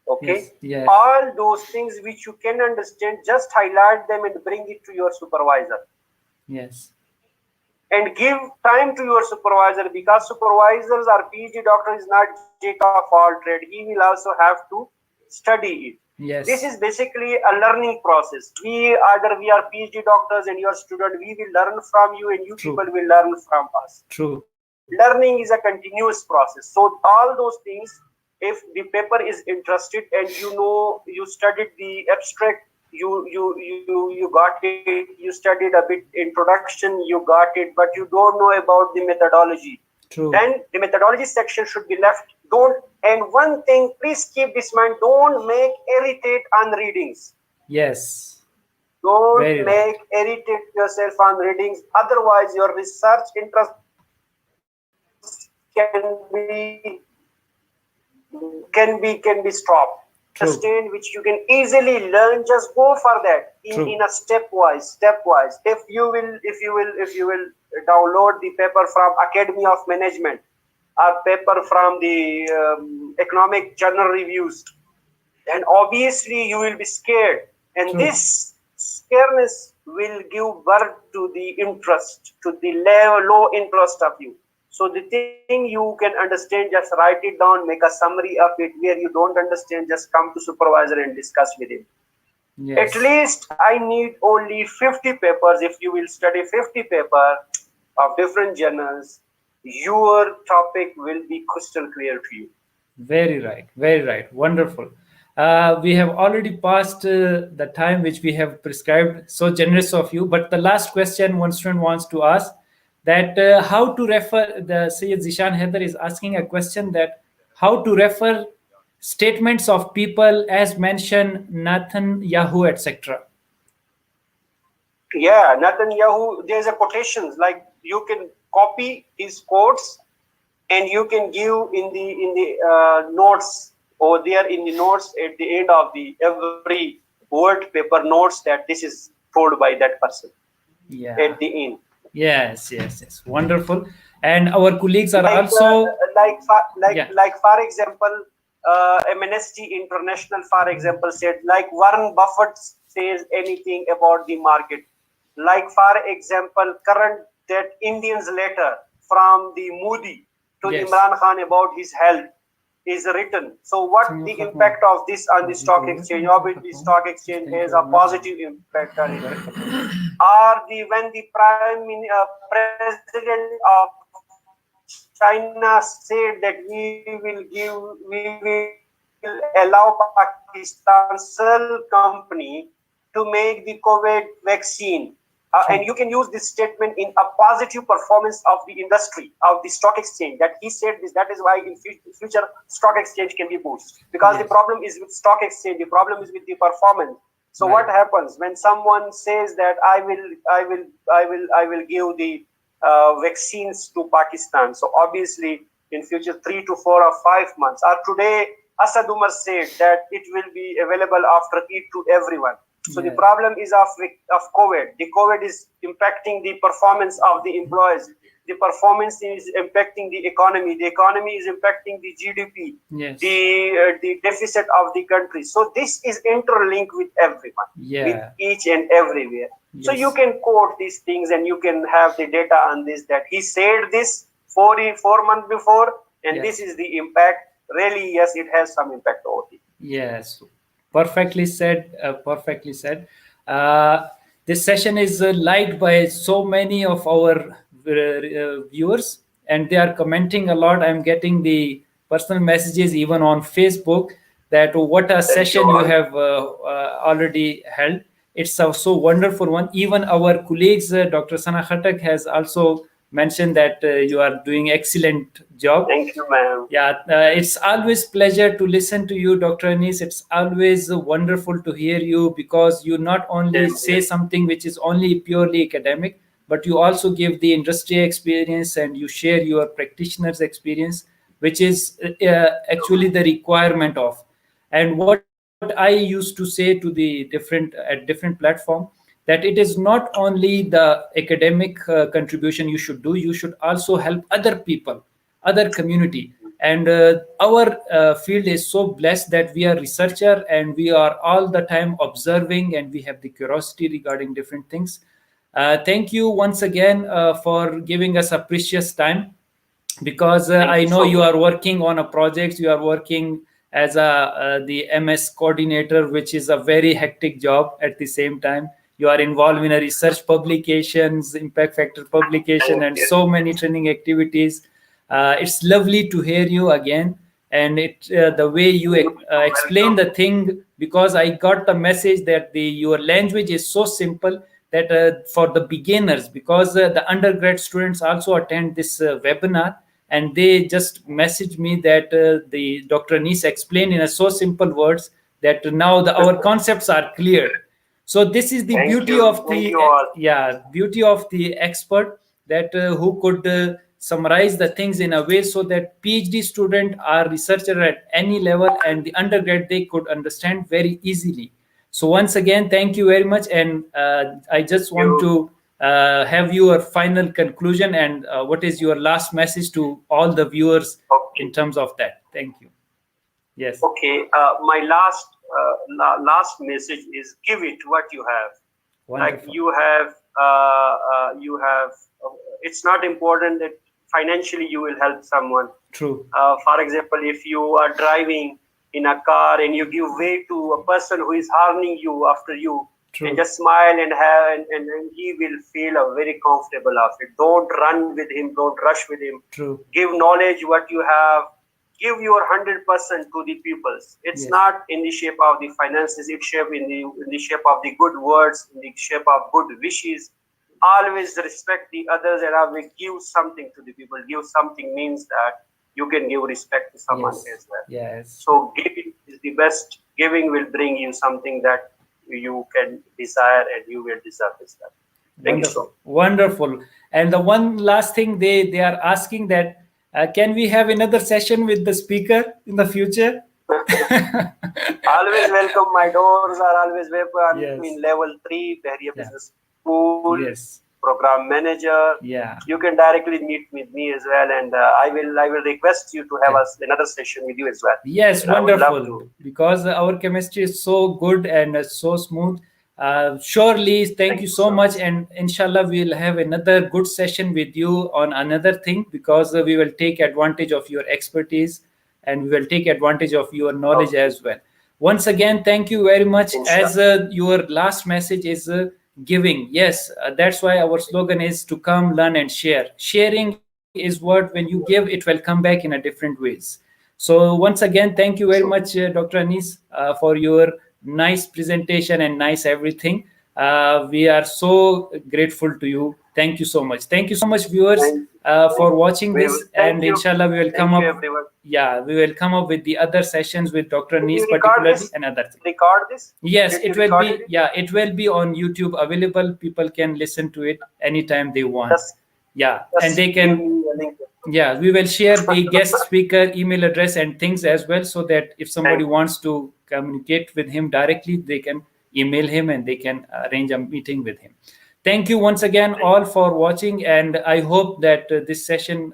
Okay? Yes. All those things which you can understand, just highlight them and bring it to your supervisor. Yes. And give time to your supervisor, because supervisors or PhD doctor is not jack of all trade. He will also have to study it. Yes. This is basically a learning process. Either we are PhD doctors and your student, we will learn from you and you True. people will learn from us. True. Learning is a continuous process. So all those things, if the paper is interested and you studied the abstract, you got it, you studied a bit introduction, you got it, but you don't know about the methodology. True. Then the methodology section should be left. And one thing, please keep this in mind, don't make irritate on readings. Yes. Don't Very right. make irritate yourself on readings. Otherwise, your research interest can be stopped. True. Understand which you can easily learn. Just go for that in a stepwise. If you will download the paper from Academy of Management or paper from the economic journal reviews, then obviously you will be scared, and True. this scareness will give birth to the interest, to the low interest of you. So the thing you can understand, just write it down, make a summary of it. Where you don't understand, just come to supervisor and discuss with him. Yes. At least I need only 50 papers. If you will study 50 papers of different journals, your topic will be crystal clear to you. Very right. Very right. Wonderful. We have already passed the time which we have prescribed. So generous of you. But the last question one student wants to ask, that how to refer, the Sayyid Zishan Haider is asking a question, that how to refer statements of people as mentioned Netanyahu, etc. Yeah, Netanyahu, there's a quotations, like you can copy his quotes and you can give in the notes, or there in the notes at the end of the every word paper notes that this is told by that person. Yeah. At the end. Yes. Wonderful. And our colleagues are like, also like for example, Amnesty International, for example, said, like Warren Buffett says anything about the market. Like for example, current that Indian's letter from the Modi to Imran Khan about his health is written. So what the impact of this on the stock exchange? Obviously, stock exchange has a positive impact on it. Or when the president of China said that we will allow Pakistan cell company to make the COVID vaccine. And you can use this statement in a positive performance of the industry, of the stock exchange, that he said this. That is why in future stock exchange can be boosted, because the problem is with stock exchange, the problem is with the performance. So what happens when someone says that I will give the vaccines to Pakistan? So obviously in future 3 to 4 or 5 months, or today Asad Umar said that it will be available after Eid to everyone. So the problem is of COVID. The COVID is impacting the performance of the employees. The performance is impacting the economy. The economy is impacting the GDP, the deficit of the country. So this is interlinked with everyone, with each and everywhere. So you can quote these things and you can have the data on this, that he said this 4 months before, and this is the impact. Really, yes, it has some impact over here. Yes. Perfectly said. This session is liked by so many of our viewers, and they are commenting a lot. I'm getting the personal messages even on Facebook that what a session you have already held. It's so wonderful one. Even our colleagues, Dr. Sana Khatak, has also mentioned that you are doing excellent job. Thank you, ma'am. Yeah, it's always pleasure to listen to you, Dr. Anis. It's always wonderful to hear you, because you not only say something which is only purely academic, but you also give the industry experience and you share your practitioner's experience, which is actually the requirement of. And what I used to say to the different platform, that it is not only the academic contribution you should do, you should also help other people, other community. And our field is so blessed that we are researcher and we are all the time observing and we have the curiosity regarding different things. Thank you once again for giving us a precious time, because Thank I you know so you much. are working on a project, you are working as a the MS coordinator, which is a very hectic job. At the same time, you are involved in a research publications, impact factor publication, Thank and you. so many training activities. It's lovely to hear you again, and the way you You are explain welcome. the thing, because I got the message that the your language is so simple that for the beginners, because the undergrad students also attend this webinar, and they just message me that the Dr. Anis explained in a so simple words that now our concepts are clear. So this is the Thank beauty you. of Thank the you all. yeah, beauty of the expert, that who could summarize the things in a way so that PhD student or researcher at any level and the undergrad, they could understand very easily. So once again, thank you very much, and I just want You. to have your final conclusion, and what is your last message to all the viewers in Okay. terms of that? Thank you. Yes. Okay. My last message is give it what you have. Like Wonderful. you have. It's not important that financially you will help someone. True. For example, if you are driving in a car and you give way to a person who is harming you after you, and True. just smile and have, and he will feel very comfortable of it. Don't run with him. Don't rush with him. True. Give knowledge what you have. Give your 100% to the pupils. It's Yes. not in the shape of the finances. It's shape in the shape of the good words, in the shape of good wishes. Always respect the others and always give something to the people. Give something means that you can give respect to someone Yes. as well. Yes. So giving is the best. Giving will bring you something that you can desire and you will deserve as well. Thank you so much. Wonderful. And the one last thing they are asking that can we have another session with the speaker in the future? Always welcome. My doors are always open. I'm Yes. in level 3, Bahria Yeah. Business School, Yes. program manager. Yeah. You can directly meet with me as well, and I will request you to have Okay. another session with you as well. Yes, And I would love wonderful. to. Because our chemistry is so good and so smooth. Surely, thank you so much. And inshallah, we'll have another good session with you on another thing, because we will take advantage of your expertise and we will take advantage of your knowledge Okay. as well. Once again, thank you very much. As Inshallah. your last message is giving. Yes, that's why our slogan is to come, learn, and share. Sharing is what, when you give, it will come back in a different ways. So once again, thank you very So, much, Dr. Anis, for your nice presentation and nice everything. We are so grateful to you. Thank you so much. Thank you so much, viewers, thank, for watching this. And thank you. inshallah, we will come Thank you, up. everyone. Yeah, we will come up with the other sessions with Dr. Did Anis you record particularly this? and other things. Record this? Yes, Did you it will record be. it? Yeah, it will be on YouTube available. People can listen to it anytime they want. Just, Yeah, and just they give can. me a link. Yeah, we will share the guest speaker email address and things as well, so that if somebody Thank you. wants to communicate with him directly, they can email him and they can arrange a meeting with him. Thank you once again all for watching, and I hope that this session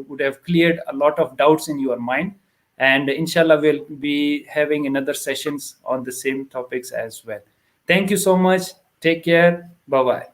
would have cleared a lot of doubts in your mind. And inshallah, we'll be having another sessions on the same topics as well. Thank you so much. Take care. Bye bye.